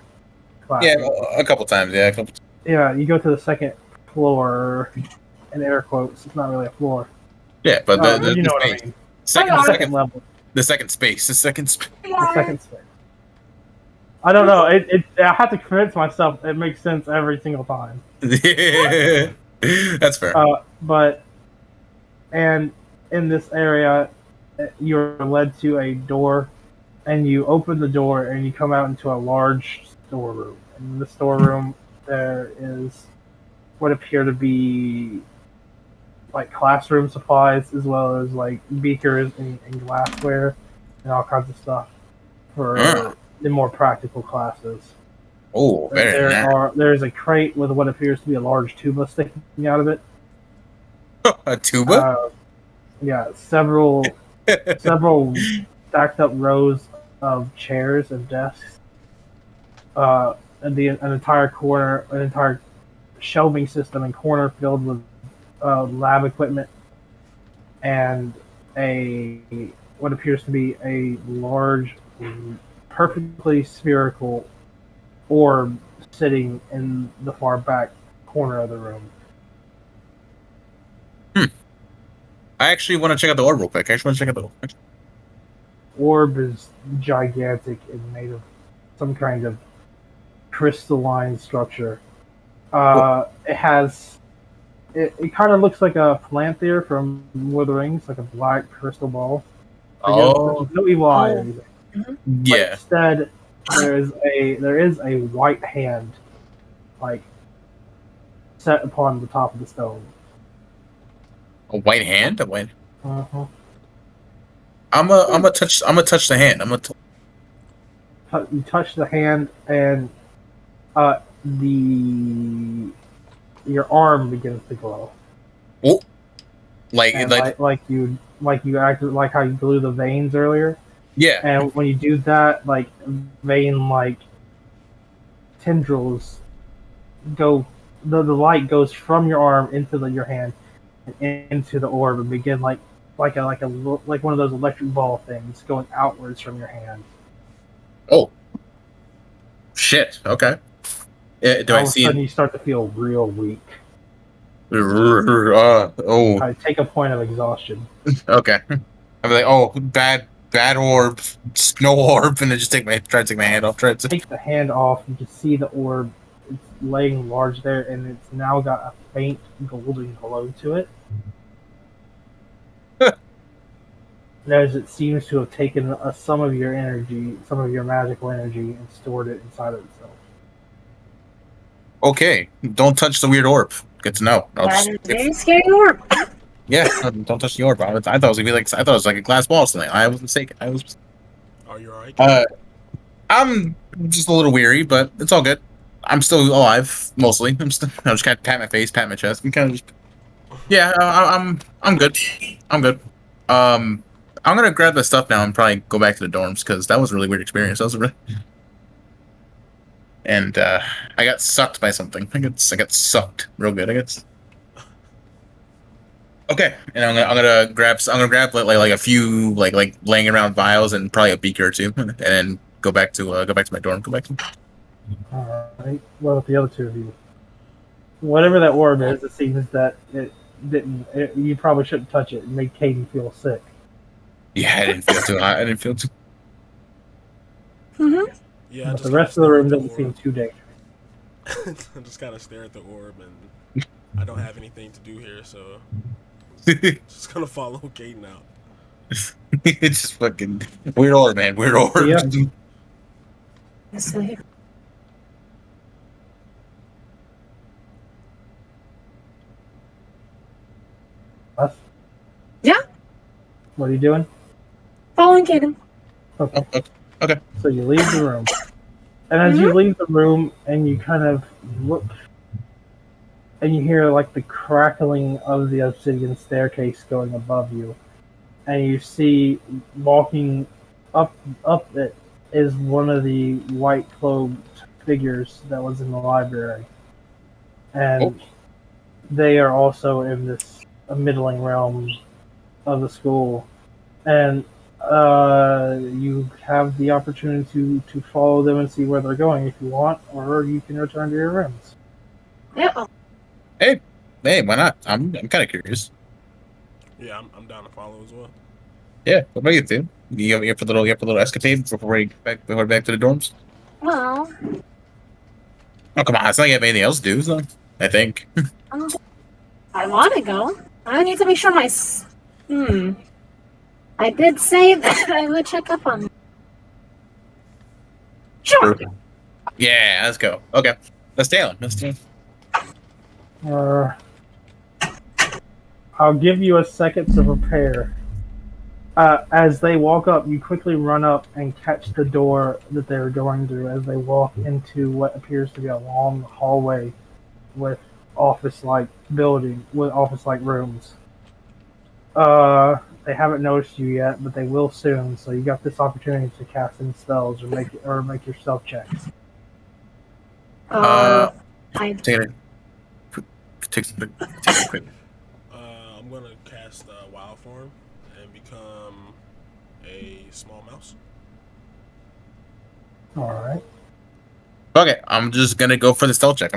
class.
Yeah, a couple times. Yeah,
Yeah, you go to the second floor, in air quotes. It's not really a floor.
Yeah, but
you know what I mean. Second level.
The second space.
The second space. I don't know. I have to convince myself it makes sense every single time.
Yeah, that's fair.
And in this area, you're led to a door, and you open the door, and you come out into a large storeroom. In the storeroom, there is what appear to be like classroom supplies, as well as like beakers and glassware and all kinds of stuff for the more practical classes.
Oh,
there's a crate with what appears to be a large tuba sticking out of it.
A tuba?
Yeah, several stacked up rows of chairs and desks. And an entire shelving system and corner filled with lab equipment, and what appears to be a large, perfectly spherical orb sitting in the far back corner of the room.
I actually want to check out the orb real quick.
Orb is gigantic and made of some kind of crystalline structure. It has. It kind of looks like a Palantir from Lord of the Rings, like a black crystal ball.
Oh,
no evil eye or anything.
Yeah.
But instead, there is a white hand, like set upon the top of the stone.
A white hand? A white.
Uh-huh.
I'm gonna touch the hand.
You touch the hand, and your arm begins to glow.
Oh,
like you acted like how you glue the veins earlier.
Yeah.
And when you do that, like vein like tendrils go, the light goes from your arm into your hand and into the orb and begin like one of those electric ball things going outwards from your hand.
Oh. Shit. Okay. Do I see?
All of a sudden, you start to feel real weak. Take a point of exhaustion.
Okay. I'm like, oh, bad orb, no orb, and then just try to take my hand off.
Take the hand off. You can see the orb. It's laying large there, and it's now got a faint golden glow to it. As it seems to have taken some of your energy, some of your magical energy, and stored it inside of itself.
Okay, don't touch the weird orb. Good to know.
Very scary orb.
Yeah, don't touch the orb. I thought it was gonna be like I thought it was like a glass ball or something. I was mistaken.
Are you alright?
I'm just a little weary, but it's all good. I'm still alive mostly. I'm just kind of pat my face, pat my chest. I'm kind of just. Yeah, I'm good. I'm good. I'm gonna grab the stuff now and probably go back to the dorms because that was a really weird experience. And I got sucked by something. I got sucked real good. I guess. Okay, and I'm gonna grab like a few like laying around vials and probably a beaker or two, and then go back to my dorm.
All right. What about the other two of you? Whatever that orb is, it seems that it didn't. You probably shouldn't touch it. It made Caden feel sick.
Yeah, I didn't feel too hot. I didn't feel too.
Mm-hmm.
Yeah,
but the rest of the room doesn't seem too dangerous.
I just kind of stare at the orb, and I don't have anything to do here, so just gonna follow Caden out.
It's just fucking weird orb, man. Weird orb.
Yeah. What are you doing?
Following Kaden.
Okay.
Okay.
So you leave the room. And as you leave the room and you kind of look and you hear like the crackling of the obsidian staircase going above you. And you see walking up it is one of the white clothed figures that was in the library. And they are also in this middling realm of the school. And you have the opportunity to follow them and see where they're going if you want, or you can return to your rooms.
Yeah.
Hey, why not? I'm kind of curious.
Yeah, I'm down to follow as well.
Yeah, what about you, Tim? You have a little escapade before we back to the dorms?
Well,
Oh, come on, it's not like you have anything else to do, so I think.
I want to go. I need to make sure I did say that I would check up on. Sure.
Yeah, let's go. Okay, let's down.
I'll give you a second to prepare. As they walk up, you quickly run up and catch the door that they're going through as they walk into what appears to be a long hallway with office-like rooms. They haven't noticed you yet, but they will soon. So you got this opportunity to cast any spells or make your stealth checks.
I
Take a quick.
I'm gonna cast Wild Form and become a small mouse.
All right.
Okay, I'm just gonna go for the stealth check.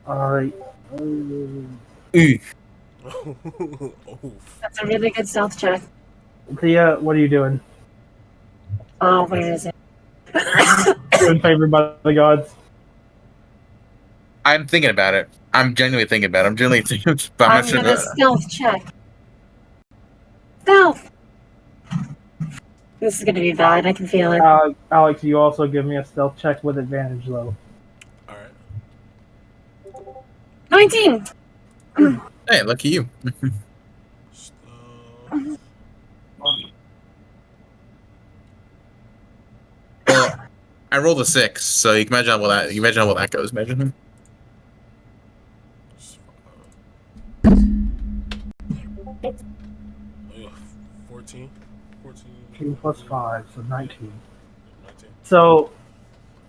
All right.
That's a really good stealth check.
Thea, what are you doing?
Oh, where is it?
Doing favored by the gods.
I'm thinking about it. I'm genuinely thinking about it. But I'm not sure.
Gonna stealth check. Stealth. This is gonna be bad. I can feel it.
Alex, you also give me a stealth check with advantage, though.
All right.
19.
Hey, lucky you. Well, I rolled a 6, so you can imagine how well that goes. Imagine him.
14.
2 plus 5, so 19.
19.
So,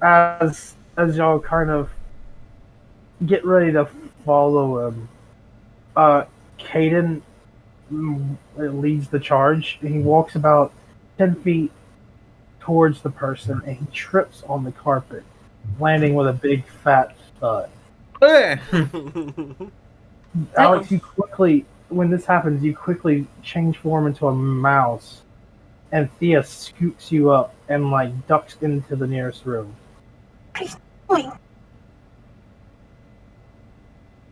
as y'all kind of get ready to follow him, Caden leads the charge. And he walks about 10 feet towards the person, and he trips on the carpet, landing with a big fat thud. Alex, when this happens, you quickly change form into a mouse, and Thea scoops you up and ducks into the nearest room.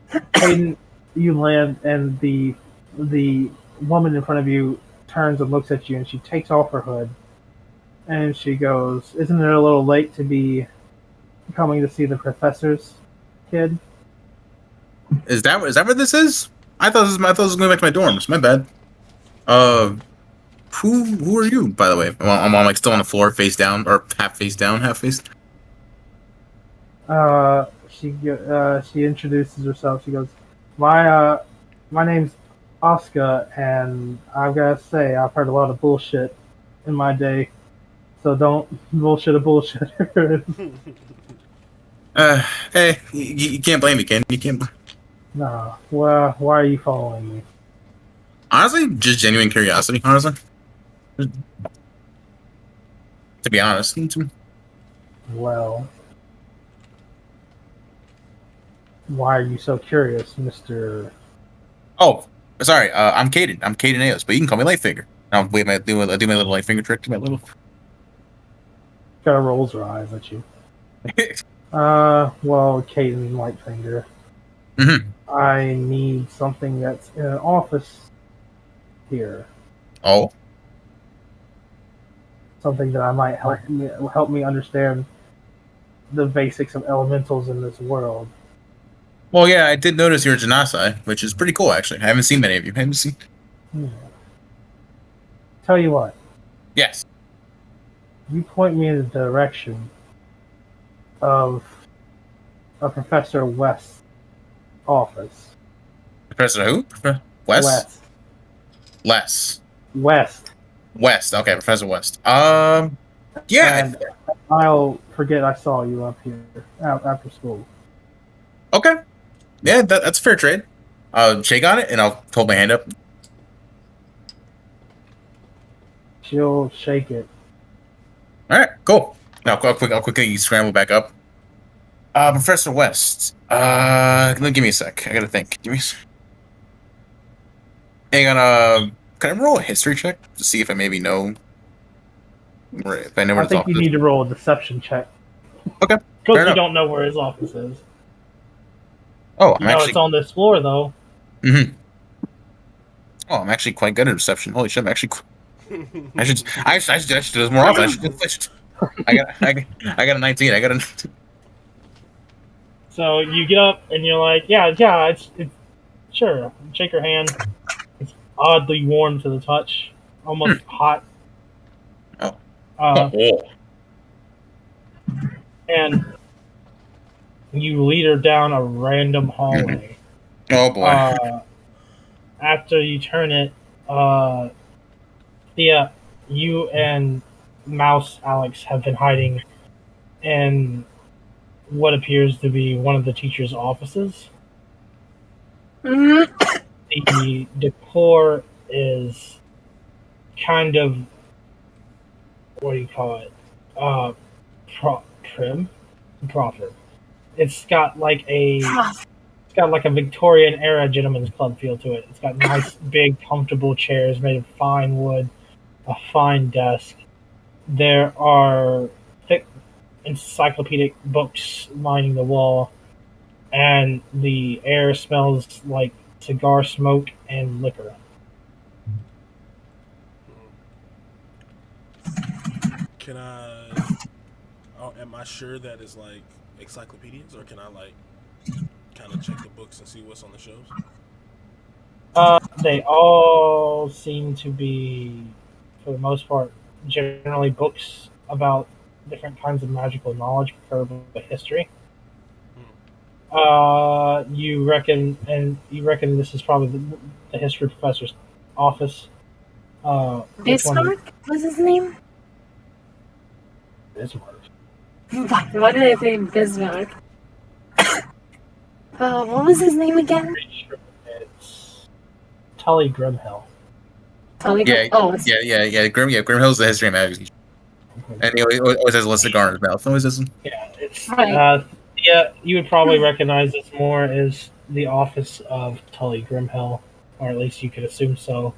Caden, you land, and the woman in front of you turns and looks at you, and she takes off her hood, and she goes, "Isn't it a little late to be coming to see the professor's kid?"
Is that what this is? I thought this was going back to my dorms. My bad. Who are you, by the way? I'm still on the floor, face down, or half face down, half face.
She introduces herself. She goes, my name's Oscar, and I've got to say, I've heard a lot of bullshit in my day, so don't bullshit a bullshitter."
Hey, you can't blame me, Ken. You can't.
No, well, why are you following me?
Honestly, just genuine curiosity. Honestly, to be honest.
Well, why are you so curious, Mr.
Oh, sorry. I'm Caden. I'm Caden Ayos, but you can call me Lightfinger. I'll do my little Lightfinger trick to my little.
Kind of rolls her eyes at you. Well, Caden Lightfinger.
Mm-hmm.
I need something that's in an office here.
Oh.
Something that I might help me understand the basics of elementals in this world.
Well, yeah, I did notice your Janasai, which is pretty cool, actually. I haven't seen many of you. Haven't seen.
Tell you what,
Yes.
you point me in the direction of Professor West's office.
Professor who? West?
West.
West.
West.
Okay, Professor West. Yeah.
And I'll forget I saw you up here after school.
Okay. Yeah, that's a fair trade. I'll shake on it, and I'll hold my hand up.
She'll shake it.
All right, cool. Now, I'll quickly scramble back up. Professor West. Give me a sec. I gotta think. Give me. Hang on. Can I roll a history check to see if I maybe know? If I know where
I think you need to roll a deception check.
Okay.
Because you don't know where his office is.
Oh,
you know it's on this floor, though.
Mm-hmm. Oh, I'm actually quite good at deception. Holy shit, I'm actually. I should do this more often. I got a 19. I got a.
So you get up and you're like, yeah, it's sure. Shake her hand. It's oddly warm to the touch, almost hot.
Oh.
And you lead her down a random hallway.
Oh boy.
After you turn it, you and Mouse Alex have been hiding in what appears to be one of the teacher's offices. The decor is kind of, what do you call it? Proper. It's got like a Victorian era gentleman's club feel to it. It's got nice, big, comfortable chairs made of fine wood, a fine desk. There are thick encyclopedic books lining the wall, and the air smells like cigar smoke and liquor.
Can I? Oh, am I sure that it's like encyclopedias, or can I like kind of check the books and see what's on the shelves?
They all seem to be, for the most part, generally books about different kinds of magical knowledge, preferably history. You reckon this is probably the history professor's office.
Bismarck? What's his name?
Bismarck.
Why did I say Bismarck? What was his name again?
It's Tully Grimhill.
Tully
Yeah. Grimhill's the history of magic. And he always has a cigar in his mouth. Always has.
Yeah, it's
right.
You would probably recognize this more as the office of Tully Grimhill, or at least you could assume so.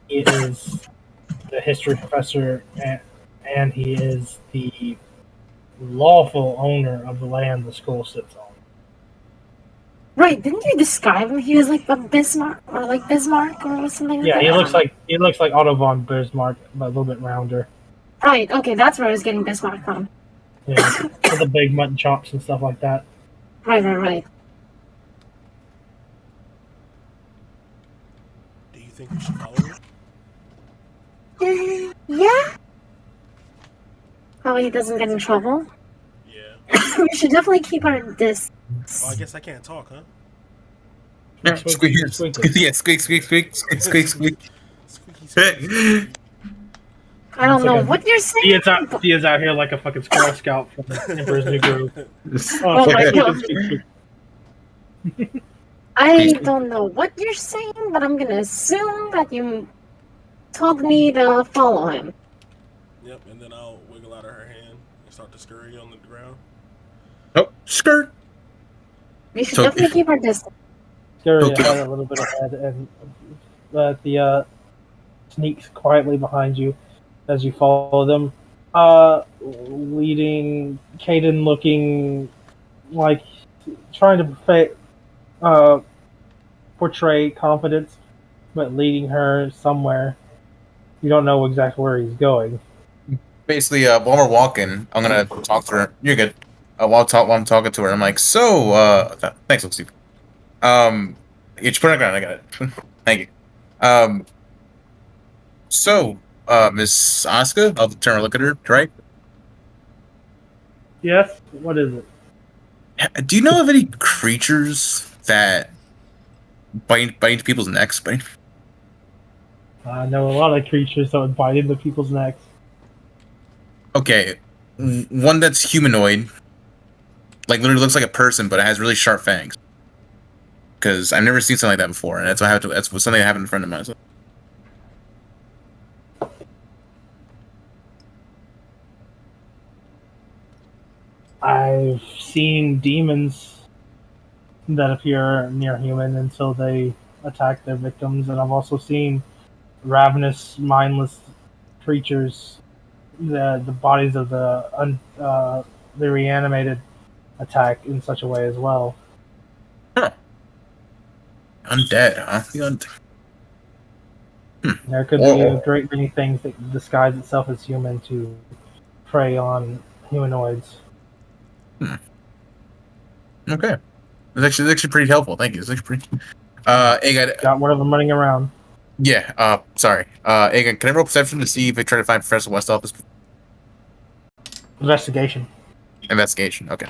He is the history professor, and he is the lawful owner of the land the school sits on.
Right, didn't you describe him? He was like a Bismarck or something like that?
Yeah, he looks like Otto von Bismarck, but a little bit rounder.
Right, okay, that's where I was getting Bismarck from.
Yeah, with the big mutton chops and stuff like that.
Right.
Do you think we should follow him?
Yeah. Oh, he doesn't get in trouble.
Yeah.
We should definitely keep our distance.
Oh, I guess I can't talk, huh?
Yeah, squeak. Yeah, squeak.
Squeaky.
I don't know what you're saying.
He is out here like a fucking Squirrel Scout from Emperor's New Groove.
Oh my god. I don't know what you're saying, but I'm gonna assume that you told me to follow him.
Yep, and then I'll wiggle out of her hand and start to scurry on the ground.
Oh, skirt.
We should definitely keep our distance.
Scurry ahead a little bit ahead, and the sneaks quietly behind you as you follow them, leading Caden, looking like trying to portray confidence, but leading her somewhere. You don't know exactly where he's going.
Basically, while we're walking, I'm gonna talk to her. You're good. while I'm talking to her, I'm like, so, thanks, Steve. Yeah, just put it on the ground. I got it. Thank you. So, Miss Asuka, I'll turn and look at her, right?
Yes. What is it?
Do you know of any creatures that bite into people's necks?
I know a lot of creatures that would bite into people's necks.
Okay, one that's humanoid, like literally looks like a person, but it has really sharp fangs. Because I've never seen something like that before, and that's something that happened in front of mine. So.
I've seen demons that appear near human until they attack their victims, and I've also seen ravenous, mindless creatures, the bodies of the reanimated attack in such a way as well.
Huh. Undead, huh?
There could be a great many things that disguise itself as human to prey on humanoids.
Okay. It's actually pretty helpful. Thank you. It's actually pretty. Hey,
got one of them running around.
Yeah. Sorry. Hey, can I roll perception to see if I try to find Professor West office?
Investigation.
Investigation. Okay.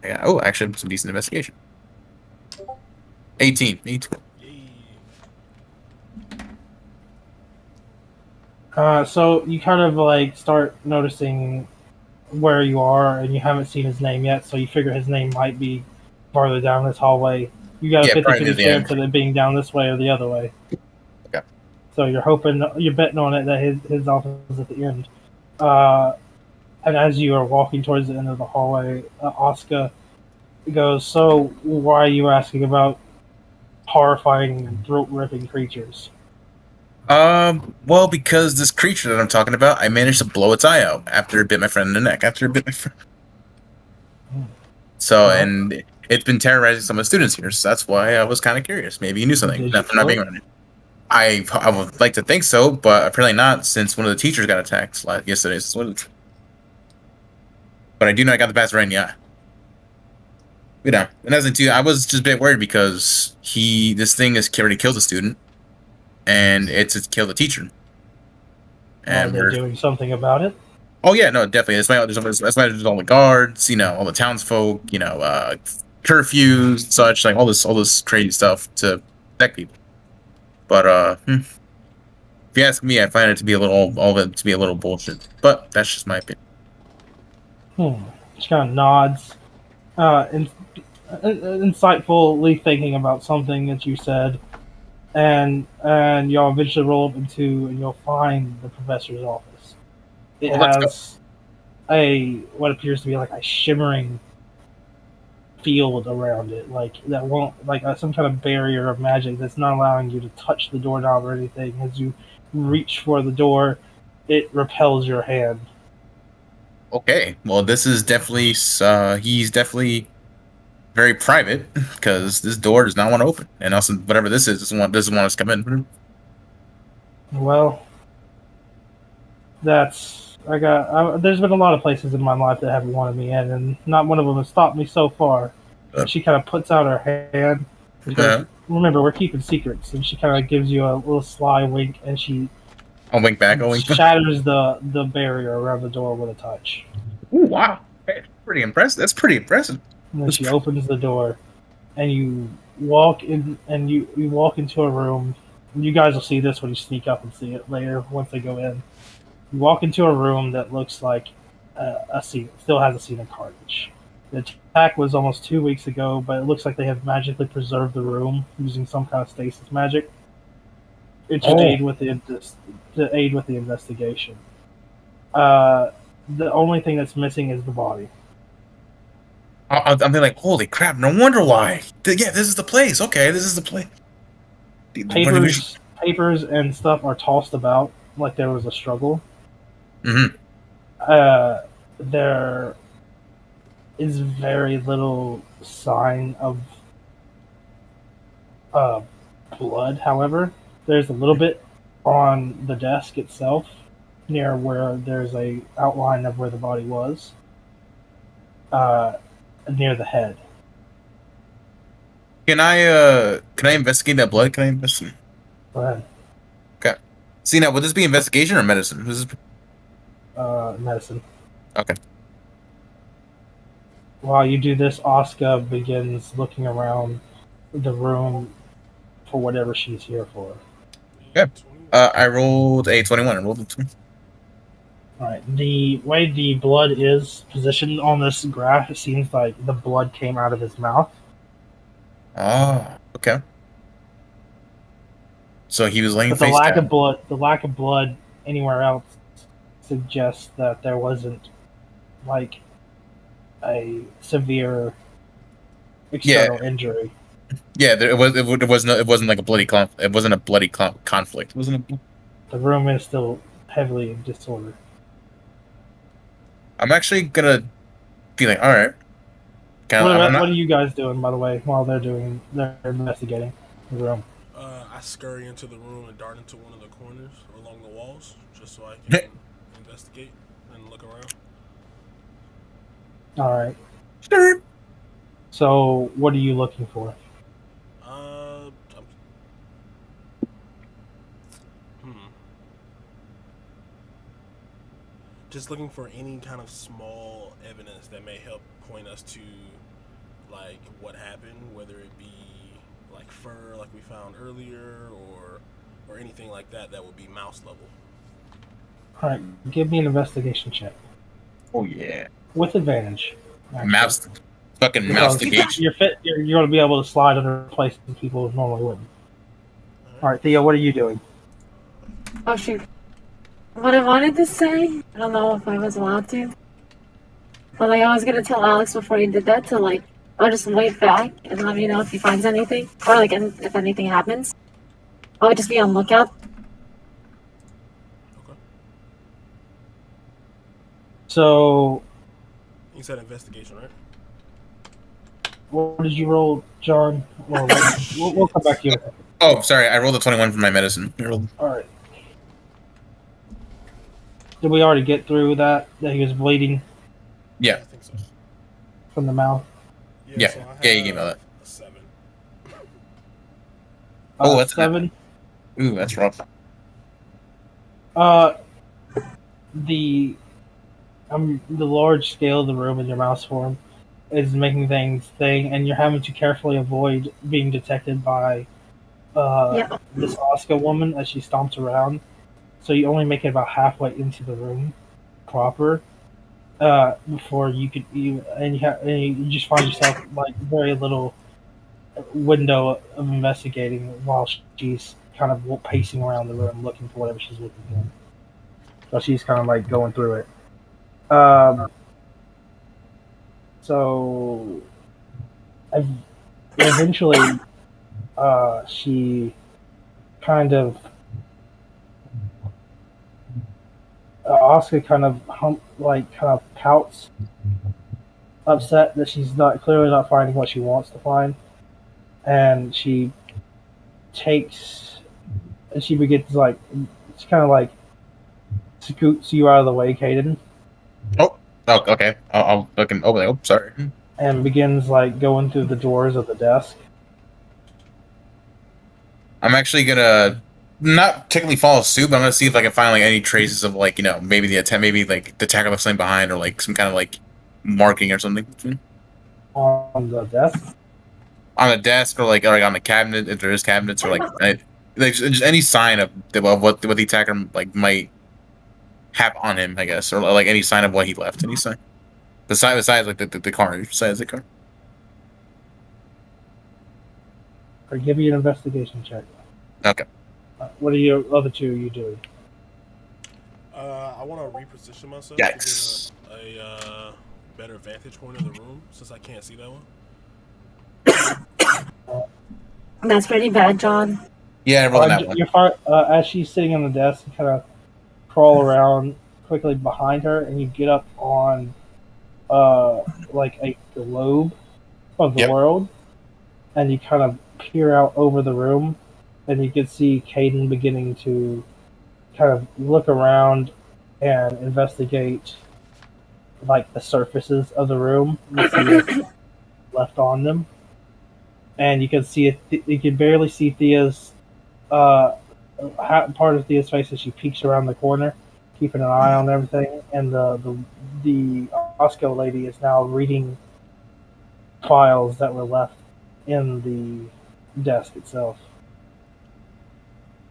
Yeah. Oh, actually, some decent investigation. 18.
Yay.
So you kind of like start noticing where you are, and you haven't seen his name yet. So you figure his name might be farther down this hallway. You got a 50-50 chance of it being down this way or the other way.
Okay.
So you're betting on it that his office is at the end. And as you are walking towards the end of the hallway, Asuka goes, "So why are you asking about horrifying and throat-ripping creatures?"
Well, because this creature that I'm talking about, I managed to blow its eye out after it bit my friend in the neck. So, and it's been terrorizing some of the students here, so that's why I was kind of curious. Maybe you knew something. Not being around it. I would like to think so, but apparently not, since one of the teachers got attacked yesterday. But I do know I got the bastard right in the eye. You know, and as into, I was just a bit worried because this thing has already killed a student, and it's killed a teacher.
And they're doing something about it.
Oh yeah, no, definitely. That's why there's all the guards, all the townsfolk, curfews, such like all this crazy stuff to protect people. But if you ask me, I find it to be all of it to be a little bullshit. But that's just my opinion.
She kind of nods, insightfully thinking about something that you said, and y'all eventually roll up and you'll find the professor's office. It has what appears to be like a shimmering field around it, like that won't some kind of barrier of magic that's not allowing you to touch the doorknob or anything. As you reach for the door, it repels your hand.
Okay, well, this is definitely he's definitely very private because this door does not want to open, and also whatever this is doesn't want us to come in.
Well, there's been a lot of places in my life that haven't wanted me in, and not one of them has stopped me so far. She kind of puts out her hand. Because, remember, we're keeping secrets, and she kind of gives you a little sly wink, and
I'll wink back.
Shatters the barrier around the door with a touch.
Ooh, wow. Hey, pretty impressive. That's pretty impressive.
And then she opens the door, and you walk in, and you walk into a room. And you guys will see this when you sneak up and see it later once they go in. You walk into a room that looks like a scene. Still has a scene of carnage. The attack was almost 2 weeks ago, but it looks like they have magically preserved the room using some kind of stasis magic. It should aid with the investigation. The only thing that's missing is the body.
I'm thinking like, holy crap! No wonder why. Yeah, this is the place. Okay, this is the place.
Papers and stuff are tossed about like there was a struggle.
Mm-hmm.
There is very little sign of blood. However, there's a little bit on the desk itself, near where there's a outline of where the body was. near the head.
Can I investigate that blood? Can I investigate?
Go ahead.
Okay. See now, would this be investigation or medicine? This is
Medicine.
okay.
While you do this, Oscar begins looking around the room for whatever she's here for.
Okay. I rolled a 21. I rolled a 20.
Alright, the way the blood is positioned on this graph, it seems like the blood came out of his mouth.
Oh, okay. So he was laying
But the
face
lack
down.
of blood anywhere else suggests that there wasn't like a severe external injury.
Yeah, it wasn't like a bloody it wasn't a bloody conflict. It wasn't a.
The room is still heavily in disorder.
I'm actually gonna be like, all right.
What are you guys doing, by the way, while they're investigating the room?
I scurry into the room and dart into one of the corners along the walls, just so I can investigate and look around.
All right.
Sure.
So, what are you looking for?
Just looking for any kind of small evidence that may help point us to, like, what happened, whether it be like fur, like we found earlier, or anything like that that would be mouse level.
All right, give me an investigation check
Oh yeah.
with advantage. actually.
Mouse. Fucking
Because
mouse the gauge.
You're going to be able to slide under places people normally wouldn't. All right, Theo, what are you doing?
Oh shoot. What I wanted to say, I don't know if I was allowed to. But like I was gonna tell Alex before he did that to like, I'll just wait back and let me know if he finds anything. Or like if anything happens. I'll just be on lookout.
Okay.
So,
You said investigation, right?
what did you roll, John? Well, we'll come back to you.
Oh, sorry. I rolled a 21 for my medicine.
All right. Did we already get through that he was bleeding
Yeah.
I think so.
from the mouth?
Yeah.
So I
Yeah, you
have
gave me that.
a 7.
Oh, that's
7.
Ooh, that's rough.
The large scale of the room in your mouse form is making things and you're having to carefully avoid being detected by this Oscar woman as she stomps around. So you only make it about halfway into the room proper before you could and you just find yourself like very little window of investigating while she's kind of pacing around the room looking for whatever she's looking for. So she's kind of like going through it. So eventually, she kind of Oscar kind of pouts, upset that she's clearly not finding what she wants to find, and she begins like it's kind of like scoots you out of the way, Caden.
Oh, okay. I'll fucking open it. Oh, sorry.
And begins like going through the drawers of the desk.
I'm actually gonna not technically follow suit, but I'm gonna see if I can find like any traces of like maybe the attacker left something behind or like some kind of like marking or something
On the desk.
On the desk or like on the cabinet if there is cabinets or like just any sign of what the attacker like might have on him, I guess, or like any sign of what he left. Any sign besides like the car, besides the car.
Or give you an investigation check.
Okay.
What are your other two you doing?
I want to reposition myself
Yikes.
to get a better vantage point of the room since I can't see that one.
That's pretty bad, John.
Yeah, I rolled that one.
You're fine. As she's sitting on the desk, you kind of crawl around quickly behind her, and you get up on like a globe of the world, and you kind of peer out over the room, and you can see Caden beginning to kind of look around and investigate like the surfaces of the room. You see what's left on them, and you can see you can barely see Thea's part of Thea's face as she peeks around the corner, keeping an eye on everything. And the Osco lady is now reading files that were left in the desk itself.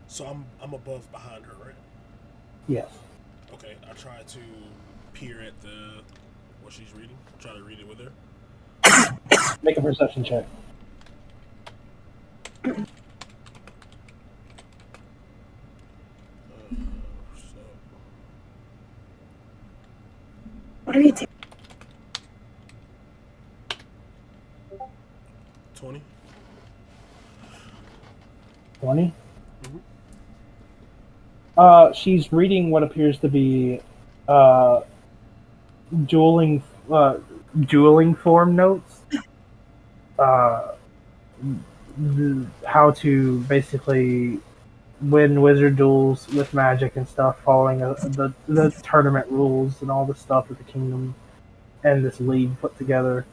So I'm above behind her, right?
Yes.
Okay, I try to peer at what she's reading. Try to read it with her.
Make a perception check.
So
What are you doing?
20.
20.
Mhm.
She's reading what appears to be dueling dueling form notes. How to basically win wizard duels with magic and stuff, following the tournament rules and all the stuff that the kingdom and this league put together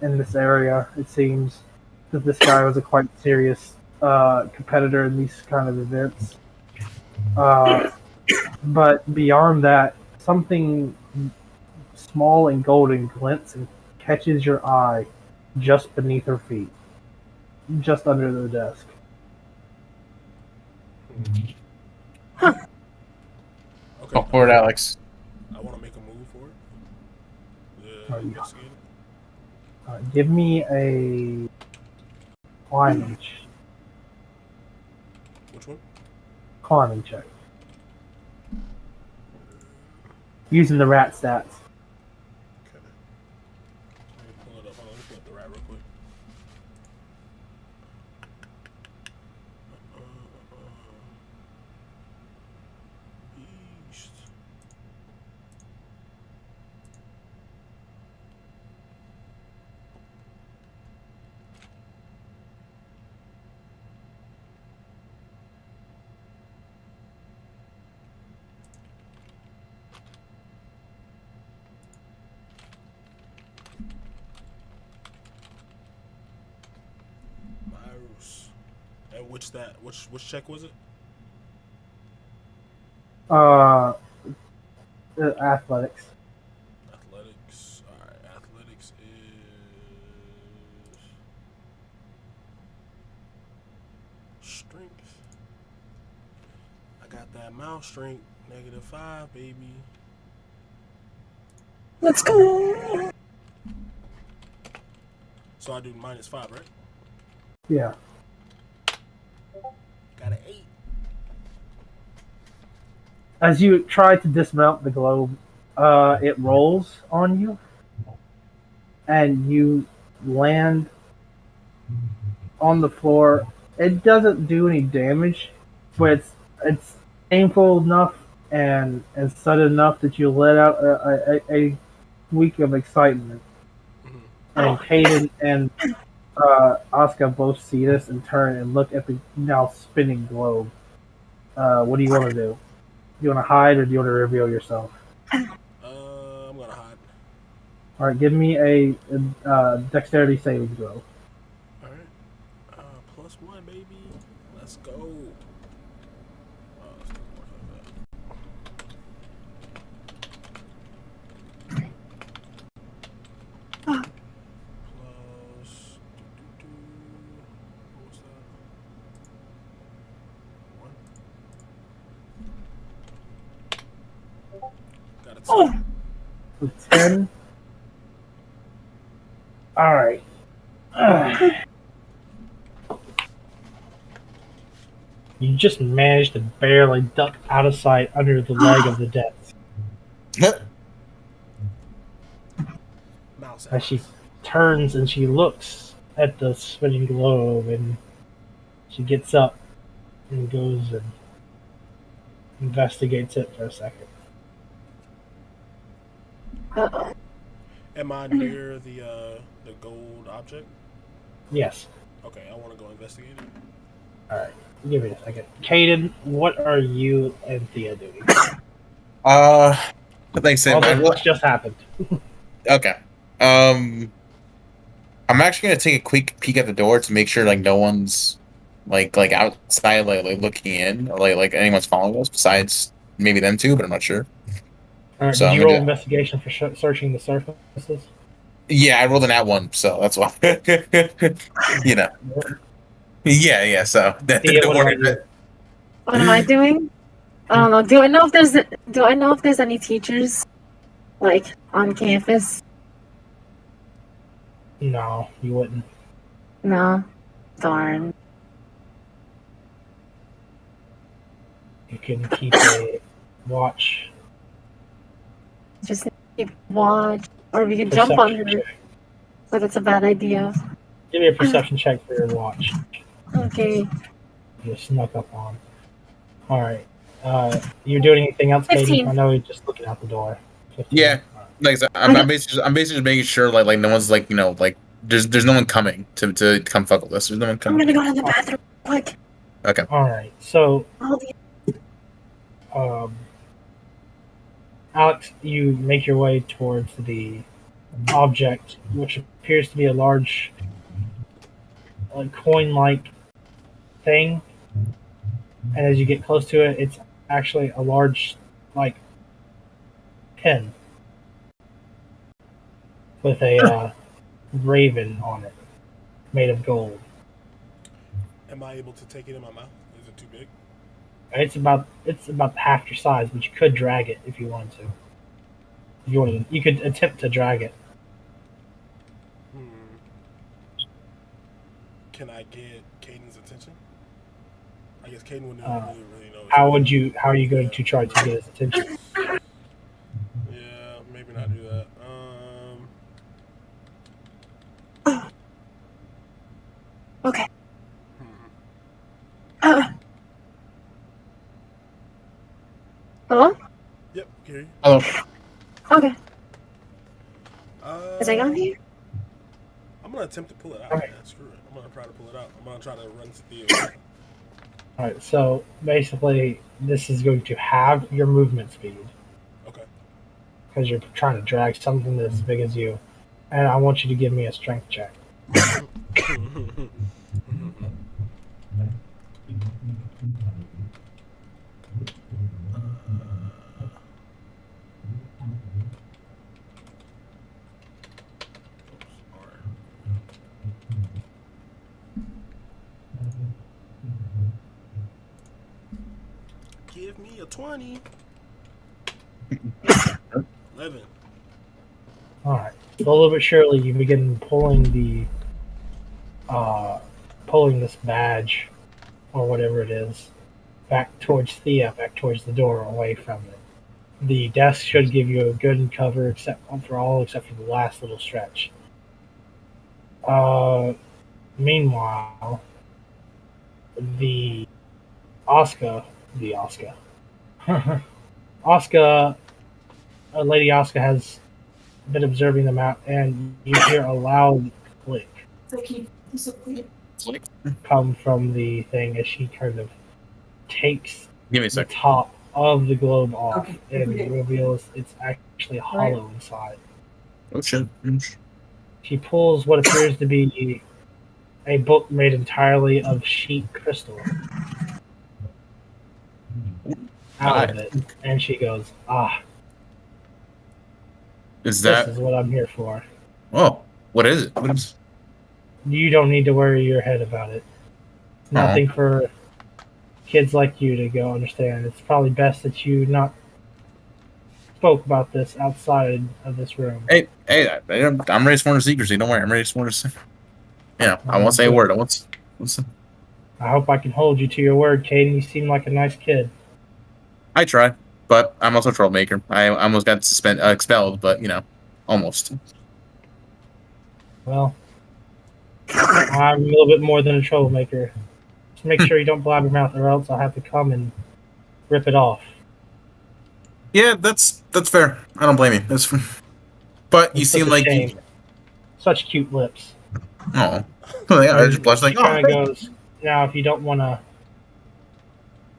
in this area. It seems that this guy was a quite serious competitor in these kind of events. But beyond that, something small and golden glints and catches your eye just beneath her feet, just under the desk.
Huh.
Okay.
Go for it, Alex.
I want to make a move for it.
Oh, yeah.
Investigate it.
Give me a climbing,
Which one?
climbing check. Using the rat stats.
Okay. Let me pull it up. Hold on, let me pull up the rat real quick. East. Virus. And which check was it?
Athletics.
Athletics. Alright, athletics is strength. I got that mouse strength. -5, baby.
Let's go.
So I do -5, right?
Yeah.
Got an 8.
As you try to dismount the globe, it rolls on you, and you land on the floor. It doesn't do any damage, but it's painful enough and sudden enough that you let out a week of excitement.
Mhm.
And Caden and Oscar both see this and turn and look at the now spinning globe. What do you want to do? Do you want to hide or do you want to reveal yourself?
I'm gonna hide.
All right, give me a dexterity saving throw.
All right. +1, baby. Let's go. It's not working like that. Plus. What was that? 1. Got it.
Oh.
10. All right. You just managed to barely duck out of sight under the leg of the desk.
Mouse.
As she turns and she looks at the spinning globe, and she gets up and goes and investigates it for a second.
Uh-oh.
Am I near the gold object?
Yes.
Okay, I want to go investigate it.
All right. Give me a second. Caden, what are you and Thea doing?
Thanks, Sam.
All this just happened.
Okay. I'm actually gonna take a quick peek at the door to make sure like no one's like outside like looking in or like anyone's following us besides maybe them two, but I'm not sure.
All right,
So
did
I'm
you
gonna
roll
do that.
investigation for searching the surfaces?
Yeah, I rolled an @1, so that's why. You know. Yeah. So
Thea,
don't
what
worry.
about you?
What am I doing? I don't know. Do I know if there's any teachers like on campus?
No, you wouldn't.
No. Darn.
You can keep a watch.
Just keep watch, or we can jump on
Perception
her.
check.
But it's a bad idea.
Give me a perception check for your watch.
Okay.
You snuck up on. All right. You doing anything else, Katie?
15.
I know you're just looking out the door. 15.
Yeah.
All right.
Like I said, I'm basically just making sure like no one's like like there's no one coming to come fuck with us. There's no one
I'm
coming.
gonna go to the bathroom quick.
Okay.
All right. So,
I'll be-
Alex, you make your way towards the object, which appears to be a large, coin-like thing. And as you get close to it, it's actually a large, like, pin with a raven on it, made of gold.
Am I able to take it in my mouth? Is it too big?
It's about half your size, but you could drag it if you wanted to. If you wanted, you could attempt to drag it.
Can I get Caden's attention? I guess Caden wouldn't really know.
How are you going to try to get his attention?
Yeah, maybe not do that.
Okay. Hello?
Yep, hear you.
Hello.
Okay. Is it on here?
I'm gonna attempt to pull it out.
Okay.
Man. Screw it. I'm gonna try to pull it out. I'm gonna try to run to Theo.
All right. So basically, this is going to have your movement speed
Okay.
because you're trying to drag something that's as big as you, and I want you to give me a strength check.
Give me a 20. 11.
All right. Slowly but surely, you begin pulling this badge or whatever it is back towards Thea, back towards the door, away from it. The desk should give you a good cover, except for the last little stretch. Meanwhile, Oscar, Lady Oscar has been observing them out, and you hear a loud click come from the thing as she kind of takes
Give me a
the
sec.
top of the globe off and reveals it's actually hollow inside.
Oh shit.
She pulls what appears to be a book made entirely of sheet crystal out of it, and she goes,
Is
this
that?
is what I'm here for.
Oh, what is it? What is?
You don't need to worry your head about it. It's nothing for kids like you to go understand. It's probably best that you not spoke about this outside of this room.
Hey, I'm ready for the secrecy. Don't worry, I'm ready for the. I won't say a word.
I hope I can hold you to your word, Caden. You seem like a nice kid.
I try, but I'm also a troublemaker. I almost got expelled, but almost.
Well, I'm a little bit more than a troublemaker. Just make sure you don't blab your mouth, or else I'll have to come and rip it off.
Yeah, that's fair. I don't blame you. But you
It's
seem
such a
like
shame. Such cute lips.
Oh, yeah, I just blushed like
She kind of goes, now if you don't want to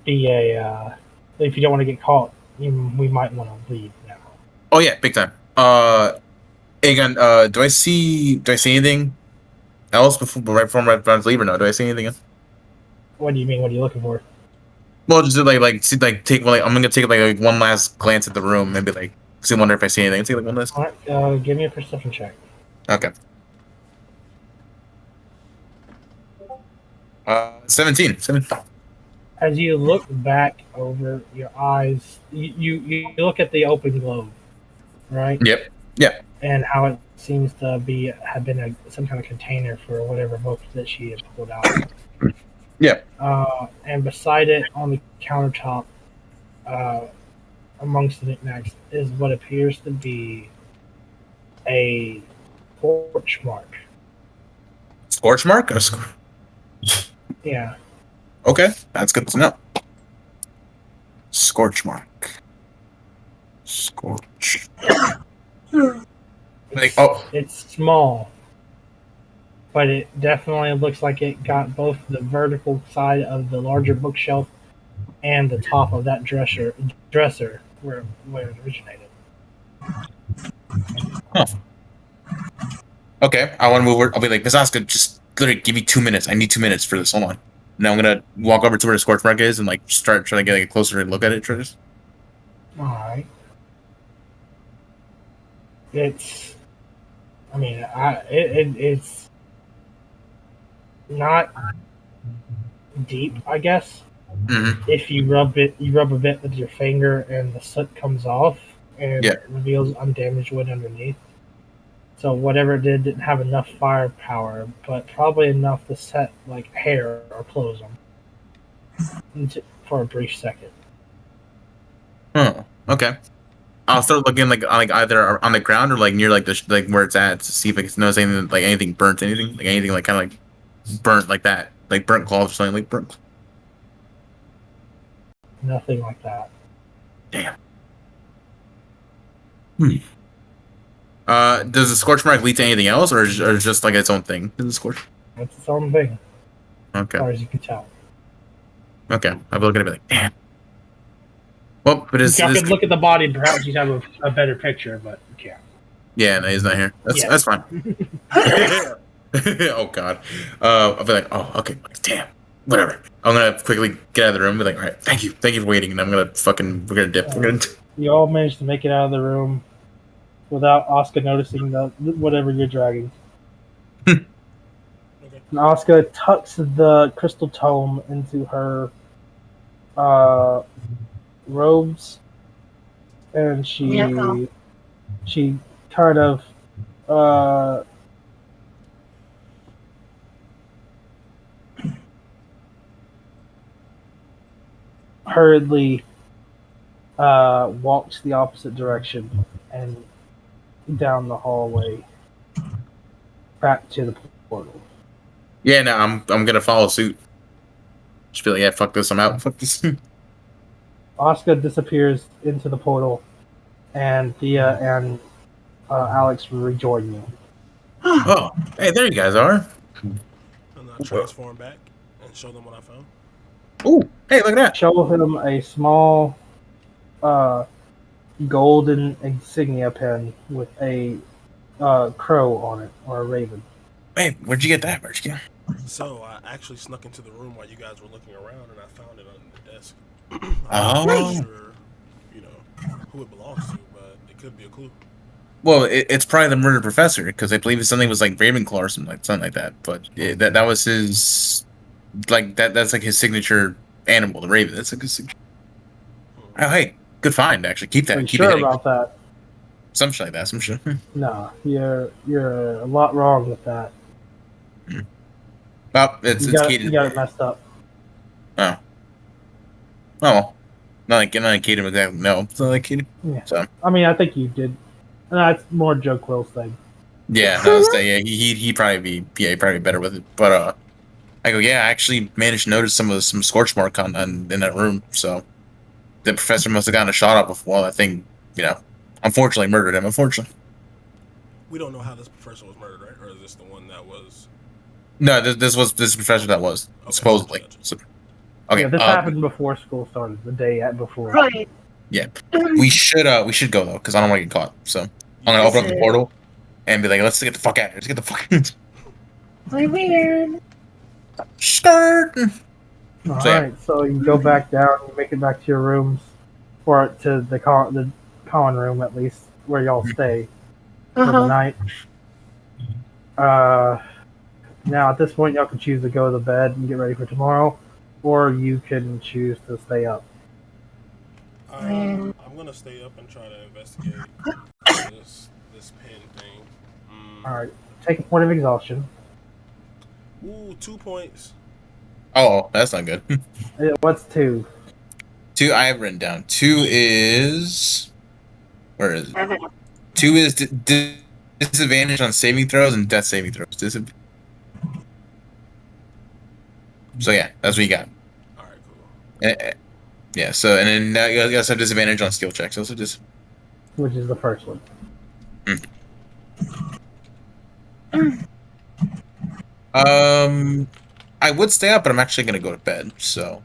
be if you don't want to get caught, we might want to leave now.
Oh yeah, big time. Again, do I see anything else before I leave or no? Do I see anything else?
What do you mean? What are you looking for?
Well, just see, take like I'm gonna take like one last glance at the room and be like, see, wonder if I see anything. Take like one last.
All right, give me a perception check.
Okay. 17.
As you look back over your eyes, you look at the open globe, right?
Yep. Yeah.
And how it seems to have been some kind of container for whatever book that she had pulled out.
Yeah.
And beside it on the countertop, amongst the knickknacks, is what appears to be a torch mark.
Scorch mark.
Yeah.
Okay, that's good to know. Scorch mark. Scorch.
It's small, but it definitely looks like it got both the vertical side of the larger bookshelf and the top of that dresser where it originated.
Huh. Okay, I want to move over. I'll be like, Miss Oscar, just literally give me 2 minutes. I need 2 minutes for this. Hold on. Now I'm gonna walk over to where the scorch mark is and like start trying to get like, a closer look at it. Try this.
All right. It's not deep, I guess.
Mm-hmm.
If you rub a bit with your finger, and the soot comes off, and it reveals undamaged wood underneath. So whatever it didn't have enough firepower, but probably enough to set like hair or clothes on for a brief second.
Huh. Okay. I'll start looking like either on the ground or like near like like where it's at to see if I can notice anything like anything burnt, anything like kind of like burnt like that, like burnt cloth or something like burnt.
Nothing like that.
Damn. Does the scorch mark lead to anything else, or just like its own thing? Is the scorch?
It's its own thing.
Okay.
As far as you can tell.
Okay. I'll look at it and be like, damn. Well, but
you could look at the body and perhaps you'd have a better picture, but you can't.
Yeah, no, he's not here. That's fine. Oh God. I'll be like, oh, okay, damn, whatever. I'm gonna quickly get out of the room and be like, all right, thank you for waiting, and we're gonna dip.
You all managed to make it out of the room without Oscar noticing whatever you're dragging.
Okay.
And Oscar tucks the crystal tome into her robes, and she kind of hurriedly walks the opposite direction and down the hallway back to the portal.
Yeah, no, I'm gonna follow suit. Just be like, yeah, fuck this, I'm out. Fuck this.
Oscar disappears into the portal, and Thea and Alex rejoin you.
Oh, hey, there you guys are.
And I transform back and show them what I found.
Ooh, hey, look at that.
Show him a small golden insignia pen with a crow on it, or a raven.
Hey, where'd you get that?
So I actually snuck into the room while you guys were looking around, and I found it on the desk.
I'm
not sure, who it belongs to, but it could be a clue.
Well, it's probably the murdered professor, because I believe something was like Ravenclaw or something like that. But that was his, like that's like his signature animal, the raven. That's like his signature. Oh, hey, good find actually. Keep that.
Are you
keep
sure
it
about that?
Some shit like that. Some shit.
No, you're a lot wrong with that.
Well, it's
you got
Kaden.
it messed up.
Oh. Oh. Not like Kaden exactly. No, it's not like Kaden.
Yeah.
So.
I mean, I think you did. And that's more Joe Quill's thing.
Yeah, no, yeah, he'd probably be better with it. But I go, yeah, I actually managed to notice some scorch mark on in that room. So the professor must have gotten a shot off before that thing, unfortunately murdered him. Unfortunately.
We don't know how this professor was murdered, right? Or is this the one that was?
No, this professor that was supposedly.
Gotcha.
So, okay.
Yeah, this happened before school started. The day before.
Right.
Yeah, we should go though, because I don't want to get caught. So I'm gonna open up the
Listen.
portal and be like, let's get the fuck out of here. Let's get the fuck out.
Play weird.
Skirt.
All
So yeah.
right, so you go back down. You make it back to your rooms, or to the common room at least, where y'all stay for the night. Now at this point, y'all can choose to go to bed and get ready for tomorrow, or you can choose to stay up.
I'm gonna stay up and try to investigate this pin thing.
All right, take a point of exhaustion.
Ooh, 2 points.
Oh, that's not good.
What's 2?
2 I have written down. 2 is where is it? 2 is disadvantage on saving throws and death saving throws. So yeah, that's what you got.
All right, cool.
Yeah. So and then now you also have disadvantage on skill checks. Also just
Which is the first one.
I would stay up, but I'm actually gonna go to bed. So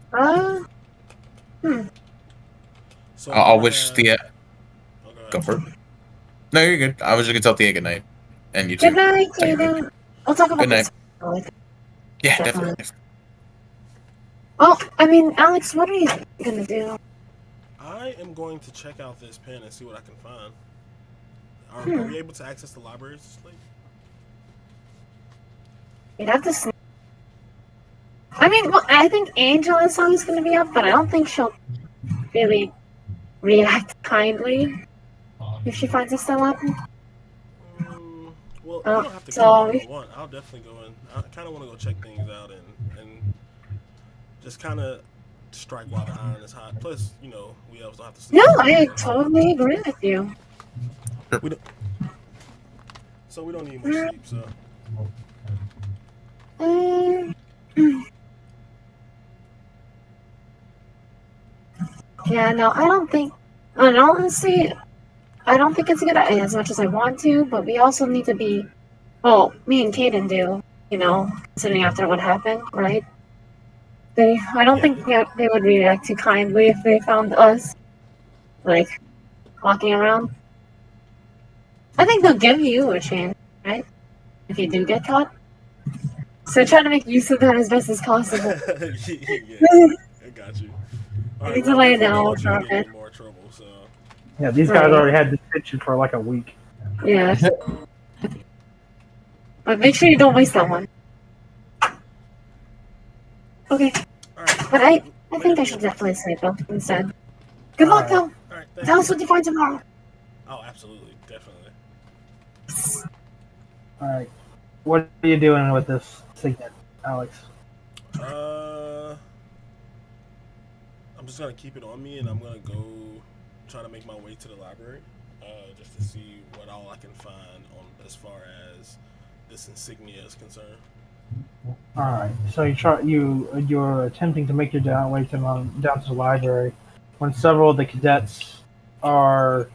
So
I'll wish
have...
Thea. Go for it. No, you're good. I was just gonna tell Thea good night, and you too.
Good night, Kaden. We'll talk about
Good night.
this.
Yeah, definitely.
Well, I mean, Alex, what are you gonna do?
I am going to check out this pen and see what I can find. Are we able to access the libraries this late?
You'd have to. I mean, well, I think Angel is always gonna be up, but I don't think she'll really react kindly if she finds us still up.
Well, you don't have to go if you want. I'll definitely go in. I kind of want to go check things out and just kind of strike while the iron is hot. Plus, you know, we also have to sleep.
No, I totally agree with you.
So we don't need much sleep, so.
Yeah, no, I don't think. And honestly, I don't think it's a good idea as much as I want to, but we also need to be. Well, me and Kaden do, you know, considering after what happened, right? I don't think they would react too kindly if they found us, like, walking around. I think they'll give you a chance, right? If you do get caught. So try to make use of that as best as possible.
Yeah, I got you.
I need to lay down for a bit.
More trouble, so.
Yeah, these guys already had detention for like a week.
Yeah. But make sure you don't waste that one. Okay.
Right.
But I think I should definitely sleep though instead. Good luck though. Tell us what you find tomorrow.
Oh, absolutely, definitely.
All right, what are you doing with this signet, Alex?
I'm just gonna keep it on me, and I'm gonna go try to make my way to the library, just to see what all I can find on as far as this insignia is concerned.
All right, so you're attempting to make your way down to the library when several of the cadets are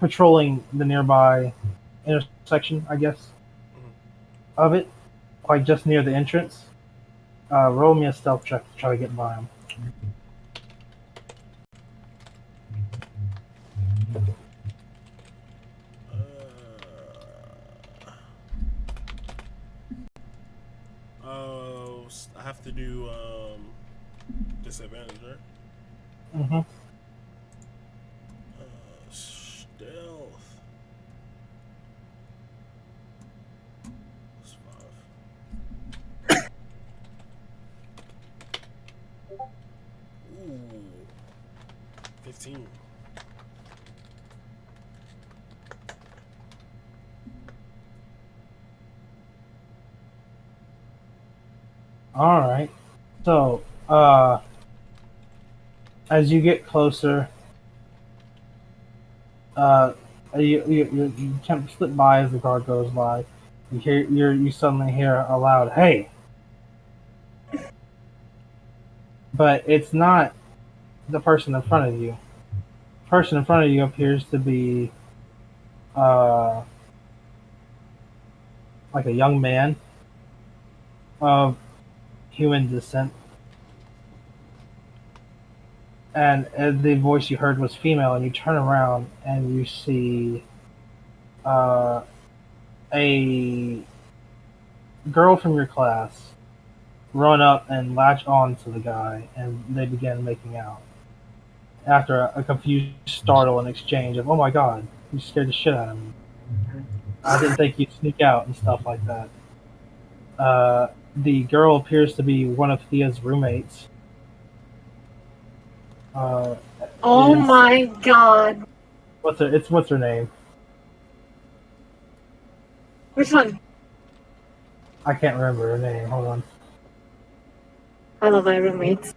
patrolling the nearby intersection, I guess, of it, like just near the entrance. Roll me a stealth check to try to get by them.
I have to do disadvantage, right?
Mm-hmm.
Stealth. That's 5. Ooh. 15.
All right. So, as you get closer, you attempt to slip by as the guard goes by. You suddenly hear a loud "Hey!" But it's not the person in front of you. The person in front of you appears to be like a young man of human descent. and the voice you heard was female, and you turn around and you see a girl from your class run up and latch on to the guy, and they begin making out. After a confused startle and exchange of, "Oh my god, you scared the shit out of me. I didn't think you'd sneak out," and stuff like that. The girl appears to be one of Thea's roommates.
Oh
is-
my god.
What's her name?
Which one?
I can't remember her name. Hold on.
I love my roommates.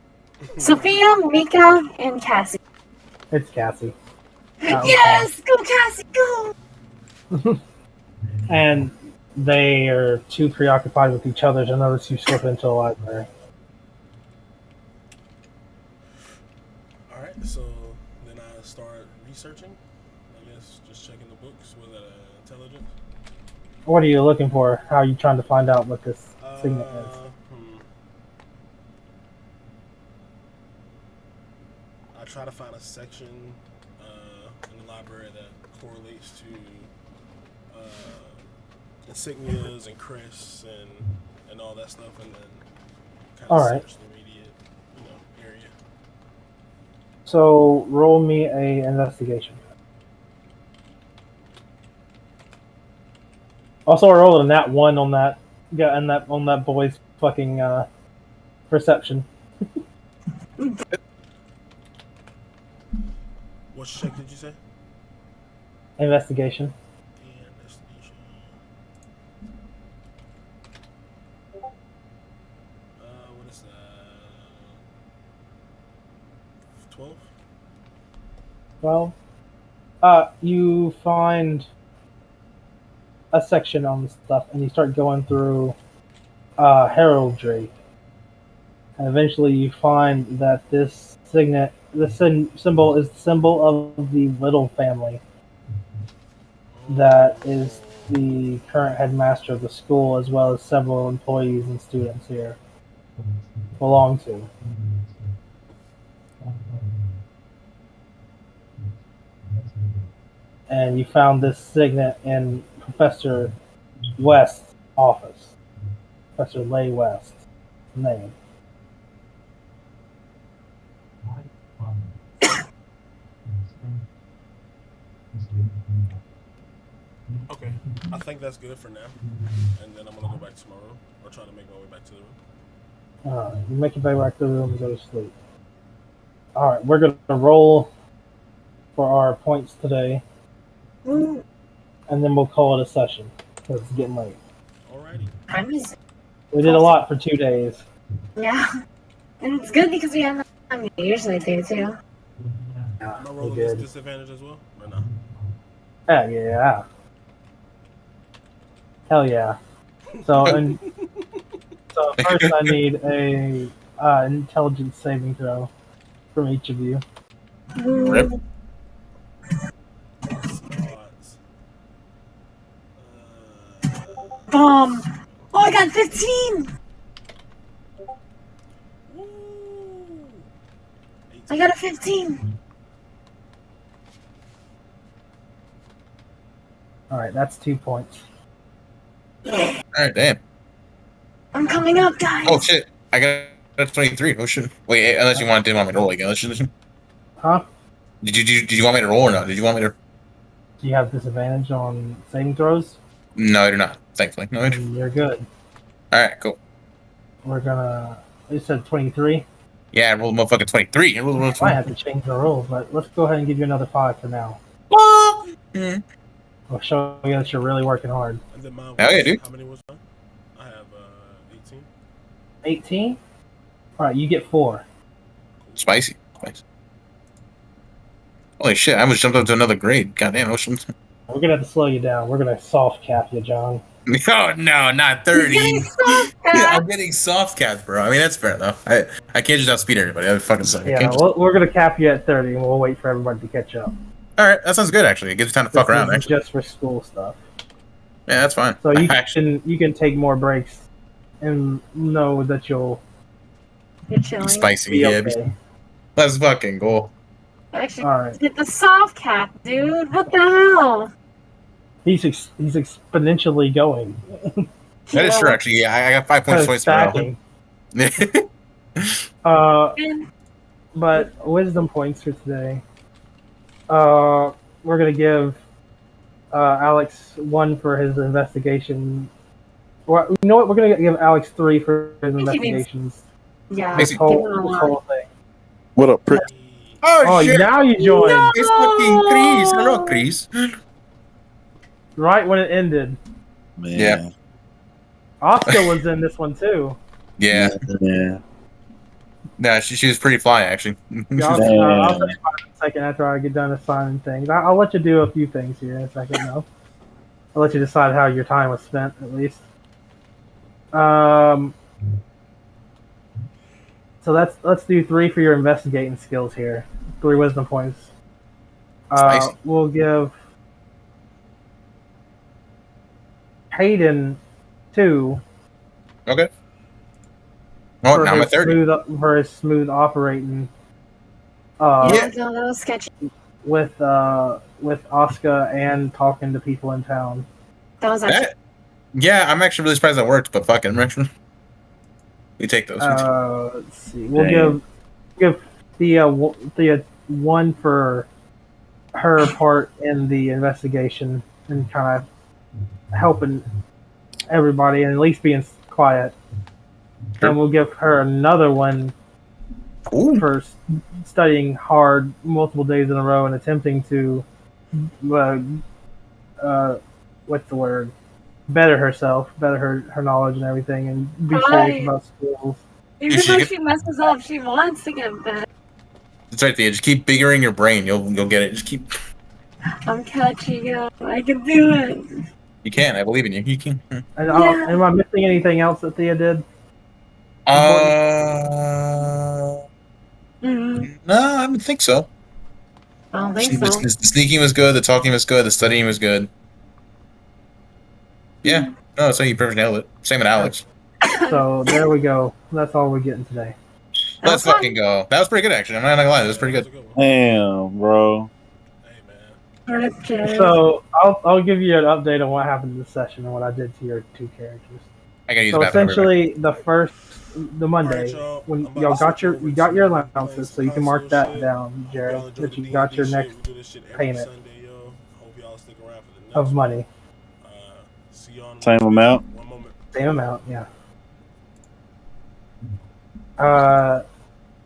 Sophia, Mika, and Cassie.
It's Cassie. That was
Yes! Go Cassie, go!
fun. And they are too preoccupied with each other to notice you slip into the library.
Alright, so then I start researching. I guess just checking the books. Was that intelligence?
What are you looking for? How are you trying to find out what this signet is?
I try to find a section in the library that correlates to insignias and crests and all that stuff, and then kind of
Alright.
search the immediate area.
So roll me a investigation. Also, I rolled a nat 1 on that. Yeah, and that on that boy's fucking perception.
What check did you say?
Investigation.
Investigation. What is that? 12?
Well, you find a section on the stuff, and you start going through heraldry, and eventually you find that this signet, symbol, is the symbol of the Little family. That is the current headmaster of the school, as well as several employees and students here belong to. And you found this signet in Professor West's office. Professor Lay West's name.
Okay, I think that's good for now. And then I'm gonna go back to my room, or try to make my way back to the room.
Alright, you make your way back to the room and go to sleep. Alright, we're going to roll for our points today,
Ooh,
and then we'll call it a session, because it's getting late.
Alrighty.
time is...
We did a lot for 2 days.
Yeah. And it's good because we have enough time to usually do, too.
Yeah,
Am I
we
rolling this
did.
disadvantage as well, or no?
Yeah. Hell yeah. So, so first I need a intelligence saving throw from each of you.
Rip.
Odds.
Oh, I got 15!
Woo!
I got a 15!
Alright, that's 2 points.
Alright, damn.
I'm coming up, guys!
Oh shit. I got a 23. Oh shit. Wait, unless you want to me to roll again.
Huh?
Did you want me to roll or not? Did you want me to?
Do you have disadvantage on saving throws?
No, I do not. Thankfully. No, I do.
Then you're good.
Alright, cool.
We're gonna... You said 23?
Yeah, I rolled a motherfucking 23. I rolled a
I might
motherfucking...
have to change the rules, but let's go ahead and give you another 5 for now.
Mm.
We'll show you that you're really working hard.
And then mine was,
Hell yeah, dude.
How many was mine? I have 18.
18? Alright, you get 4.
Spicy. Holy shit, I almost jumped up to another grade. Goddamn,
We're gonna have to slow you down. We're gonna soft cap you, John.
Oh no, not 30. I'm getting soft cap, bro. I mean, that's fair though. I can't just outspeed everybody. That would fucking suck.
Yeah, we're gonna cap you at 30, and we'll wait for everybody to catch up.
Alright, that sounds good actually. It gives you time to fuck around,
This is
actually.
just for school stuff.
Yeah, that's fine.
So you can take more breaks and know that you'll
You're chilling.
Spicy,
be
yeah.
okay.
Let's fucking go.
Actually,
All right.
get the soft cap, dude. What the hell?
He's exponentially going.
That is true, actually. Yeah, I got 5 points twice in a row.
Stacking.
Man,
But wisdom points for today. We're gonna give Alex 1 for his investigation. Well, you know what? We're gonna give Alex 3 for his investigations.
yeah,
This
give him a
whole
lot.
thing.
What up, prick?
Oh,
shit!
now you joined
No!
It's fucking Chris. Hello, Chris.
right when it ended.
Man.
Yeah.
Oscar was in this one too.
Yeah.
Yeah.
Nah, she was pretty fly, actually.
Yeah, I'll tell you about it in a second after I get done assigning things. I'll let you do a few things here in a second, though. I'll let you decide how your time was spent, at least. So let's do 3 for your investigating skills here. 3 wisdom points.
Spicy.
We'll give Hayden 2
Okay. Oh, now I'm at 30.
for his smooth operating.
Yeah.
No, that was sketchy.
With Oscar and talking to people in town.
That was actually.
Yeah, I'm actually really surprised that worked, but fucking actually. We take those.
Let's see. We'll give Thea 1 for her part in the investigation and kind of helping everybody and at least being quiet.
Sure.
And we'll give her another 1
Ooh.
for studying hard multiple days in a row and attempting to what's the word? Better herself, better her knowledge and everything, and be serious about schools.
Even though she messes up, she wants to get better.
That's right, Thea. Just keep biggering your brain. You'll get it. Just keep.
I'm catching up. I can do it.
You can. I believe in you. You can.
And
Yeah.
am I missing anything else that Thea did?
Mm-hmm.
No, I don't think so.
I don't think so.
The sneaking was good. The talking was good. The studying was good. Yeah. No, so you pretty much nailed it. Same with Alex.
So there we go. That's all we're getting today.
Let's fucking go. That was pretty good, actually. I'm not gonna lie. That was pretty good.
Damn, bro.
Hey, man.
Okay.
So I'll give you an update on what happened in this session and what I did to your 2 characters.
I gotta use
So
the bathroom.
essentially, the Monday
Alright,
when
y'all,
y'all got
I'm
you
about
got
to
your
sit over
allowances,
to
so you can mark
console
that
shit.
down, Jared,
Y'all enjoy
that
the
you
D&D
got your
shit.
next
We do this shit every
payment
Sunday, yo. Hope y'all stick around for the next
of money.
one. See y'all in
Same amount?
one moment.
Same amount, yeah.